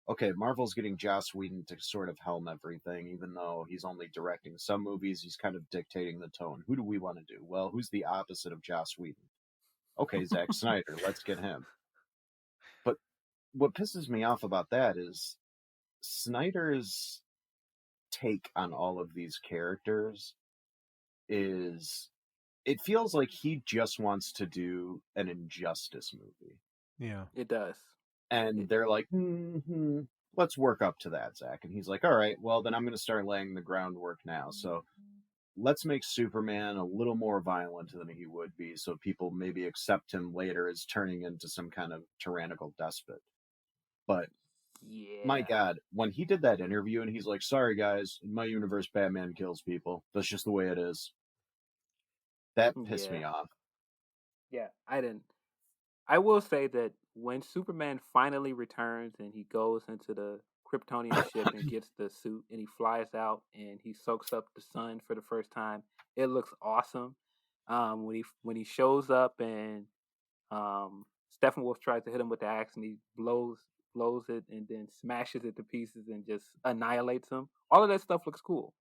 Okay, Marvel's getting Joss Whedon to sort of helm everything, even though he's only directing some movies, he's kind of dictating the tone. Who do we want to do? Well, who's the opposite of Joss Whedon? Okay, Zack Snyder, let's get him. But what pisses me off about that is Snyder's take on all of these characters is it feels like he just wants to do an injustice movie. Yeah. it does. And It, they're like, let's work up to that, Zach. And he's like, all right, well, then I'm going to start laying the groundwork now. So let's make Superman a little more violent than he would be so people maybe accept him later as turning into some kind of tyrannical despot. But my yeah, God, when he did that interview and he's like, sorry guys, in my universe, Batman kills people. That's just the way it is. That pissed yeah, me off. yeah. I didn't. I will say that when Superman finally returns and he goes into the Kryptonian ship and gets the suit and he flies out and he soaks up the sun for the first time, it looks awesome. When he shows up and Steppenwolf tries to hit him with the axe and he blows it and then smashes it to pieces and just annihilates him. All of that stuff looks cool.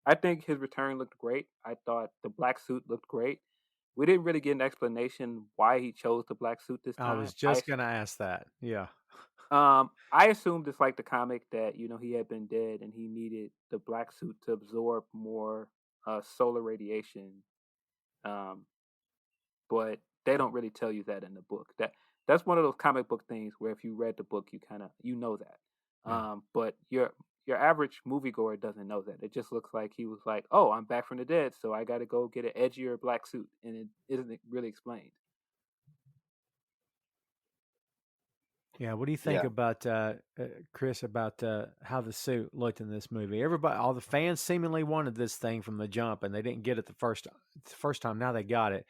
I think his return looked great. I thought the black suit looked great. We didn't really get an explanation why he chose the black suit this I time. was just gonna ask that. Yeah. I assumed it's like the comic that he had been dead and he needed the black suit to absorb more solar radiation. Um, but they don't really tell you that in the book. That's one of those comic book things where if you read the book, you kind of that. Yeah. But your average moviegoer doesn't know that. It just looks like he was like, "Oh, I'm back from the dead, so I got to go get an edgier black suit," and it isn't really explained. Yeah. What do you think Yeah. about Chris about how the suit looked in this movie? Everybody, all the fans seemingly wanted this thing from the jump, and they didn't get it the first time. Now they got it.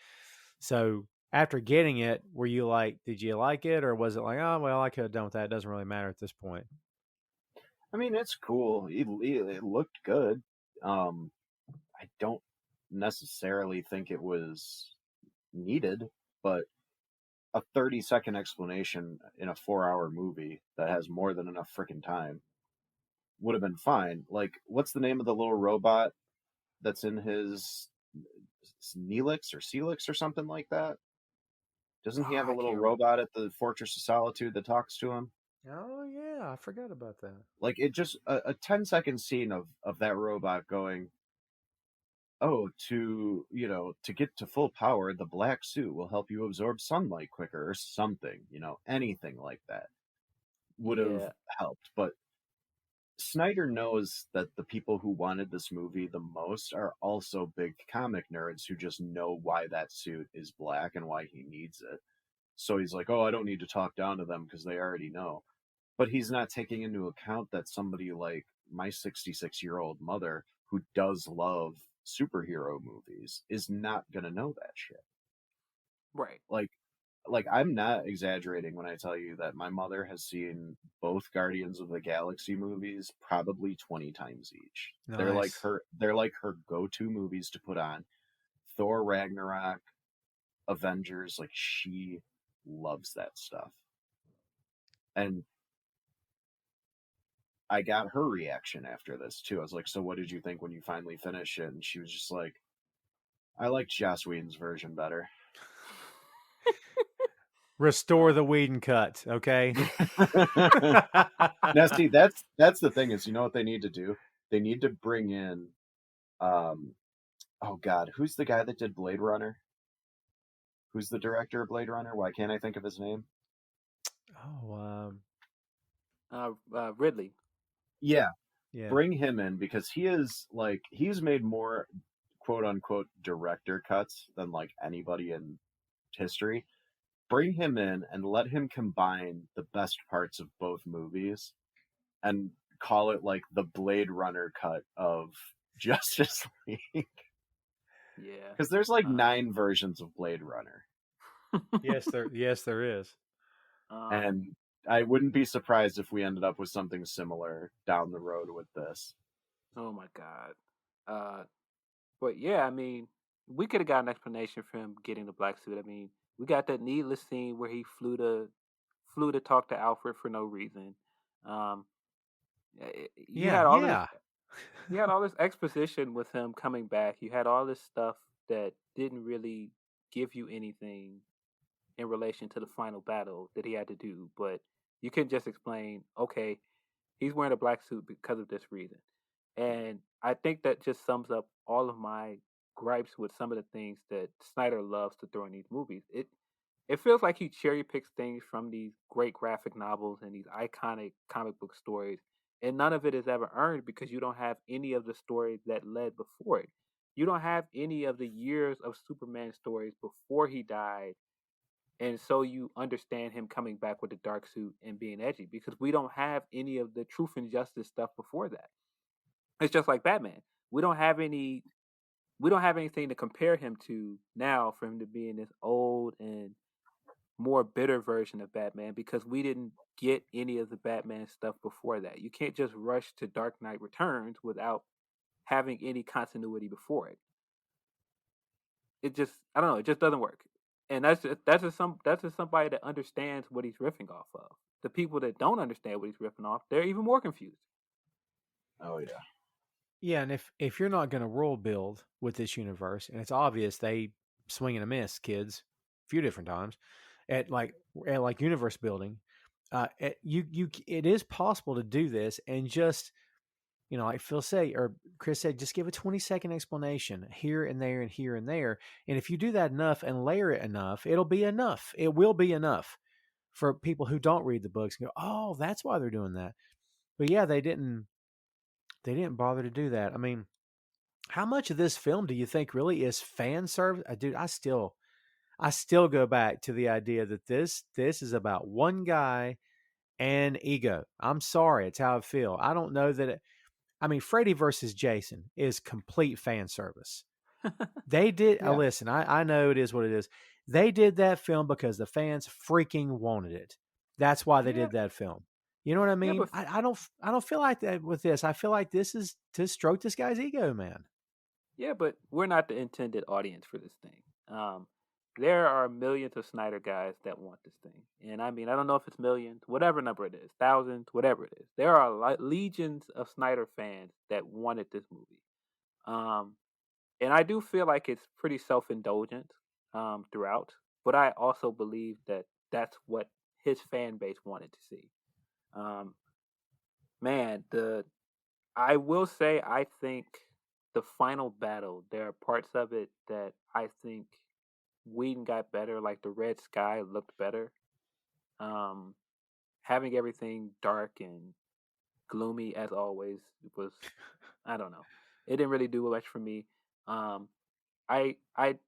So after getting it, were you like, did you like it, or was it like, oh well, I could have done with that. It doesn't really matter at this point. I mean, it's cool. It looked good. I don't necessarily think it was needed, but a 30-second explanation in a 4-hour movie that has more than enough freaking time would have been fine. Like, what's the name of the little robot that's in his Neelix or Celix or something like that? Doesn't he have a I little can't robot at the Fortress of Solitude that talks to him? Oh yeah, I forgot about that. Like, it just a 10-second scene of that robot going, oh, to get to full power, the black suit will help you absorb sunlight quicker or something, anything like that would have Yeah. helped. But Snyder knows that the people who wanted this movie the most are also big comic nerds who just know why that suit is black and why he needs it. So he's like, oh, I don't need to talk down to them because they already know. But he's not taking into account that somebody like my 66-year-old mother, who does love superhero movies, is not going to know that shit. Right. Like I'm not exaggerating when I tell you that my mother has seen both Guardians of the Galaxy movies probably 20 times each. Nice. They're like her go-to movies to put on. Thor Ragnarok, Avengers, like she loves that stuff. And I got her reaction after this too. I was like, so what did you think when you finally finish it? And she was just like, I liked Joss Whedon's version better. Restore the Whedon cut, okay? Now, see, that's the thing is, you know what they need to do? They need to bring in, oh God, who's the guy that did Blade Runner? Who's the director of Blade Runner? Why can't I think of his name? Ridley. Yeah. Yeah. Bring him in because he's made more quote unquote director cuts than like anybody in history. Bring him in and let him combine the best parts of both movies and call it like the Blade Runner cut of Justice League. Yeah. Because there's like 9 versions of Blade Runner. Yes, there is. And I wouldn't be surprised if we ended up with something similar down the road with this. Oh my God. But yeah, I mean, we could have got an explanation for him getting the black suit. I mean, we got that needless scene where he flew to talk to Alfred for no reason. You had all this exposition with him coming back. You had all this stuff that didn't really give you anything in relation to the final battle that he had to do, but you can just explain, okay, he's wearing a black suit because of this reason. And I think that just sums up all of my gripes with some of the things that Snyder loves to throw in these movies. It feels like he cherry picks things from these great graphic novels and these iconic comic book stories, and none of it is ever earned because you don't have any of the stories that led before it. You don't have any of the years of Superman stories before he died, and so you understand him coming back with the dark suit and being edgy because we don't have any of the truth and justice stuff before that. It's just like Batman. We don't have anything to compare him to now for him to be in this old and more bitter version of Batman because we didn't get any of the Batman stuff before that. You can't just rush to Dark Knight Returns without having any continuity before it. It just, I don't know, it just doesn't work. And that's just somebody that understands what he's riffing off of. The people that don't understand what he's riffing off, they're even more confused. Oh yeah. Yeah, and if you're not going to world build with this universe, and it's obvious they swing and a miss, kids, a few different times at universe building, it is possible to do this and just, like Phil said or Chris said, just give a 20-second explanation here and there and here and there, and if you do that enough and layer it enough, it'll be enough. It will be enough for people who don't read the books and go, oh, that's why they're doing that. But yeah, they didn't bother to do that. I mean, how much of this film do you think really is fan service? Dude, I still go back to the idea that this is about one guy and ego. I'm sorry, it's how I feel. I don't know that Freddy versus Jason is complete fan service. They did, Yeah. listen, I know it is what it is. They did that film because the fans freaking wanted it. That's why they Yeah, did that film. You know what I yeah, mean? but I don't feel like that with this. I feel like this is to stroke this guy's ego, man. yeah, but we're not the intended audience for this thing. There are millions of Snyder guys that want this thing, and I mean, I don't know if it's millions, whatever number it is, thousands, whatever it is. There are legions of Snyder fans that wanted this movie. Um, and I do feel like it's pretty self-indulgent throughout, but I also believe that that's what his fan base wanted to see. Um, man, the I will say I think the final battle, there are parts of it that I think Whedon got better. Like the red sky looked better. Um, Having everything dark and gloomy as always was, I don't know. It didn't really do much for me. Um, I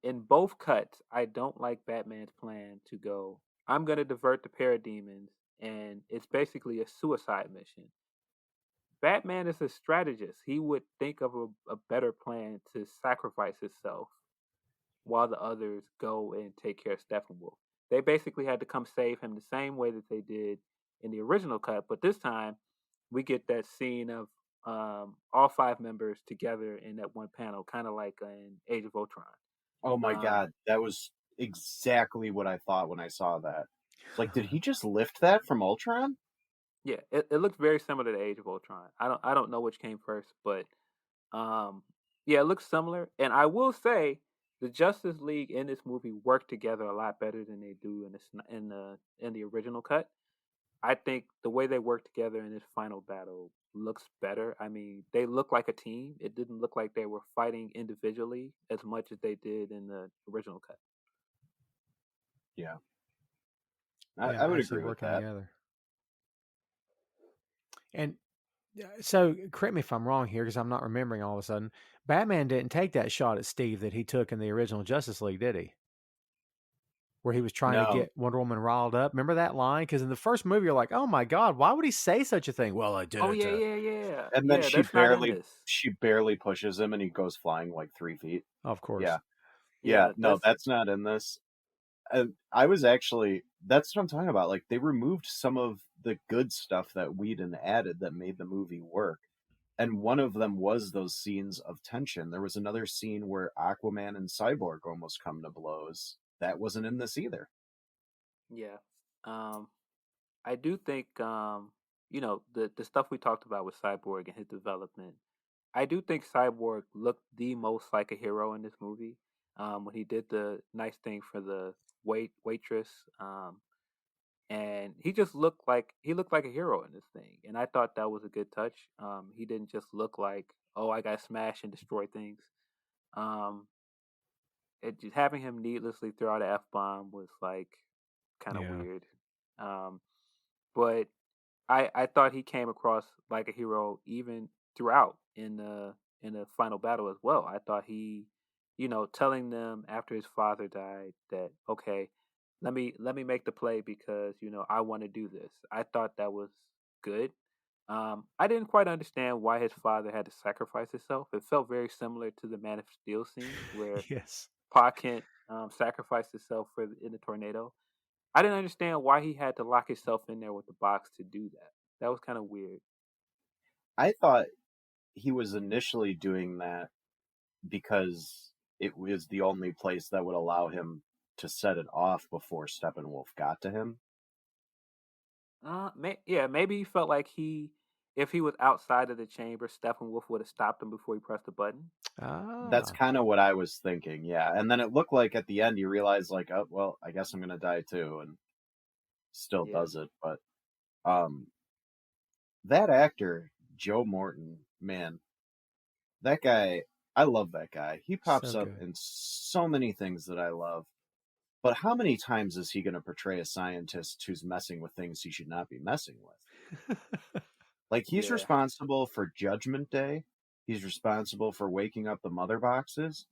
in both cuts, I don't like Batman's plan to go. I'm gonna divert the parademons, and it's basically a suicide mission. Batman is a strategist. He would think of a better plan to sacrifice himself while the others go and take care of Steppenwolf. They basically had to come save him the same way that they did in the original cut, but this time we get that scene of all five members together in that one panel, kind of like in Age of Ultron. Oh my Um, god, that was exactly what I thought when I saw that. It's like, did he just lift that from Ultron? yeah, it looks very similar to Age of Ultron. I don't know which came first, but yeah, it looks similar. And I will say the Justice League in this movie work together a lot better than they do in the original cut. I think the way they work together in this final battle looks better. I mean, they look like a team. It didn't look like they were fighting individually as much as they did in the original cut. Yeah, Yeah, I would actually agree with working that. together. And so, correct me if I'm wrong here, because I'm not remembering all of a sudden. Batman didn't take that shot at Steve that he took in the original Justice League, did he? Where he was trying to No, get Wonder Woman riled up. Remember that line? Because in the first movie, you're like, "Oh my God, why would he say such a thing?" Well, I did Oh it yeah, to. yeah, yeah, and then yeah. That's not in this. she barely pushes him, and he goes flying like 3 feet. Of Yeah, course. yeah. Yeah, No, that's that's not in this. I was actually that's what I'm talking about. Like they removed some of the good stuff that Whedon added that made the movie work. And one of them was those scenes of tension. There was another scene where Aquaman and Cyborg almost come to blows. That wasn't in this either. yeah. I do think the stuff we talked about with Cyborg and his development. I do think Cyborg looked the most like a hero in this movie. When he did the nice thing for the waitress, and he looked like a hero in this thing, and I thought that was a good touch. He didn't just look like, oh, I got smashed and destroy things. Um, just having him needlessly throw out an F bomb was like kind of Yeah. weird. Um, but I thought he came across like a hero even throughout in the final battle as well. I thought he, telling them after his father died that okay, let me make the play because I want to do this. I thought that was good. I didn't quite understand why his father had to sacrifice himself. It felt very similar to the Man of Steel scene where Yes. Pa Kent sacrificed himself in the tornado. I didn't understand why he had to lock himself in there with the box to do that. That was kind of weird. I thought he was initially doing that because it was the only place that would allow him to set it off before Steppenwolf got to him. Yeah, maybe he felt like if he was outside of the chamber, Steppenwolf would have stopped him before he pressed the button. That's Ah. kind of what I was thinking, yeah. And then it looked like at the end you realize like, oh well, I guess I'm gonna die too, and still Yeah, does it. But um that actor, Joe Morton, man, that guy, I love that guy. He pops So up good. in so many things that I love. But how many times is he going to portray a scientist who's messing with things he should not be messing with? Like, he's yeah, responsible for Judgment Day. He's responsible for waking up the mother boxes.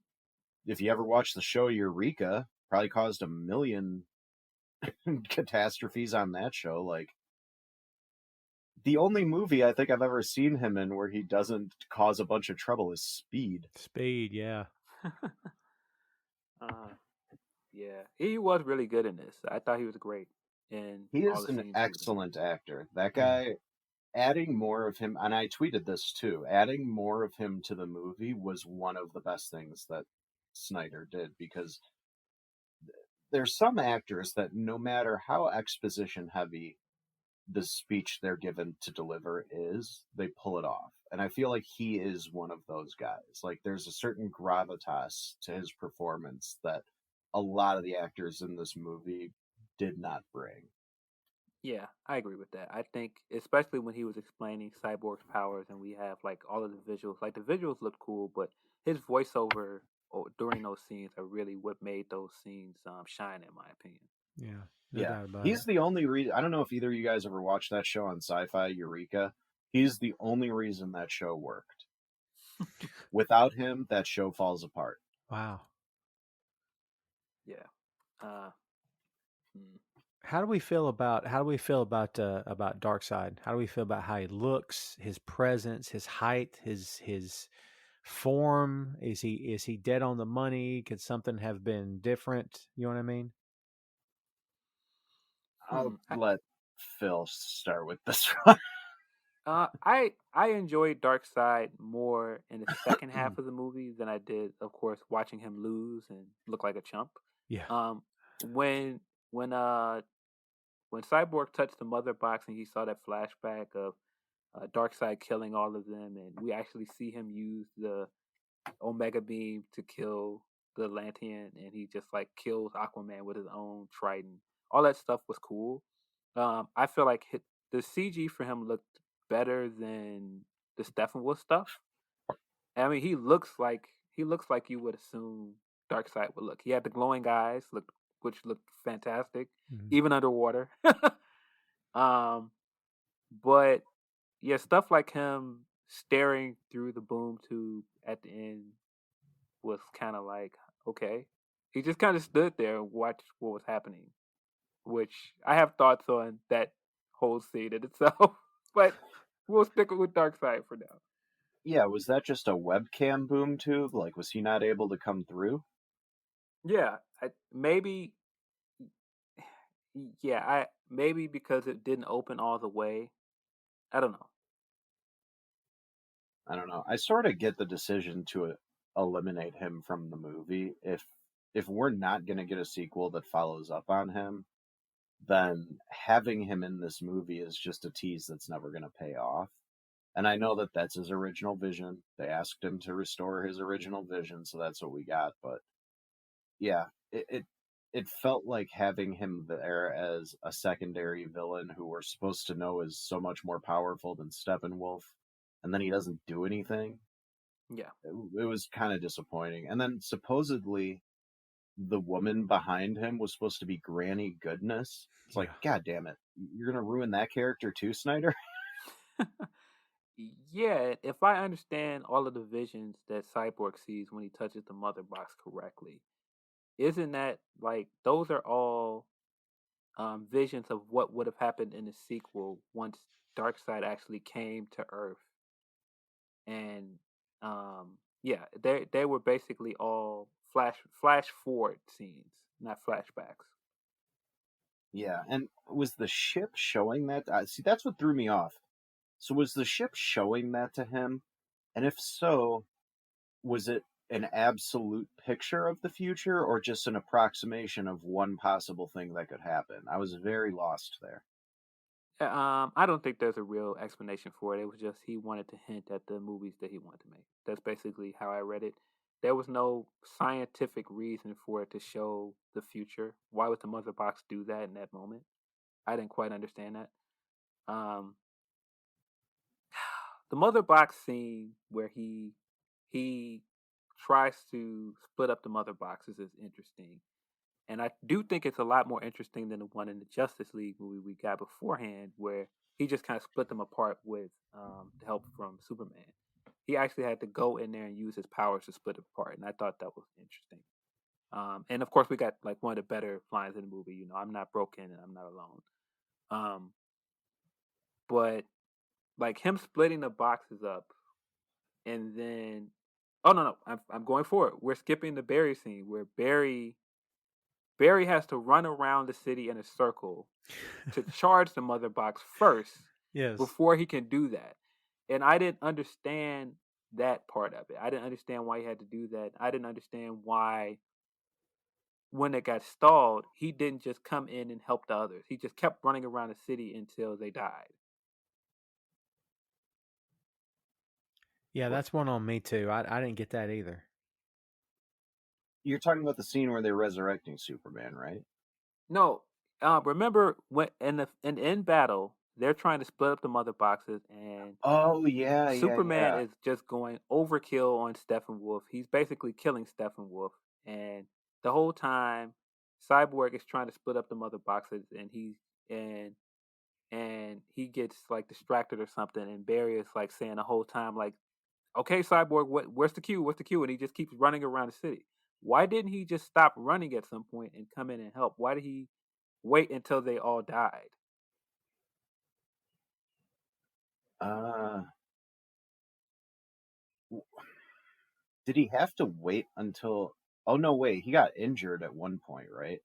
If you ever watch the show Eureka, probably caused a million catastrophes on that show. Like, the only movie I think I've ever seen him in where he doesn't cause a bunch of trouble is Speed. Speed, yeah. uh, Yeah, he was really good in this. I thought he was great in He all is the an scenes he was in. excellent actor. That Yeah. guy, adding more of him, and I tweeted this too, adding more of him to the movie was one of the best things that Snyder did, because there's some actors that no matter how exposition heavy the speech they're given to deliver is, they pull it off. And I feel like he is one of those guys. Like there's a certain gravitas to his performance that a lot of the actors in this movie did not bring. Yeah, I agree with that. I think, especially when he was explaining Cyborg's powers, and we have like all of the visuals. Like the visuals look cool, but his voiceover during those scenes are really what made those scenes shine, in my opinion. Yeah. No Yeah. doubt about it. He's the only reason. I don't know if either of you guys ever watched that show on Sci-Fi, Eureka. He's the only reason that show worked. Without him, that show falls apart. Wow. Yeah. Uh, hmm. How do we feel about Darkseid? How do we feel about how he looks, his presence, his height, his form? Is he dead on the money? Could something have been different? You know what I mean? I'll I, let Phil start with this one. I enjoyed Darkseid more in the second half of the movie than I did, of course, watching him lose and look like a chump. Yeah. Um, when when uh when Cyborg touched the mother box and he saw that flashback of Darkseid killing all of them, and we actually see him use the Omega Beam to kill the Atlantean, and he just like kills Aquaman with his own trident. All that stuff was cool. I feel like the CG for him looked better than the Steppenwolf stuff. I mean, he looks like you would assume Darkseid would look. He had the glowing eyes, which looked fantastic, Mhm. even underwater. um, but yeah, stuff like him staring through the boom tube at the end was kind of like, okay. He just kind of stood there and watched what was happening, which I have thoughts on that whole scene in itself. But we'll stick with Darkseid for now. Yeah, was that just a webcam boom tube? Like, was he not able to come through? Yeah, maybe. Yeah, maybe because it didn't open all the way. I don't know. I don't know. I sort of get the decision to eliminate him from the movie. If we're not going to get a sequel that follows up on him, then having him in this movie is just a tease that's never going to pay off. And I know that that's his original vision. They asked him to restore his original vision, so that's what we got. But yeah, it felt like having him there as a secondary villain who we're supposed to know is so much more powerful than Steppenwolf, and then he doesn't do anything. Yeah, It was kind of disappointing. And then supposedly the woman behind him was supposed to be Granny Goodness. It's like, Yeah. God damn it, you're gonna ruin that character too, Snyder. yeah. If I understand all of the visions that Cyborg sees when he touches the mother box correctly, isn't that like those are all visions of what would have happened in the sequel once Darkseid actually came to Earth, and yeah, they were basically all flash forward scenes, not flashbacks. Yeah, and was the ship showing that? See, that's what threw me off. So was the ship showing that to him? And if so, was it an absolute picture of the future or just an approximation of one possible thing that could happen? I was very lost there. I don't think there's a real explanation for it. It was just he wanted to hint at the movies that he wanted to make. That's basically how I read it. There was no scientific reason for it to show the future. Why would the mother box do that in that moment? I didn't quite understand that. Um, the mother box scene where he tries to split up the mother boxes is interesting, and I do think it's a lot more interesting than the one in the Justice League movie we got beforehand, where he just kind of split them apart with the help from Superman. He actually had to go in there and use his powers to split it apart, and I thought that was interesting. And of course, we got like one of the better lines in the movie. You know, I'm not broken and I'm not alone. Um, but like him splitting the boxes up, and then oh no, I'm going forward. We're skipping the Barry scene where Barry Barry has to run around the city in a circle to charge the mother box first Yes. before he can do that. And I didn't understand that part of it. I didn't understand why he had to do that. I didn't understand why, when it got stalled, he didn't just come in and help the others. He just kept running around the city until they died. Yeah, that's one on me too. I didn't get that either. You're talking about the scene where they're resurrecting Superman, right? No, remember when in battle they're trying to split up the mother boxes, and Oh yeah, Superman yeah. is just going overkill on Steppenwolf. He's basically killing Steppenwolf, and the whole time Cyborg is trying to split up the mother boxes, and and he gets like distracted or something, and Barry is like saying the whole time like, "Okay, Cyborg, where's the cue? Where's the cue?" And he just keeps running around the city. Why didn't he just stop running at some point and come in and help? Why did he wait until they all died? Uh, did he have to wait until? Oh no, wait. He got injured at one point, right?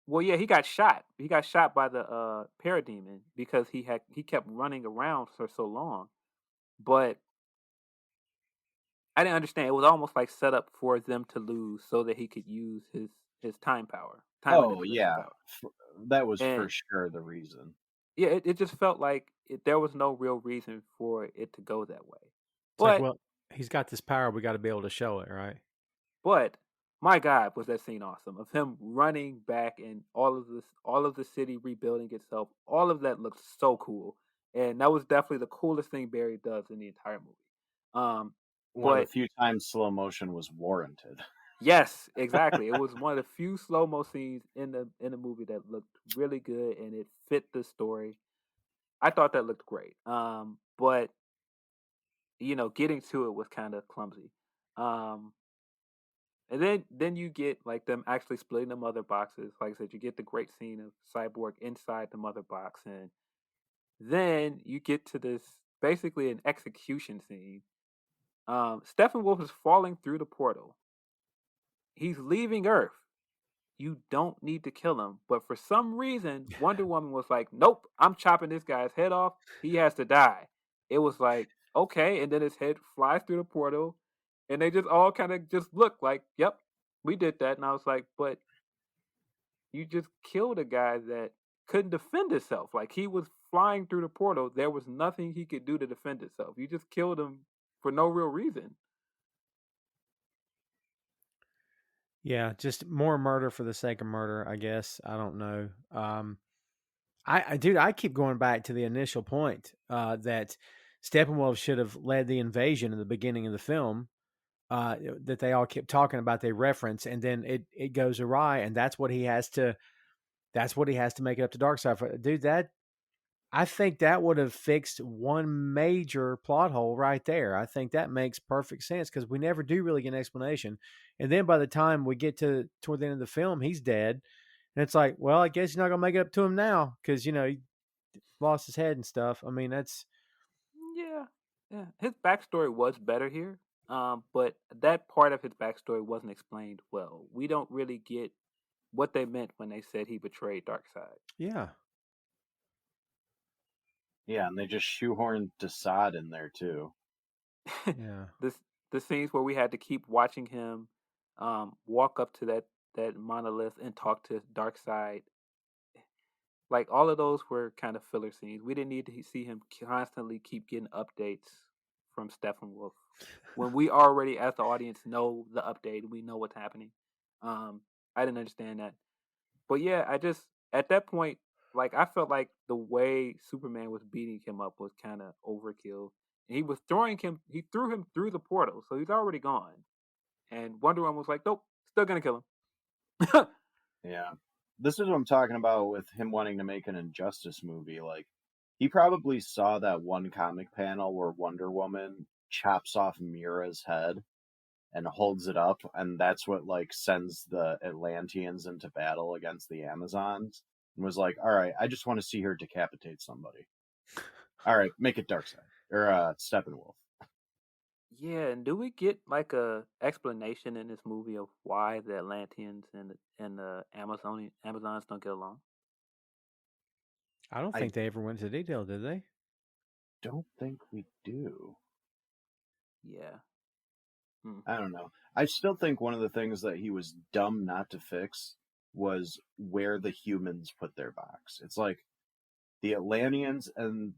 Well, yeah, he got shot. He got shot by the parademon because he kept running around for so long. But I didn't understand. It was almost like set up for them to lose so that he could use his time power, time Oh manipulation yeah, power. that was for And sure the reason. yeah, it just felt like there was no real reason for it to go that way. It's like, But well, he's got this power. We got to be able to show it, right? But my God, was that scene awesome of him running back and all of the city rebuilding itself. All of that looked so cool, and that was definitely the coolest thing Barry does in the entire movie. Um, One of the but few times slow motion was warranted. yes, exactly, it was one of the few slow mo scenes in the movie that looked really good and it fit the story. I thought that looked great. But getting to it was kind of clumsy. Um, And then you get like them actually splitting the mother boxes. Like I said, you get the great scene of Cyborg inside the mother box, and then you get to this basically an execution scene. Steppenwolf is falling through the portal. He's leaving Earth. You don't need to kill him, but for some reason, Wonder Woman was like, "Nope, I'm chopping this guy's head off. He has to die." It was like, okay, and then his head flies through the portal, and they just all kind of just look like, "Yep, we did that." And I was like, "But you just killed a guy that couldn't defend himself. Like he was flying through the portal. There was nothing he could do to defend himself. You just killed him for no real reason." Yeah, just more murder for the sake of murder, I guess. I don't know. Dude, I keep going back to the initial point that Steppenwolf should have led the invasion in the beginning of the film. That they all kept talking about, they reference, and then it goes awry, and that's what he has to. That's what he has to make it up to Darkseid for. Dude, I think that would have fixed one major plot hole right there. I think that makes perfect sense because we never do really get an explanation. And then by the time we get toward the end of the film, he's dead. And it's like, well, I guess he's not going to make it up to him now because, he lost his head and stuff. I mean, that's. Yeah, yeah. His backstory was better here, but that part of his backstory wasn't explained well. We don't really get what they meant when they said he betrayed Darkseid. Yeah. Yeah, and they just shoehorned Desaad in there too. Yeah. The scenes where we had to keep watching him walk up to that monolith and talk to Darkseid, like all of those were kind of filler scenes. We didn't need to see him constantly keep getting updates from Steppenwolf when we already, as the audience, know the update. We know what's happening. I didn't understand that, but yeah, I just at that point, like I felt like the way Superman was beating him up was kind of overkill. And he was throwing him. He threw him through the portal, so he's already gone. And Wonder Woman was like, "Nope, still gonna kill him." Yeah. This is what I'm talking about with him wanting to make an Injustice movie. Like, he probably saw that one comic panel where Wonder Woman chops off Mira's head and holds it up, and that's what, like, sends the Atlanteans into battle against the Amazons. And was like, all right, I just want to see her decapitate somebody. All right, make it Darkseid. Or, Steppenwolf. Yeah, and do we get like a explanation in this movie of why the Atlanteans and the Amazons don't get along? I don't I think they ever went into detail, did they? don't think we do. Yeah. Hmm. I don't know. I still think one of the things that he was dumb not to fix was where the humans put their box. It's like the Atlanteans and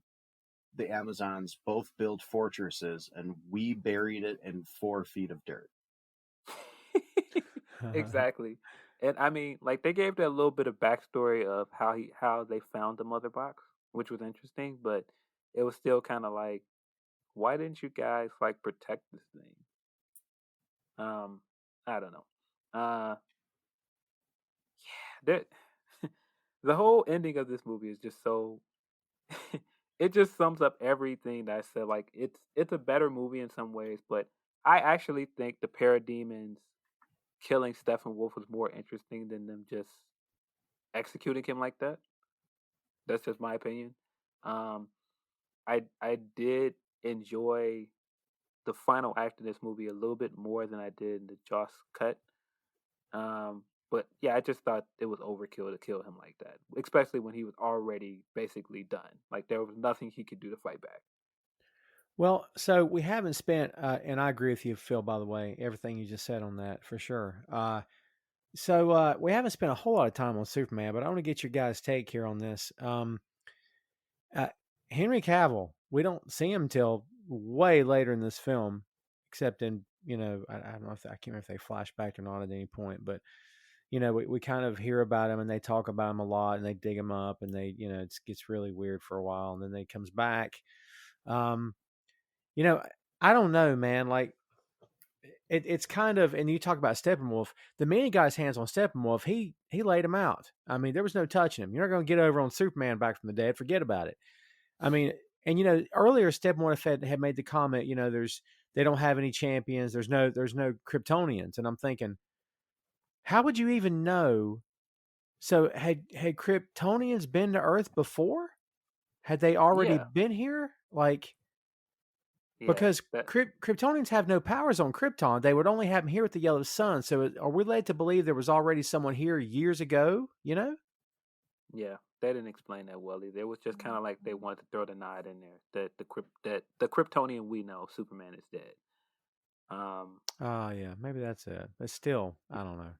the Amazons both built fortresses, and we buried it in 4 feet of dirt. Exactly. And I mean, like they gave that a little bit of backstory of how they found the mother box, which was interesting, but it was still kind of like, why didn't you guys like protect this thing? Um, I don't know. Uh, that the whole ending of this movie is just so it just sums up everything that I said. Like it's a better movie in some ways, but I actually think the parademons killing Steppenwolf was more interesting than them just executing him like that. That's just my opinion. Um, I did enjoy the final act of this movie a little bit more than I did in the Joss cut. But yeah, I just thought it was overkill to kill him like that, especially when he was already basically done. Like there was nothing he could do to fight back. Well, so we haven't spent, and I agree with you, Phil, by the way, everything you just said on that for sure. So we haven't spent a whole lot of time on Superman, but I want to get your guys' take here on this. Uh, Henry Cavill, we don't see him till way later in this film, except in, I don't know if I can't remember if they flash back or not at any point, but we kind of hear about him and they talk about him a lot and they dig him up and they, it gets really weird for a while and then they comes back. Um, you know, I don't know, man. Like it's kind of, and you talk about Steppenwolf. The minute he got his hands on Steppenwolf, he laid him out. I mean, there was no touching him. You're not going to get over on Superman back from the dead. Forget about it. I mean, and earlier Steppenwolf had made the comment, they don't have any champions. There's no Kryptonians, and I'm thinking, how would you even know? So had Kryptonians been to Earth before? Had they already Yeah, been here? Like, yeah. because That Kryptonians have no powers on Krypton. They would only have them here with the yellow sun. So are we led to believe there was already someone here years ago? yeah. They didn't explain that well either. It was just kind of like they wanted to throw the nod in there that the Kryptonian we know, Superman, is dead. Um, Oh, yeah, maybe that's it. But still, I don't know.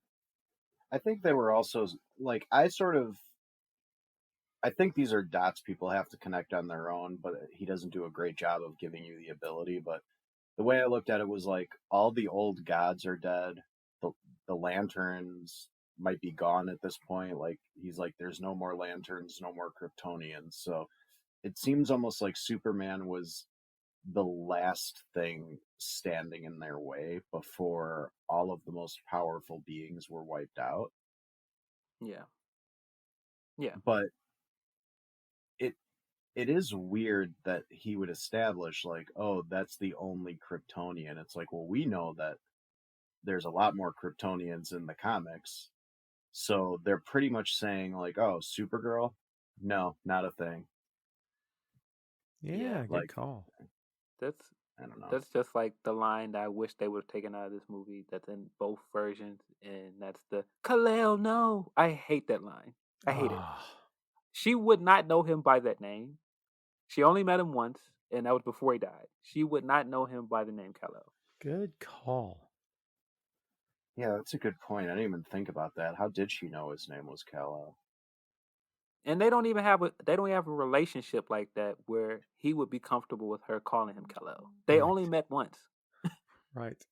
I think they were also like I think these are dots people have to connect on their own, but he doesn't do a great job of giving you the ability. But the way I looked at it was like all the old gods are dead. The the lanterns might be gone at this point. Like he's like, there's no more lanterns, no more Kryptonians. So it seems almost like Superman was the last thing standing in their way before all of the most powerful beings were wiped out. yeah, yeah, But it it is weird that he would establish like, oh, that's the only Kryptonian. It's like, well, we know that there's a lot more Kryptonians in the comics. So they're pretty much saying like, oh, Supergirl? No, not a thing. yeah. Yeah, good Like, call. That's I don't know. that's just like the line that I wish they would have taken out of this movie. That's in both versions, and that's the Kal-El. No, I hate that line. I hate it. Oh, She would not know him by that name. She only met him once, and that was before he died. She would not know him by the name Kal-El. good call. Yeah, that's a good point. I didn't even think about that. How did she know his name was Kal-El? And they don't have a relationship like that where he would be comfortable with her calling him Kal-El. They Right, only met once. right.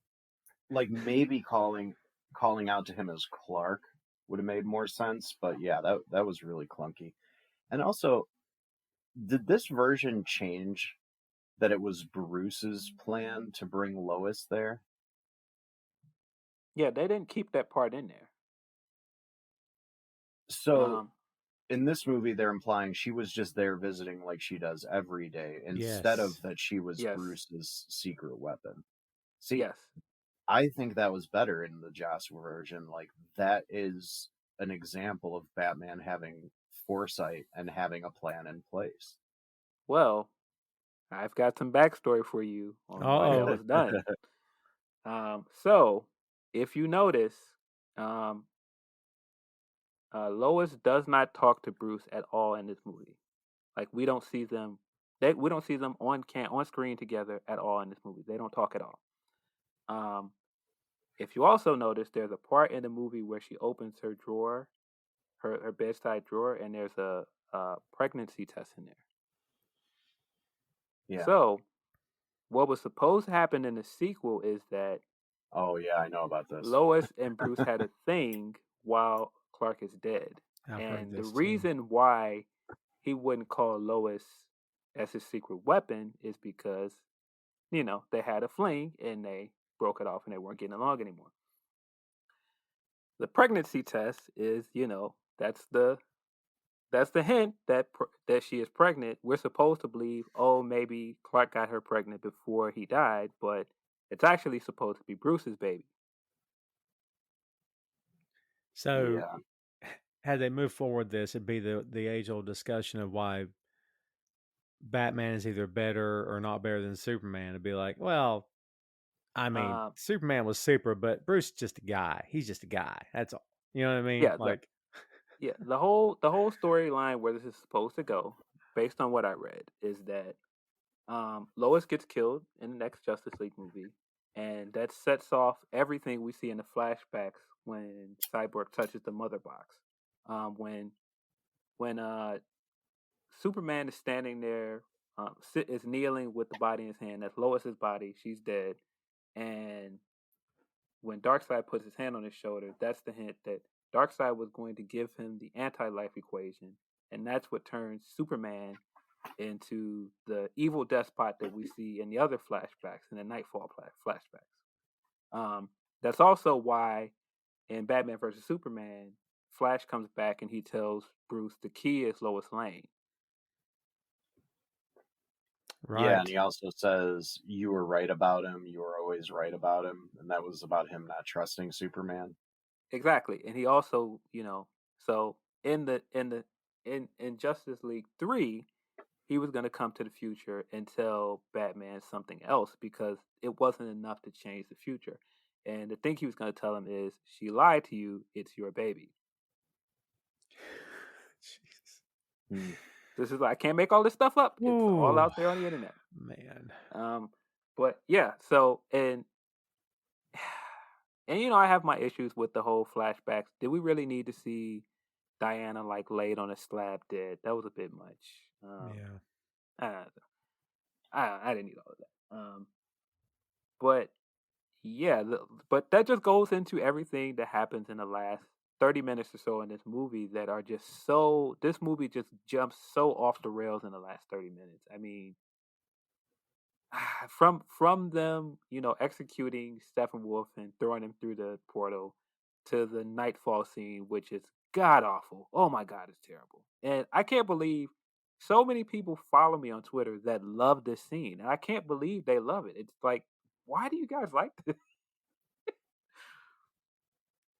Like maybe calling out to him as Clark would have made more sense, but yeah, that was really clunky. And also, did this version change that it was Bruce's plan to bring Lois there? Yeah, they didn't keep that part in there. So Um, in this movie, they're implying she was just there visiting like she does every day, instead of Yes. that she was yes, Bruce's secret weapon. See, yes. I think that was better in the Joss version. Like, that is an example of Batman having foresight and having a plan in place. Well, I've got some backstory for you on why that Uh-oh. was done. So, if you notice, um, Lois does not talk to Bruce at all in this movie. Like we don't see them. We don't see them on screen together at all in this movie. They don't talk at all. Um, if you also notice, there's a part in the movie where she opens her drawer, her bedside drawer, and there's a pregnancy test in there. Yeah. So, what was supposed to happen in the sequel is that Oh yeah, I know about this. Lois and Bruce had a thing while Clark is dead. I've heard And the this too. reason why he wouldn't call Lois as his secret weapon is because, they had a fling and they broke it off and they weren't getting along anymore. The pregnancy test is, that's the hint that she is pregnant. We're supposed to believe, oh, maybe Clark got her pregnant before he died, but it's actually supposed to be Bruce's baby. So, Yeah. had they moved forward this, it'd be the age-old discussion of why Batman is either better or not better than Superman. It'd be like, well, I mean, Superman was super, but Bruce is just a guy. He's just a guy. That's all. You know what I mean? Yeah, like, the whole storyline where this is supposed to go, based on what I read, is that Lois gets killed in the next Justice League movie, and that sets off everything we see in the flashbacks when Cyborg touches the mother box. When Superman is standing there, is kneeling with the body in his hand. That's Lois's body. She's dead, and when Darkseid puts his hand on his shoulder, that's the hint that Darkseid was going to give him the anti-life equation, and that's what turns Superman into the evil despot that we see in the other flashbacks, in the Nightfall flashbacks. That's also why in Batman vs. Superman, Flash comes back and he tells Bruce the key is Lois Lane. right. Yeah, and he also says, you were right about him, you were always right about him, and that was about him not trusting Superman. Exactly. And he also, so in Justice League 3, he was going to come to the future and tell Batman something else because it wasn't enough to change the future. And the thing he was going to tell him is, she lied to you, it's your baby. Jesus. This is I can't make all this stuff up. It's all out there on the internet. Man. But yeah, so and I have my issues with the whole flashbacks. Did we really need to see Diana like laid on a slab dead? That was a bit much. Yeah. I didn't need all of that. But yeah, but that just goes into everything that happens in the last 30 minutes or so in this movie that are just this movie just jumps so off the rails in the last 30 minutes. I mean, from them, executing Steppenwolf and throwing him through the portal to the Nightfall scene, which is god awful. Oh my god, it's terrible. And I can't believe so many people follow me on Twitter that love this scene. And I can't believe they love it. It's like, why do you guys like this?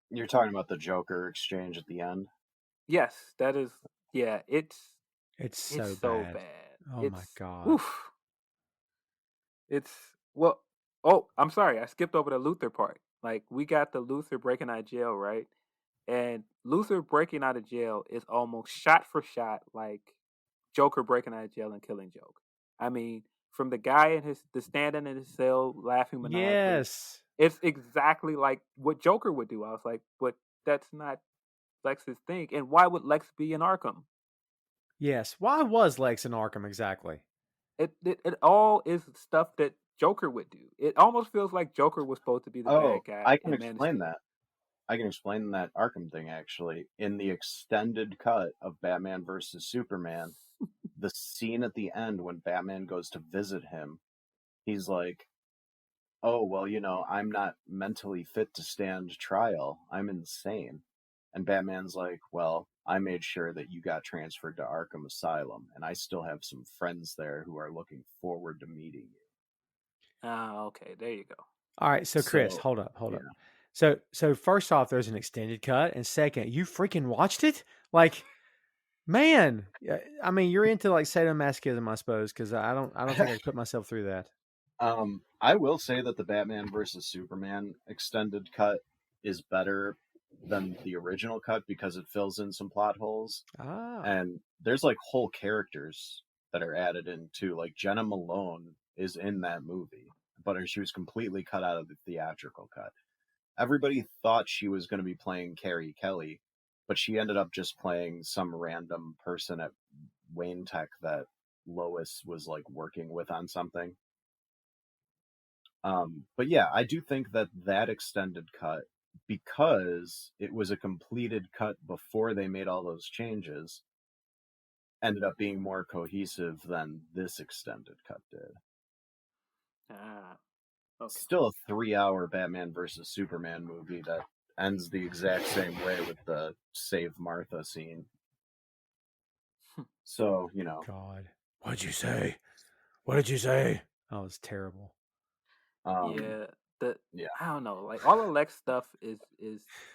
You're talking about the Joker exchange at the end? Yes, that is. Yeah, it's so bad. Oh my god. Oof. It's well. Oh, I'm sorry. I skipped over the Luther part. Like we got the Luther breaking out of jail, right? And Luther breaking out of jail is almost shot for shot like Joker breaking out of jail and killing Joke. I mean, from the guy in the standing in his cell laughing maniacally. Yes. It's exactly like what Joker would do. I was like, but that's not Lex's thing. And why would Lex be in Arkham? Yes. Why was Lex in Arkham exactly? It all is stuff that Joker would do. It almost feels like Joker was supposed to be the bad guy. I can explain that. I can explain that Arkham thing, actually. In the extended cut of Batman vs. Superman, the scene at the end when Batman goes to visit him, he's like, oh, well, I'm not mentally fit to stand trial. I'm insane. And Batman's like, well, I made sure that you got transferred to Arkham Asylum, and I still have some friends there who are looking forward to meeting you. Okay, there you go. All right, so Chris, hold up. So first off, there's an extended cut, and second, you freaking watched it? Like, Man, yeah, I mean, you're into like sadomasochism, I suppose, because I don't think I could put myself through that. I will say that the Batman versus Superman extended cut is better than the original cut because it fills in some plot holes. Ah, And there's like whole characters that are added in too. Like Jenna Malone is in that movie, but she was completely cut out of the theatrical cut. Everybody thought she was going to be playing Carrie Kelly, but she ended up just playing some random person at Wayne Tech that Lois was like working with on something. But yeah, I do think that that extended cut, because it was a completed cut before they made all those changes, ended up being more cohesive than this extended cut did. Ah, okay. Still a 3 hour Batman versus Superman movie that ends the exact same way with the Save Martha scene. So, God. What'd you say? What did you say? Oh, it's terrible. Yeah, the yeah. I don't know, like all the Lex stuff is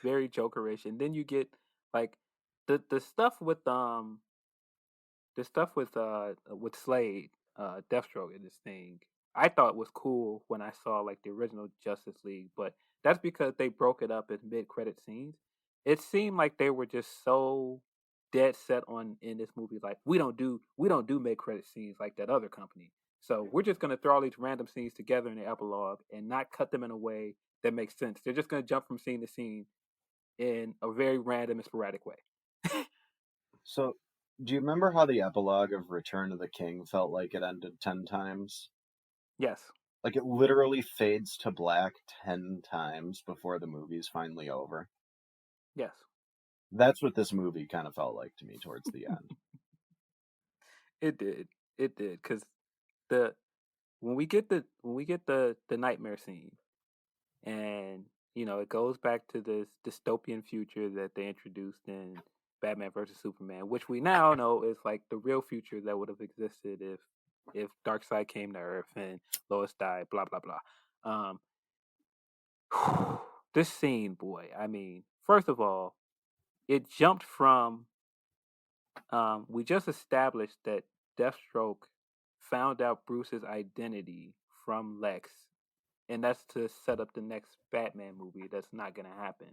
very Jokerish, and then you get like the stuff with Slade, Deathstroke in this thing. I thought was cool when I saw like the original Justice League, but that's because they broke it up as mid-credit scenes. It seemed like they were just so dead set on in this movie, like we don't do mid-credit scenes like that other company. So we're just gonna throw all these random scenes together in the epilogue and not cut them in a way that makes sense. They're just gonna jump from scene to scene in a very random and sporadic way. So, do you remember how the epilogue of Return of the King felt like it ended 10 times? Yes. Like it literally fades to black 10 times before the movie's finally over. Yes. That's what this movie kind of felt like to me towards the end. It did. It did. Cause the when we get the nightmare scene, and it goes back to this dystopian future that they introduced in Batman versus Superman, which we now know is like the real future that would have existed if Darkseid came to Earth and Lois died, blah blah blah. This scene, boy, I mean, first of all, it jumped from we just established that Deathstroke found out Bruce's identity from Lex, and that's to set up the next Batman movie. That's not going to happen.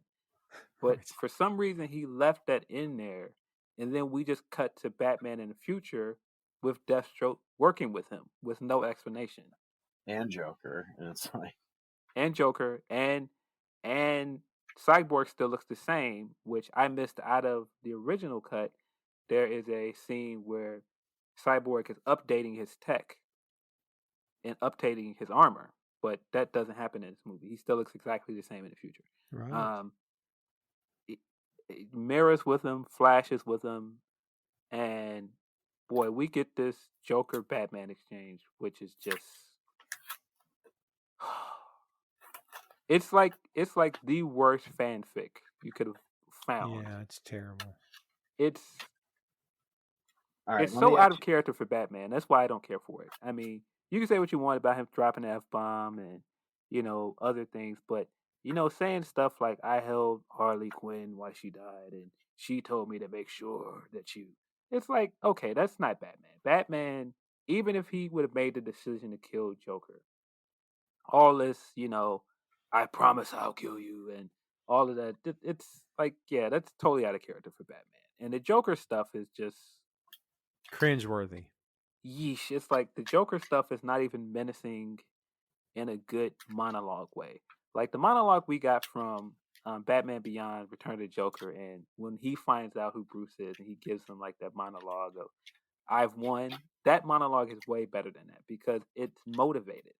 But Right. for some reason, he left that in there, and then we just cut to Batman in the future with Deathstroke working with him with no explanation, And Joker. And it's like, and Joker, and Cyborg still looks the same, which I missed out of the original cut. There is a scene where Cyborg is updating his tech and updating his armor, but that doesn't happen in this movie. He still looks exactly the same in the future. Right. Um, it mirrors with him, flashes with him, and boy, we get this Joker Batman exchange, which is just it's like the worst fanfic you could have found. Yeah, it's terrible. It's all right, it's let me so out of actually. character for Batman. That's why I don't care for it. I mean, you can say what you want about him dropping the F bomb and other things, but saying stuff like I held Harley Quinn while she died and she told me to make sure that you. It's like, okay, that's not Batman. Batman, even if he would have made the decision to kill Joker, all this, I promise I'll kill you and all of that. It's like, yeah, that's totally out of character for Batman. And the Joker stuff is just Cringeworthy. yeesh. It's like the Joker stuff is not even menacing in a good monologue way. Like the monologue we got from Batman Beyond, Return of the Joker, and when he finds out who Bruce is, and he gives him like that monologue of "I've won." That monologue is way better than that because it's motivated.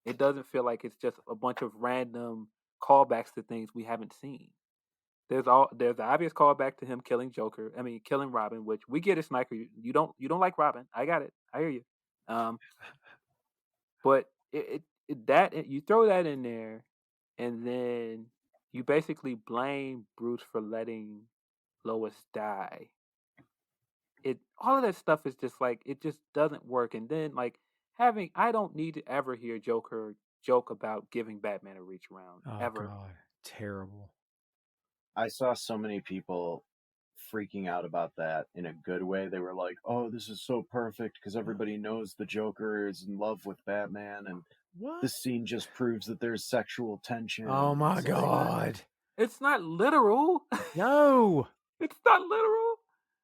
It doesn't feel like it's just a bunch of random callbacks to things we haven't seen. There's the obvious callback to him killing Joker. I mean, killing Robin, which we get it, Sniper. You don't like Robin. I got it. I hear you. Um, but you throw that in there, and then you basically blame Bruce for letting Lois die. It all of that stuff is just like it just doesn't work. And then like I don't need to ever hear Joker joke about giving Batman a reach around Oh ever. God, terrible. I saw so many people freaking out about that in a good way. They were like, "Oh, this is so perfect because everybody knows the Joker is in love with Batman, and What? this scene just proves that there's sexual tension." Oh my It's like, God. It's not literal. No. It's not literal.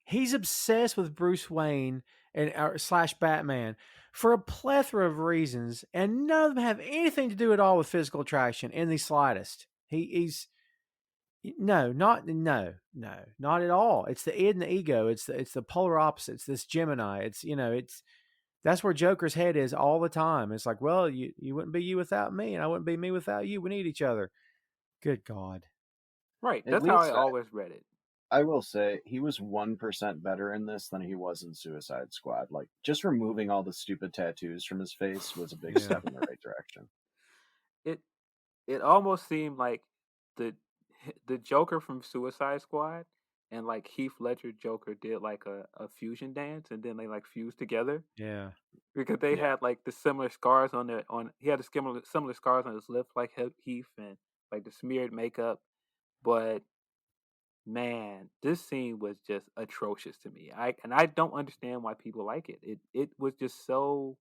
He's obsessed with Bruce Wayne and slash Batman for a plethora of reasons, and none of them have anything to do at all with physical attraction in the slightest. He's not at all. It's the id and the ego. It's the polar opposites. This Gemini. It's that's where Joker's head is all the time. It's like, well, you wouldn't be you without me, and I wouldn't be me without you. We need each other. Good God. Right. at That's how I least always read it. I will say he was 1% better in this than he was in Suicide Squad. Like, just removing all the stupid tattoos from his face was a big Yeah. step in the right direction. It almost seemed like the Joker from Suicide Squad and like Heath Ledger Joker did like a fusion dance, and then they like fused together Yeah. because they Yeah. had like the similar scars he had the similar scars on his lips like Heath, and like the smeared makeup. But man, this scene was just atrocious to me. I don't understand why people like it. It was just so,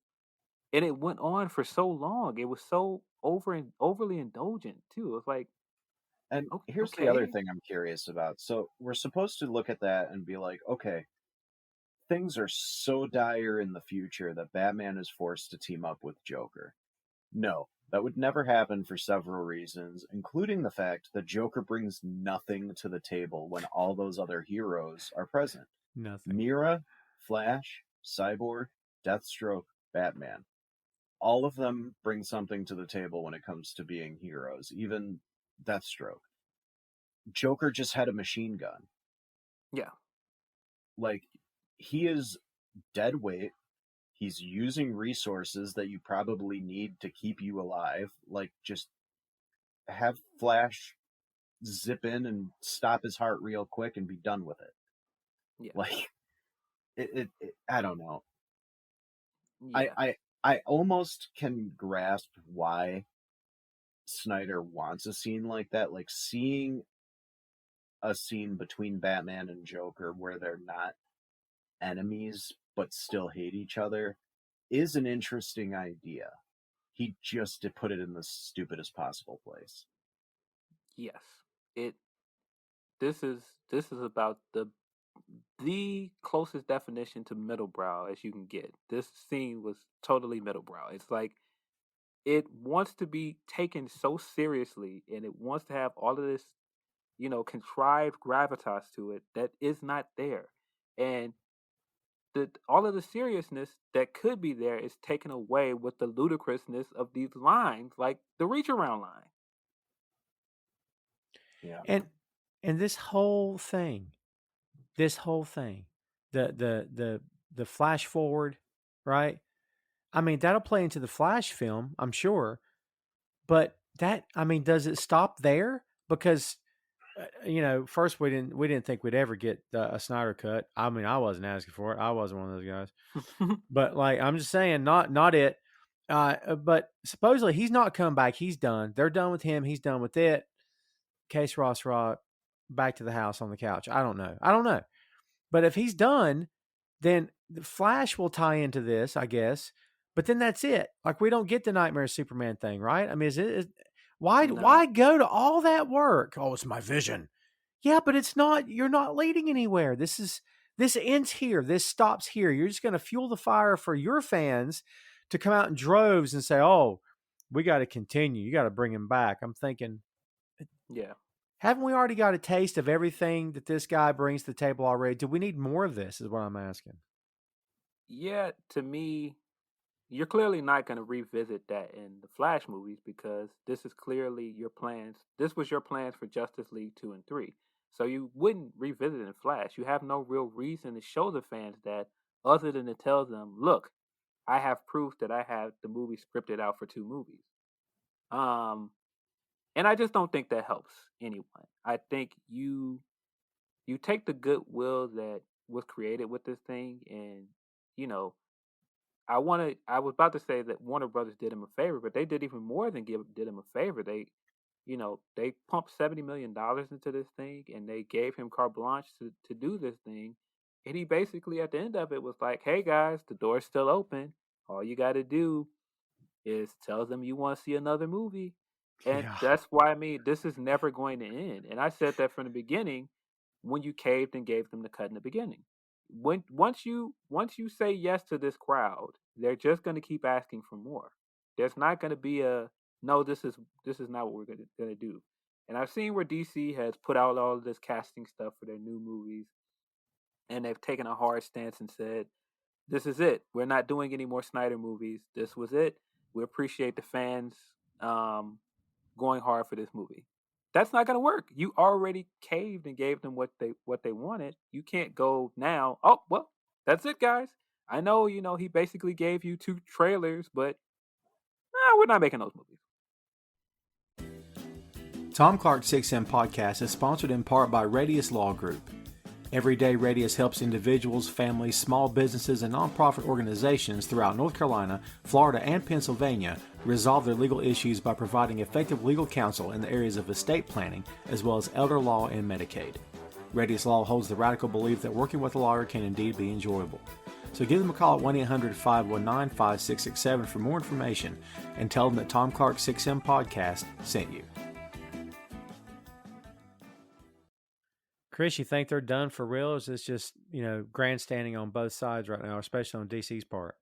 and it went on for so long. It was so overly indulgent too. It was like, And here's the other okay, thing I'm curious about. So we're supposed to look at that and be like, okay, things are so dire in the future that Batman is forced to team up with Joker. No, that would never happen for several reasons, including the fact that Joker brings nothing to the table when all those other heroes are present. Nothing. Mira, Flash, Cyborg, Deathstroke, Batman. All of them bring something to the table when it comes to being heroes, even Deathstroke. Joker just had a machine gun. yeah, Like, he is dead weight. He's using resources that you probably need to keep you alive. Like, just have Flash zip in and stop his heart real quick and be done with it. yeah, Like, I don't know. yeah, I almost can grasp why Snyder wants a scene like that. Like, seeing a scene between Batman and Joker where they're not enemies but still hate each other is an interesting idea. He just put it in the stupidest possible place. yes. It this is about the closest definition to middlebrow as you can get. This scene was totally middlebrow. It's like it wants to be taken so seriously, and it wants to have all of this, contrived gravitas to it that is not there. And all of the seriousness that could be there is taken away with the ludicrousness of these lines, like the reach around line. Yeah. And this whole thing, the flash forward, right? I mean, that'll play into the Flash film, I'm sure. But does it stop there? Because first we didn't think we'd ever get a Snyder cut. I mean, I wasn't asking for it. I wasn't one of those guys. But like, I'm just saying, not it. But supposedly he's not come back. He's done. They're done with him. He's done with it. Case Ross Rock back to the house on the couch. I don't know. But if he's done, then the Flash will tie into this, I guess. But then that's it. Like, we don't get the Nightmare Superman thing, right? I mean, why No. go to all that work? Oh, it's my vision. Yeah, but it's not. You're not leading anywhere. This ends here. This stops here. You're just going to fuel the fire for your fans to come out in droves and say, "Oh, we got to continue. You got to bring him back." I'm thinking, Yeah. haven't we already got a taste of everything that this guy brings to the table already? Do we need more of this? Is what I'm asking. Yeah, to me, you're clearly not going to revisit that in the Flash movies because this is clearly your plans. This was your plans for Justice League 2 and 3. So you wouldn't revisit in Flash. You have no real reason to show the fans that other than to tell them, look, I have proof that I have the movie scripted out for 2 movies. And I just don't think that helps anyone. I think you take the goodwill that was created with this thing, and you know I was about to say that Warner Brothers did him a favor, but they did even more than did him a favor. they pumped $70 million into this thing and they gave him carte blanche to do this thing. And he basically, at the end of it, was like, hey guys, the door's still open. All you got to do is tell them you want to see another movie. And Yeah. that's why this is never going to end. And I said that from the beginning when you caved and gave them the cut in the beginning. Once you say yes to this crowd, they're just going to keep asking for more. There's not going to be a no. This is not what we're going to do. And I've seen where DC has put out all of this casting stuff for their new movies, and they've taken a hard stance and said, "This is it. We're not doing any more Snyder movies. This was it. We appreciate the fans going hard for this movie." That's not going to work. You already caved and gave them what they wanted. You can't go now. Oh well, that's it, guys. I know he basically gave you 2 trailers, but we're not making those movies. Tom Clark's 6M podcast is sponsored in part by Radius Law Group. Every day, Radius helps individuals, families, small businesses, and nonprofit organizations throughout North Carolina, Florida, and Pennsylvania resolve their legal issues by providing effective legal counsel in the areas of estate planning, as well as elder law and Medicaid. Radius Law holds the radical belief that working with a lawyer can indeed be enjoyable. So give them a call at 1-800-519-5667 for more information and tell them that Tom Clark's 6M podcast sent you. Chris, you think they're done for real? Or is this just, grandstanding on both sides right now, especially on DC's part?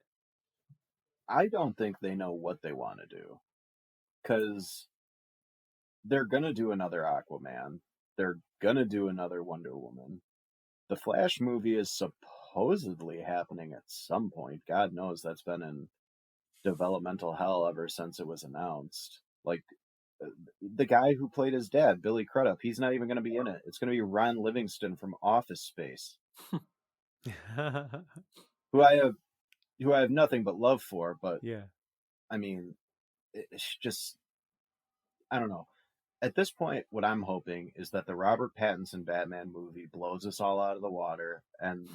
I don't think they know what they want to do. Because they're going to do another Aquaman. They're going to do another Wonder Woman. The Flash movie is supposedly happening at some point. God knows that's been in developmental hell ever since it was announced. Like, the guy who played his dad, Billy Crudup, he's not even going to be in it. It's going to be Ron Livingston from Office Space, who I have nothing but love for. But yeah, I mean, it's just, I don't know. At this point, what I'm hoping is that the Robert Pattinson Batman movie blows us all out of the water, and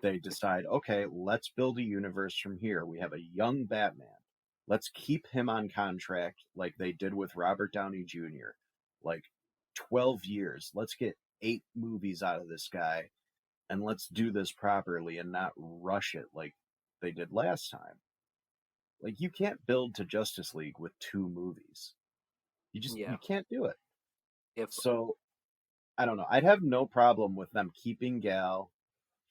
they decide, okay, let's build a universe from here. We have a young Batman. Let's keep him on contract like they did with Robert Downey Jr. Like 12 years. Let's get 8 movies out of this guy, and let's do this properly and not rush it like they did last time. Like, you can't build to Justice League with 2 movies. You can't do it. So, I don't know. I'd have no problem with them keeping Gal,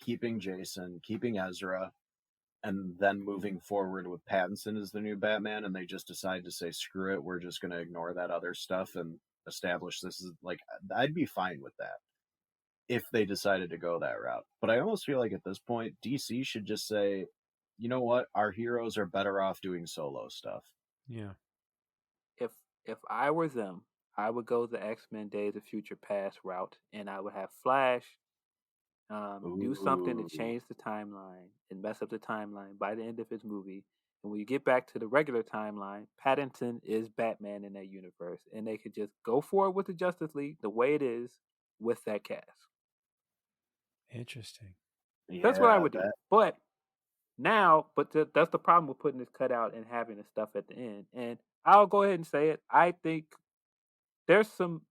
keeping Jason, keeping Ezra, and then moving forward with Pattinson as the new Batman, and they just decide to say, screw it, we're just going to ignore that other stuff and establish this is, like, I'd be fine with that if they decided to go that route. But I almost feel like at this point, DC should just say, you know what, our heroes are better off doing solo stuff. Yeah. If I were them, I would go the X-Men Days of Future Past route, and I would have Flash do something to change the timeline and mess up the timeline by the end of his movie. And when you get back to the regular timeline, Pattinson is Batman in that universe, and they could just go forward with the Justice League the way it is with that cast. Interesting. That's what I would do. But that's the problem with putting this cut out and having the stuff at the end. And I'll go ahead and say it. I think there's some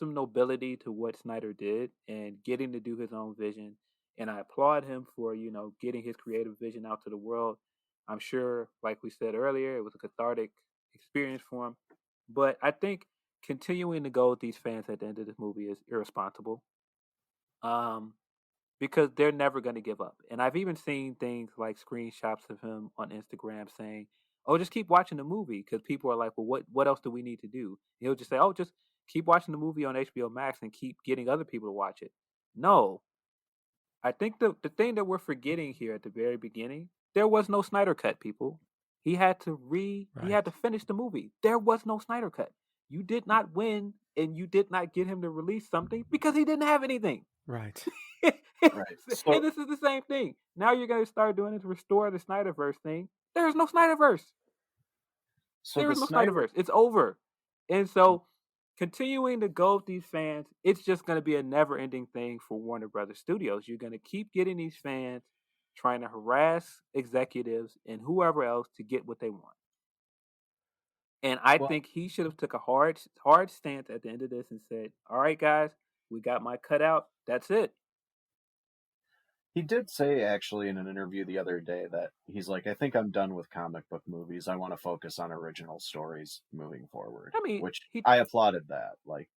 nobility to what Snyder did and getting to do his own vision. And I applaud him for, getting his creative vision out to the world. I'm sure, like we said earlier, it was a cathartic experience for him. But I think continuing to go with these fans at the end of this movie is irresponsible. Because they're never going to give up. And I've even seen things like screenshots of him on Instagram saying, oh, just keep watching the movie, because people are like, well, what else do we need to do? He'll just say, oh, just keep watching the movie on HBO Max and keep getting other people to watch it. No. I think the thing that we're forgetting here at the very beginning, there was no Snyder Cut, people. He had to finish the movie. There was no Snyder Cut. You did not win, and you did not get him to release something because he didn't have anything. Right. Right. So, and this is the same thing. Now you're going to start doing it to restore the Snyderverse thing. There's no Snyderverse. There is no Snyderverse. It's over. And so continuing to go with these fans, it's just going to be a never-ending thing for Warner Brothers Studios. You're going to keep getting these fans trying to harass executives and whoever else to get what they want. And I Well, think he should have took a hard stance at the end of this and said, "All right, guys, we got my cutout. That's it." he did say actually in an interview the other day that he's like, I think I'm done with comic book movies. I want to focus on original stories moving forward, I mean, which he I applauded that. Like,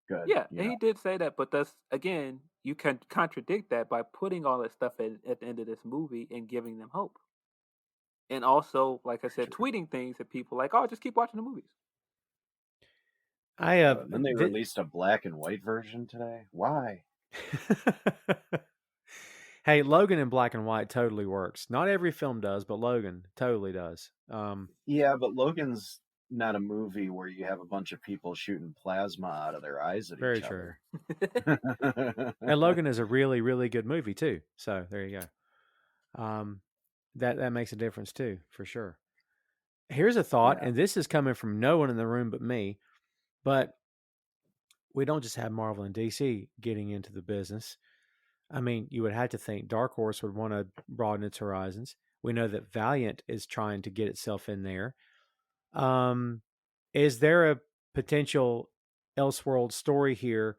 good, yeah, you and know. he did say that, but that's again, you can contradict that by putting all that stuff at the end of this movie and giving them hope. And also, like I said, True. tweeting things at people like, "Oh, just keep watching the movies." I have. Then they released a black and white version today. Why? Hey, Logan in black and white totally works. Not every film does, but Logan totally does. Yeah, but Logan's not a movie where you have a bunch of people shooting plasma out of their eyes at Very each true. other. And Logan is a really, really good movie too. So there you go. That makes a difference too, for sure. Here's a thought, Yeah. and this is coming from no one in the room but me. But we don't just have Marvel and DC getting into the business. I mean, you would have to think Dark Horse would want to broaden its horizons. We know that Valiant is trying to get itself in there. Is there a potential Elseworld story here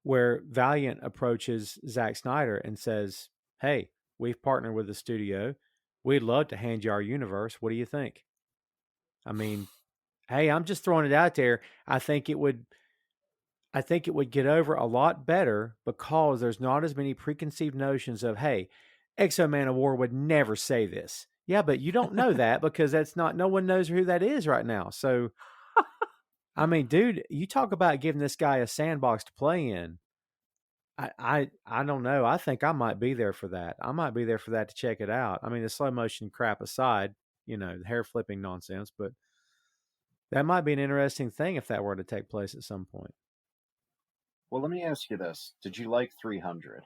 where Valiant approaches Zack Snyder and says, "Hey, we've partnered with the studio. We'd love to hand you our universe. What do you think?" I mean, hey, I'm just throwing it out there. I think it would get over a lot better because there's not as many preconceived notions of, hey, Exo Man of War would never say this. Yeah, but you don't know that because no one knows who that is right now. So, I mean, dude, you talk about giving this guy a sandbox to play in. I don't know. I think I might be there for that. I might be there for that to check it out. I mean, the slow motion crap aside, the hair flipping nonsense, but that might be an interesting thing if that were to take place at some point. Well, let me ask you this. Did you like 300?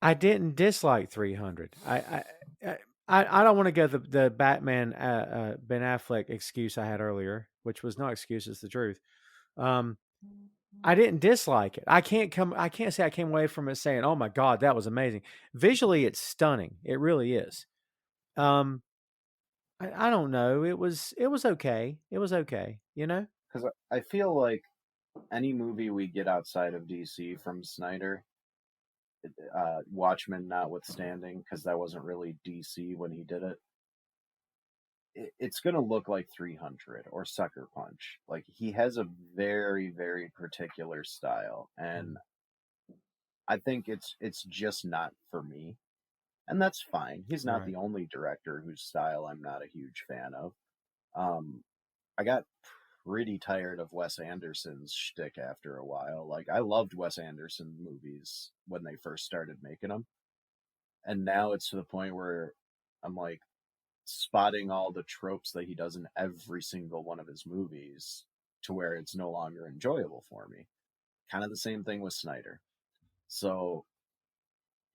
I didn't dislike 300. I don't want to go the Batman Ben Affleck excuse I had earlier, which was not excuse, it's the truth. I didn't dislike it. I can't say I came away from it saying, "Oh my god, that was amazing." Visually, it's stunning. It really is. Um, I don't know. It was okay. It was okay. Because I feel like any movie we get outside of DC from Snyder, Watchmen notwithstanding, because that wasn't really DC when he did it, it's going to look like 300 or Sucker Punch. Like, he has a very, very particular style, and I think it's just not for me. And that's fine. He's not Right. the only director whose style I'm not a huge fan of. I got pretty tired of Wes Anderson's shtick after a while. Like, I loved Wes Anderson movies when they first started making them, and now it's to the point where I'm like spotting all the tropes that he does in every single one of his movies to where it's no longer enjoyable for me. Kind of the same thing with Snyder. So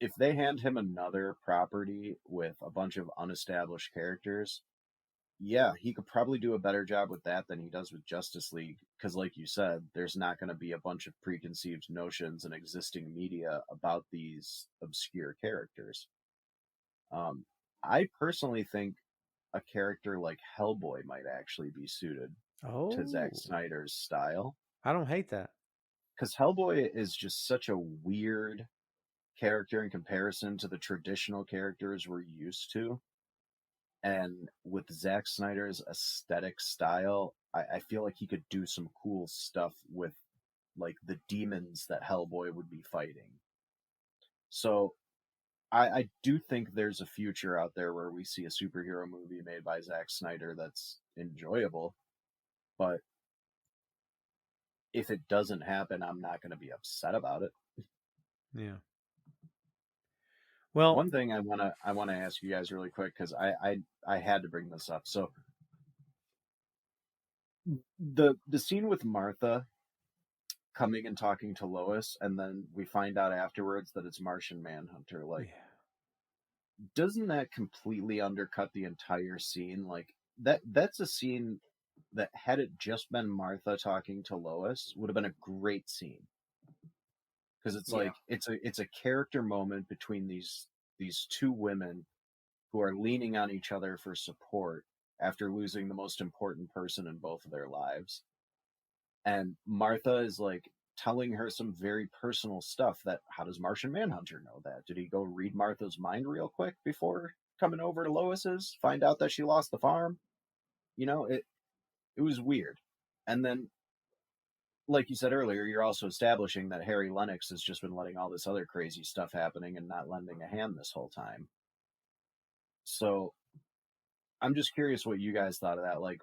if they hand him another property with a bunch of unestablished characters, yeah, he could probably do a better job with that than he does with Justice League. Because, like you said, there's not going to be a bunch of preconceived notions in existing media about these obscure characters. Um, I personally think a character like Hellboy might actually be suited to Zack Oh, Snyder's style. I don't hate that. Because Hellboy is just such a weird character in comparison to the traditional characters we're used to. And with Zack Snyder's aesthetic style, I feel like he could do some cool stuff with like the demons that Hellboy would be fighting. So I do think there's a future out there where we see a superhero movie made by Zack Snyder that's enjoyable. But if it doesn't happen, I'm not going to be upset about it. Yeah. Well, One thing I wanna ask you guys really quick because I had to bring this up. So the scene with Martha coming and talking to Lois, and then we find out afterwards that it's Martian Manhunter. Like, yeah. doesn't that completely undercut the entire scene? Like, that's a scene that, had it just been Martha talking to Lois, would have been a great scene. Because it's Yeah. like it's a character moment between these two women who are leaning on each other for support, after losing the most important person in both of their lives. And Martha is like telling her some very personal stuff that, how does Martian Manhunter know that? Did he go read Martha's mind real quick before coming over to Lois's, find out that she lost the farm? It was weird. And then, like you said earlier, you're also establishing that Harry Lennox has just been letting all this other crazy stuff happening and not lending a hand this whole time. So I'm just curious what you guys thought of that. Like,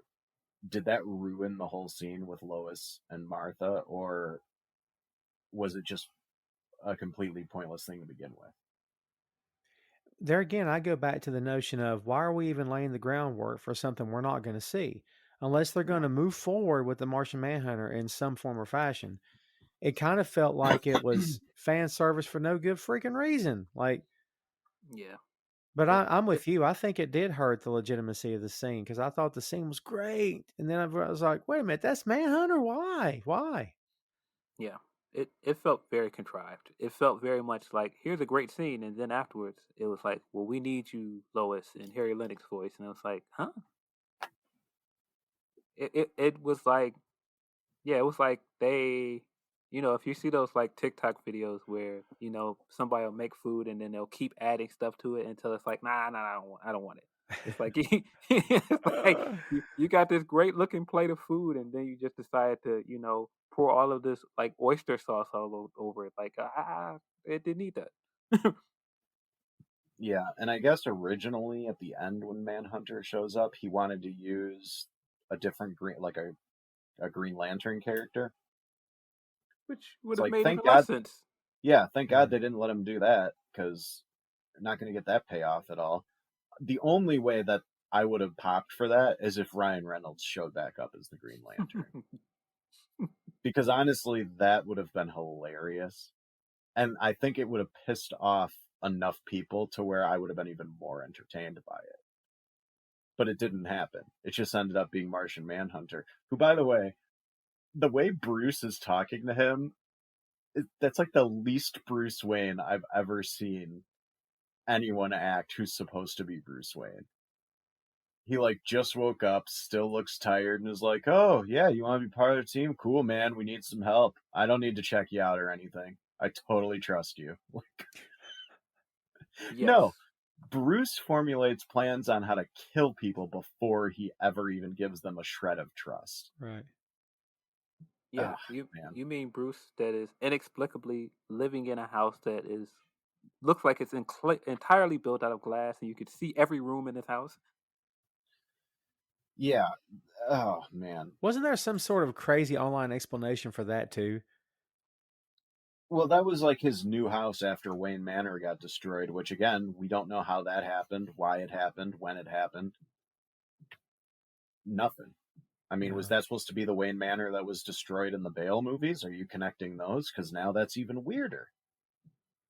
did that ruin the whole scene with Lois and Martha, or was it just a completely pointless thing to begin with? There again, I go back to the notion of why are we even laying the groundwork for something we're not going to see? Unless they're going to move forward with the Martian Manhunter in some form or fashion. It kind of felt like it was fan service for no good freaking reason. Like, Yeah. but It, I'm it, with you. I think it did hurt the legitimacy of the scene because I thought the scene was great. And then I was like, wait a minute, that's Manhunter? Why? Why? yeah. It felt very contrived. It felt very much like, here's a great scene, and then afterwards it was like, well, we need you, Lois, in Harry Lennox voice, and it was like, huh? It was like, yeah, it was like they, if you see those like TikTok videos where somebody will make food and then they'll keep adding stuff to it until it's like, nah, I don't want it. It's like it's like you got this great looking plate of food and then you just decide to pour all of this like oyster sauce all over it. Like it didn't need that. Yeah, and I guess originally at the end when Manhunter shows up, he wanted to use a different green, like a Green Lantern character. Which would It's have like, made thank even less God, sense. yeah, thank God Right. they didn't let him do that, because they're not going to get that payoff at all. The only way that I would have popped for that is if Ryan Reynolds showed back up as the Green Lantern. Because honestly, that would have been hilarious. And I think it would have pissed off enough people to where I would have been even more entertained by it. But it didn't happen. It just ended up being Martian Manhunter, who, by the way Bruce is talking to him, that's like the least Bruce Wayne I've ever seen anyone act who's supposed to be Bruce Wayne. He like just woke up, still looks tired, and is like, "Oh yeah, you want to be part of the team? Cool, man. We need some help. I don't need to check you out or anything. I totally trust you." Yes. No, Bruce formulates plans on how to kill people before he ever even gives them a shred of trust. Right. Yeah, Ugh, man. you mean Bruce that is inexplicably living in a house that looks like it's entirely built out of glass, and you could see every room in this house. Yeah. Oh man. Wasn't there some sort of crazy online explanation for that too? Well, that was like his new house after Wayne Manor got destroyed, which again, we don't know how that happened, why it happened, when it happened. Nothing. I mean, was No. that supposed to be the Wayne Manor that was destroyed in the Bale movies? Are you connecting those? Because now that's even weirder.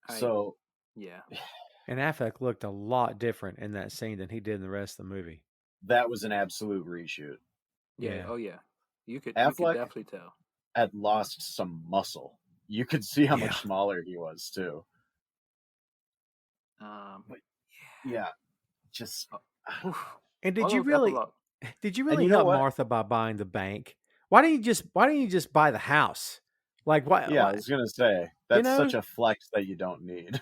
So, Yeah. And Affleck looked a lot different in that scene than he did in the rest of the movie. that was an absolute reshoot. Yeah. Yeah. Oh yeah. You could Affleck definitely tell. had lost some muscle. You could see how Yeah. much smaller he was, too. But Yeah, just. And all did you those really epilogue. And you know help what? Martha by buying the bank? Why didn't you just buy the house? Like why, Yeah, I why was going to say, you that's know? such a flex that you don't need.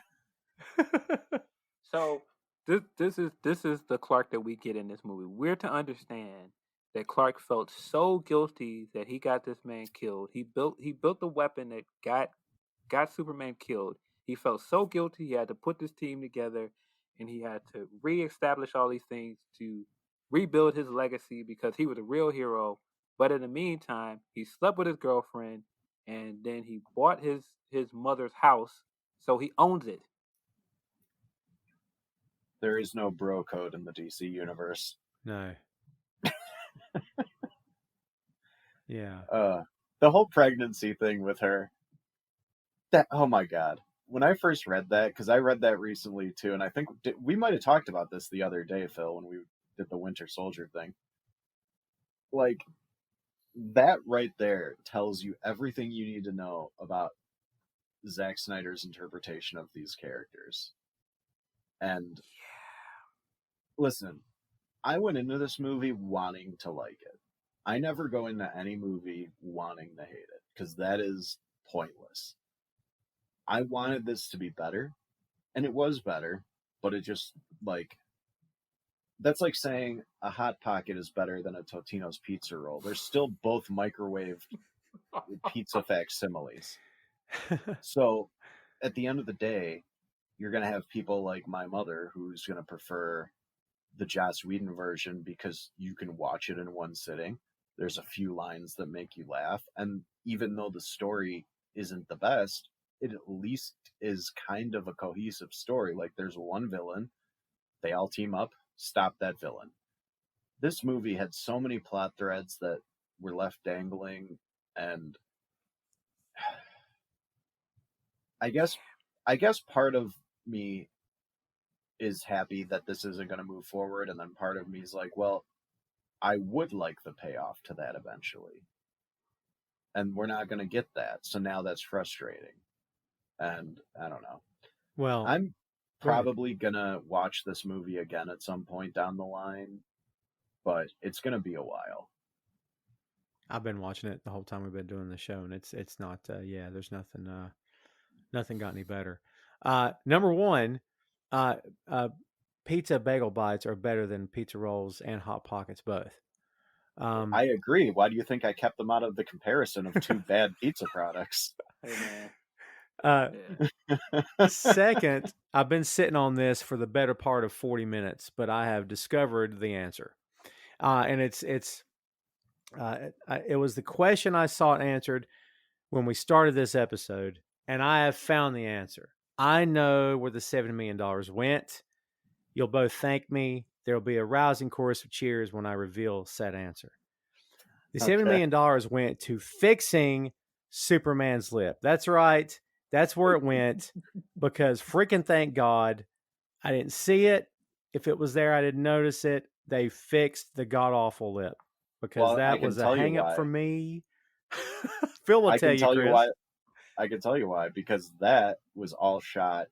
So this is the Clark that we get in this movie. We're to understand that Clark felt so guilty that he got this man killed. He built the weapon that got Superman killed. He felt so guilty he had to put this team together and he had to reestablish all these things to rebuild his legacy because he was a real hero. But in the meantime, he slept with his girlfriend and then he bought his mother's house, so he owns it. There is no bro code in the DC universe. No. Yeah. The whole pregnancy thing with her, that, oh my God. When I first read that, because I read that recently too, and I think we might have talked about this the other day, Phil, when we did the Winter Soldier thing. Like, that right there tells you everything you need to know about Zack Snyder's interpretation of these characters. And listen, I went into this movie wanting to like it. I never go into any movie wanting to hate it because that is pointless. I wanted this to be better, and it was better, but it just like that's like saying a Hot Pocket is better than a Totino's pizza roll. They're still both microwaved pizza facsimiles. So at the end of the day, you're going to have people like my mother who's going to prefer the Joss Whedon version because you can watch it in one sitting. There's a few lines that make you laugh. And even though the story isn't the best, it at least is kind of a cohesive story. Like there's one villain, they all team up, stop that villain. This movie had so many plot threads that were left dangling, and I guess part of me is happy that this isn't going to move forward, and then part of me is like, well, I would like the payoff to that eventually, and we're not going to get that, so now that's frustrating. And I don't know. Well, I'm probably going to watch this movie again at some point down the line, but it's going to be a while. I've been watching it the whole time we've been doing the show, and it's not. There's nothing got any better. Number one, pizza bagel bites are better than pizza rolls and Hot Pockets both. I agree. Why do you think I kept them out of the comparison of two bad pizza products? Hey, man. Second, I've been sitting on this for the better part of 40 minutes, but I have discovered the answer. And it was the question I sought answered when we started this episode, and I have found the answer. I know where the $70 million went. You'll both thank me. There will be a rousing chorus of cheers when I reveal said answer. The $70 million went to fixing Superman's lip. That's right. That's where it went, because freaking thank God I didn't see it. If it was there, I didn't notice it. They fixed the god-awful lip, because that was a hang-up for me. Phil will tell you, Chris. Why. I can tell you why, because that was all shot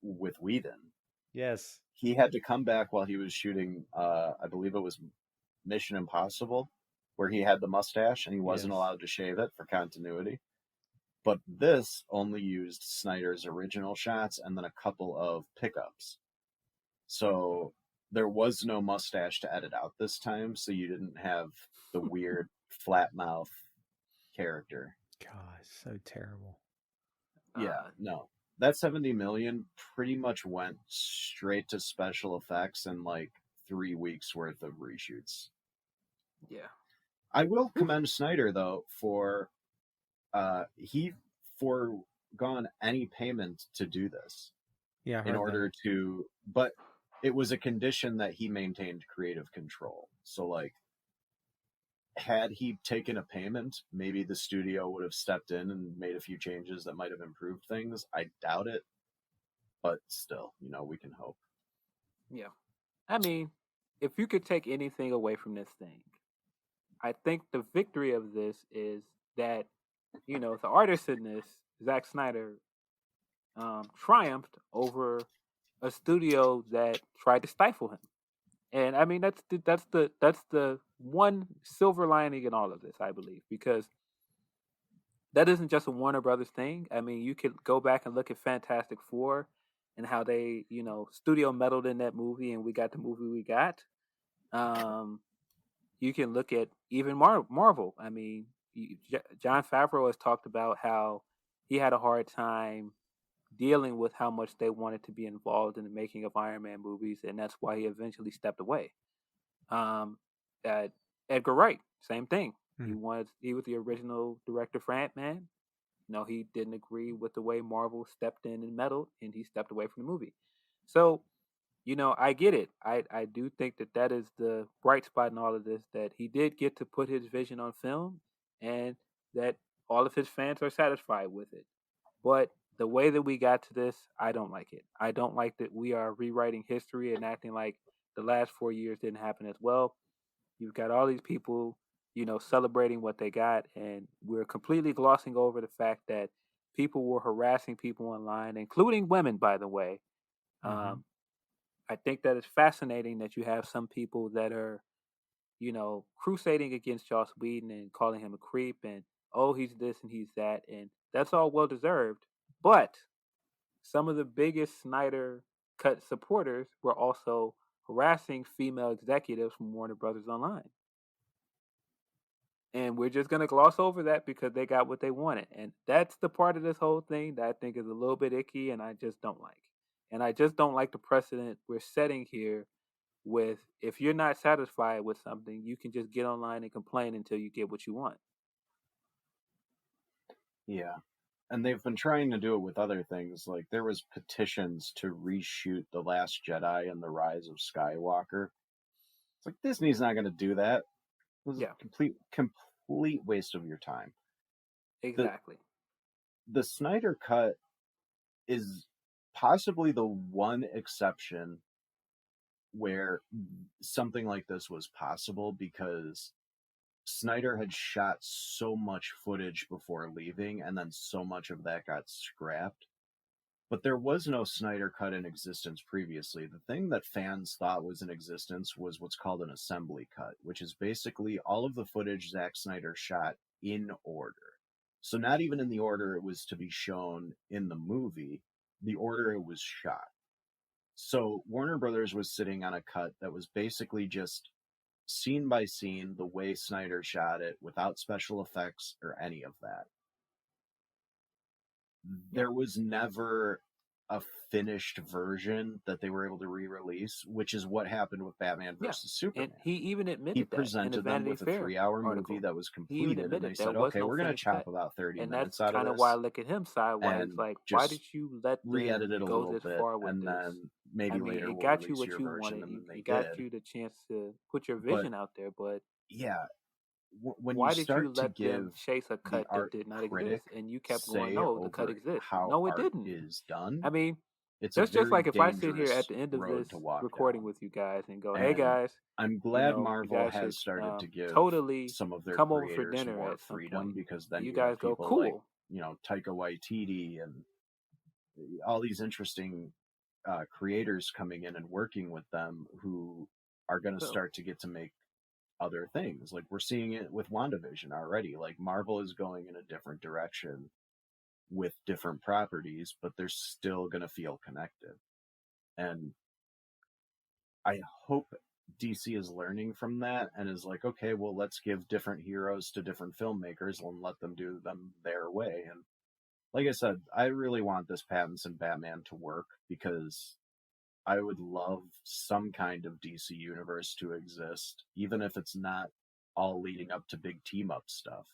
with Whedon. Yes. He had to come back while he was shooting, I believe it was Mission Impossible, where he had the mustache and he wasn't allowed to shave it for continuity. But this only used Snyder's original shots and then a couple of pickups. So there was no mustache to edit out this time, so you didn't have the weird flat mouth character. God, so terrible. Yeah, no. That 70 million pretty much went straight to special effects and like 3 weeks worth of reshoots. Yeah. I will commend Snyder though for he foregone any payment to do this. Yeah. In order to, but it was a condition that he maintained creative control. So like, had he taken a payment, maybe the studio would have stepped in and made a few changes that might have improved things. I doubt it, but still, we can hope. Yeah. I mean, if you could take anything away from this thing, I think the victory of this is that, the artist in this, Zack Snyder, triumphed over a studio that tried to stifle him. And I mean, that's the one silver lining in all of this, I believe, because that isn't just a Warner Brothers thing. I mean, you could go back and look at Fantastic Four and how they, studio meddled in that movie, and we got the movie we got. You can look at even Marvel. I mean, Jon Favreau has talked about how he had a hard time dealing with how much they wanted to be involved in the making of Iron Man movies, and that's why he eventually stepped away. Edgar Wright, same thing. He was the original director for Ant-Man. He didn't agree with the way Marvel stepped in and meddled, and he stepped away from the movie. So, I get it. I do think that is the bright spot in all of this, that he did get to put his vision on film, and that all of his fans are satisfied with it. But the way that we got to this, I don't like it. I don't like that we are rewriting history and acting like the last 4 years didn't happen as well. You've got all these people, celebrating what they got, and we're completely glossing over the fact that people were harassing people online, including women, by the way. I think that it's fascinating that you have some people that are, crusading against Joss Whedon and calling him a creep and, oh, he's this and he's that. And that's all well deserved. But some of the biggest Snyder Cut supporters were also harassing female executives from Warner Brothers Online. And we're just going to gloss over that because they got what they wanted. And that's the part of this whole thing that I think is a little bit icky and I just don't like. And I just don't like the precedent we're setting here with if you're not satisfied with something, you can just get online and complain until you get what you want. Yeah. And they've been trying to do it with other things. Like there was petitions to reshoot The Last Jedi and The Rise of Skywalker. It's like Disney's not going to do that. It was a complete waste of your time. Exactly. The Snyder Cut is possibly the one exception where something like this was possible because Snyder had shot so much footage before leaving, and then so much of that got scrapped. But there was no Snyder Cut in existence previously. The thing that fans thought was in existence was what's called an assembly cut, which is basically all of the footage Zack Snyder shot in order. So not even in the order it was to be shown in the movie, the order it was shot. So Warner Brothers was sitting on a cut that was basically just scene by scene, the way Snyder shot it, without special effects or any of that. There was never a finished version that they were able to re-release, which is what happened with Batman versus Superman. And he even admitted he presented them with a 3-hour movie that was completed, and they said, "Okay, we're going to chop about 30 minutes out of this." And that's kind of why I look at him sideways, like, why did you let them re-edit it a go little this bit, far with and this? then maybe later it got you release what your you version, wanted. and then It got you the chance to put your vision out there, but yeah, when why you did start you let to them give chase a cut the art that did not critic exist? And you kept say going, no, the over cut exists. how No, it art didn't. is done, I mean, it's that's a just very like if I sit here at dangerous the end of road this to walk recording down. with you guys and go, And hey guys, I'm glad you Marvel guys should has started to give totally some of their come over for creators dinner more at some freedom, point. because then You you guys have go, people like, cool. Taika Waititi and all these interesting creators coming in and working with them who are going to start to get to make other things. Like we're seeing it with WandaVision already. Like Marvel is going in a different direction with different properties, but they're still going to feel connected. And I hope DC is learning from that and is like, okay, well, let's give different heroes to different filmmakers and let them do them their way. And like I said, I really want this Pattinson Batman to work because I would love some kind of DC universe to exist, even if it's not all leading up to big team up stuff.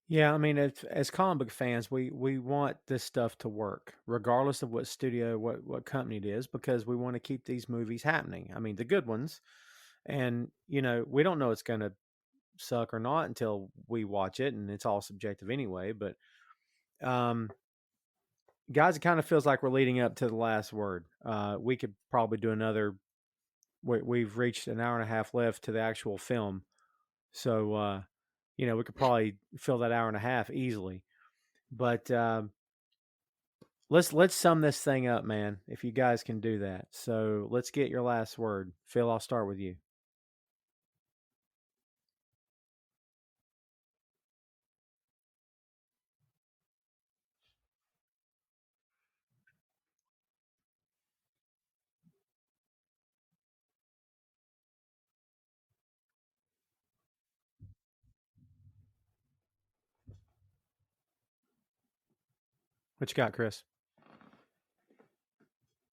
Yeah, I mean, as comic book fans, we want this stuff to work, regardless of what studio, what company it is, because we want to keep these movies happening. I mean, the good ones, and we don't know it's going to suck or not until we watch it, and it's all subjective anyway. But, guys, it kind of feels like we're leading up to the last word. We could probably do another. We've reached an hour and a half left to the actual film, so we could probably fill that hour and a half easily. But let's sum this thing up, man. If you guys can do that, so let's get your last word, Phil. I'll start with you. What you got, Chris?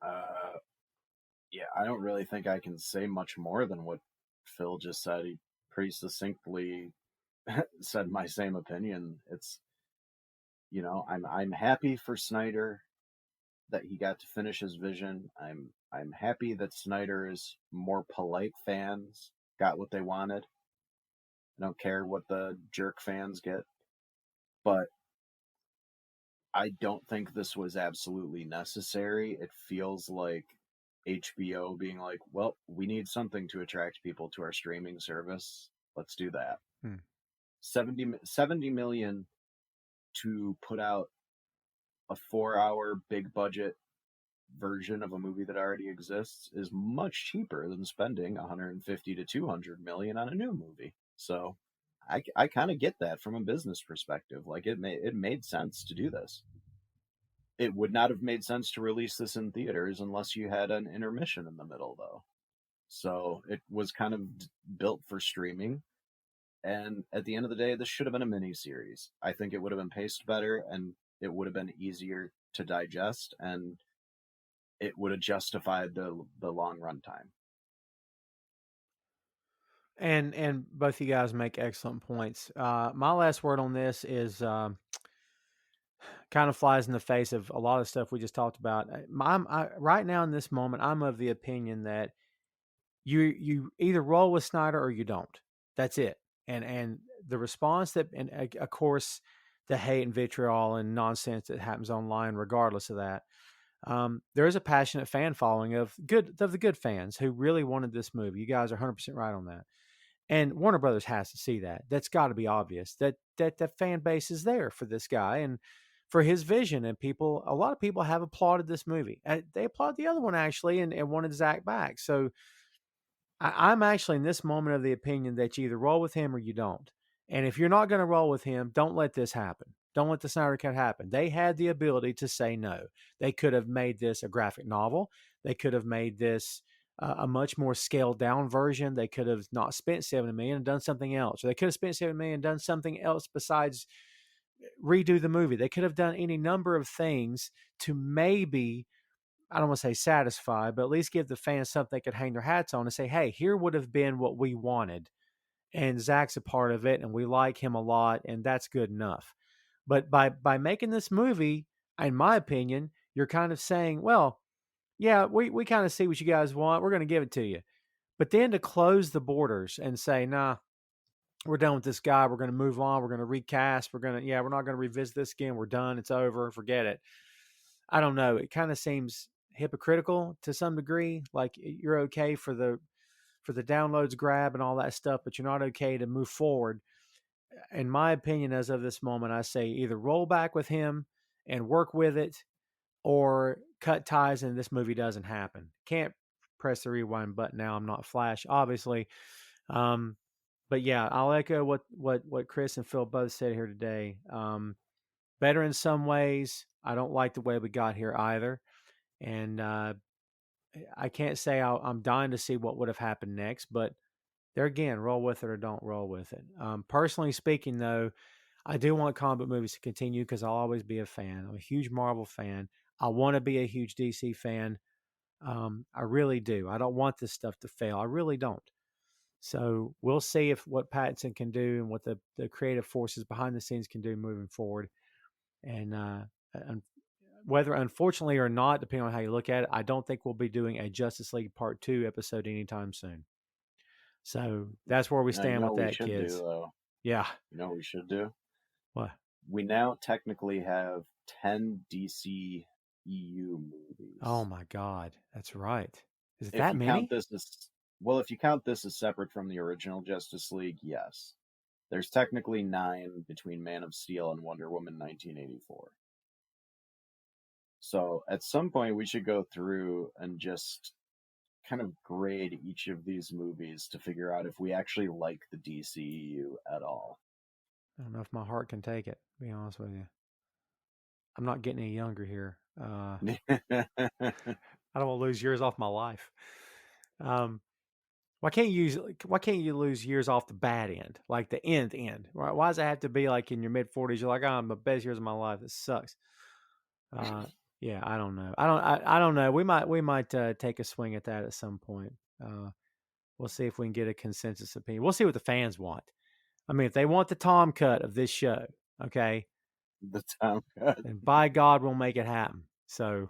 Yeah, I don't really think I can say much more than what Phil just said. He pretty succinctly said my same opinion. It's, I'm happy for Snyder that he got to finish his vision. I'm happy that Snyder's more polite fans got what they wanted. I don't care what the jerk fans get, but I don't think this was absolutely necessary. It feels like HBO being like, well, we need something to attract people to our streaming service. Let's do that. 70 million to put out a 4-hour big budget version of a movie that already exists is much cheaper than spending 150 to 200 million on a new movie. So I kind of get that from a business perspective. Like it made sense to do this. It would not have made sense to release this in theaters unless you had an intermission in the middle, though. So it was kind of built for streaming. And at the end of the day, this should have been a mini series. I think it would have been paced better, and it would have been easier to digest, and it would have justified the long runtime. And both you guys make excellent points. My last word on this is kind of flies in the face of a lot of stuff we just talked about. Right now in this moment, I'm of the opinion that you either roll with Snyder or you don't. That's it. And the response that, and of course, the hate and vitriol and nonsense that happens online, regardless of that, there is a passionate fan following of the good fans who really wanted this movie. You guys are 100% right on that. And Warner Brothers has to see that. That's got to be obvious that the fan base is there for this guy and for his vision. And a lot of people have applauded this movie. They applauded the other one actually, and wanted Zach back. So I'm actually in this moment of the opinion that you either roll with him or you don't. And if you're not going to roll with him, don't let this happen. Don't let the Snyder Cut happen. They had the ability to say no. They could have made this a graphic novel. They could have made this a much more scaled down version. They could have not spent $70 million and done something else. Or they could have spent $70 million and done something else besides redo the movie. They could have done any number of things to maybe, I don't want to say satisfy, but at least give the fans something they could hang their hats on and say, hey, here would have been what we wanted. And Zach's a part of it, and we like him a lot, and that's good enough. But by making this movie, in my opinion, you're kind of saying, well, yeah, we kind of see what you guys want. We're going to give it to you. But then to close the borders and say, nah, we're done with this guy. We're going to move on. We're going to recast. We're not going to revisit this again. We're done. It's over. Forget it. I don't know. It kind of seems hypocritical to some degree. Like you're okay for the downloads grab and all that stuff, but you're not okay to move forward. In my opinion, as of this moment, I say either roll back with him and work with it or cut ties and this movie doesn't happen. Can't press the rewind button now. I'm not Flash, obviously. But yeah, I'll echo what Chris and Phil both said here today. Better in some ways. I don't like the way we got here either. And I can't say I'm dying to see what would have happened next, but there again, roll with it or don't roll with it. Personally speaking, though, I do want comic book movies to continue because I'll always be a fan. I'm a huge Marvel fan. I want to be a huge DC fan. I really do. I don't want this stuff to fail. I really don't. So we'll see if what Pattinson can do and what the creative forces behind the scenes can do moving forward. And whether unfortunately or not, depending on how you look at it, I don't think we'll be doing a Justice League Part 2 episode anytime soon. So that's where we stand with that, kids. Yeah. You know what we should do? What? We now technically have 10 DC EU movies. Oh my God. That's right. Is it that many? If you count this as separate from the original Justice League, yes. There's technically 9 between Man of Steel and Wonder Woman 1984. So at some point we should go through and just kind of grade each of these movies to figure out if we actually like the DCEU at all. I don't know if my heart can take it, to be honest with you. I'm not getting any younger here. I don't want to lose years off my life. Why can't you lose years off the bad end, like the end? Why does it have to be like in your mid 40s? You're like, oh, I'm the best years of my life. This sucks. Yeah, I don't know. I don't know. We might take a swing at that at some point. We'll see if we can get a consensus opinion. We'll see what the fans want. I mean, if they want the Tom cut of this show, okay, the Tom cut, and by God, we'll make it happen. So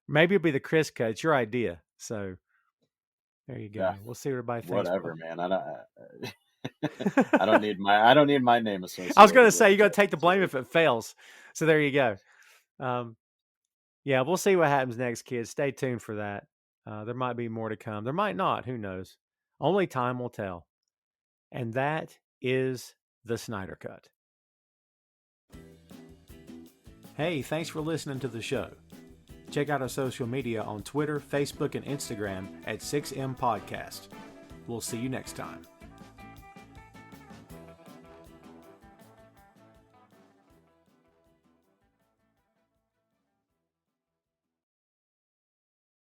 maybe it'll be the Chris cut. It's your idea. So there you go. Yeah. We'll see what everybody thinks. Whatever, man. I don't need my name associated. I was going to say, you're going to take the blame if it fails. So there you go. Yeah, we'll see what happens next, kids. Stay tuned for that. There might be more to come. There might not. Who knows? Only time will tell. And that is the Snyder Cut. Hey, thanks for listening to the show. Check out our social media on Twitter, Facebook, and Instagram at 6M Podcast. We'll see you next time.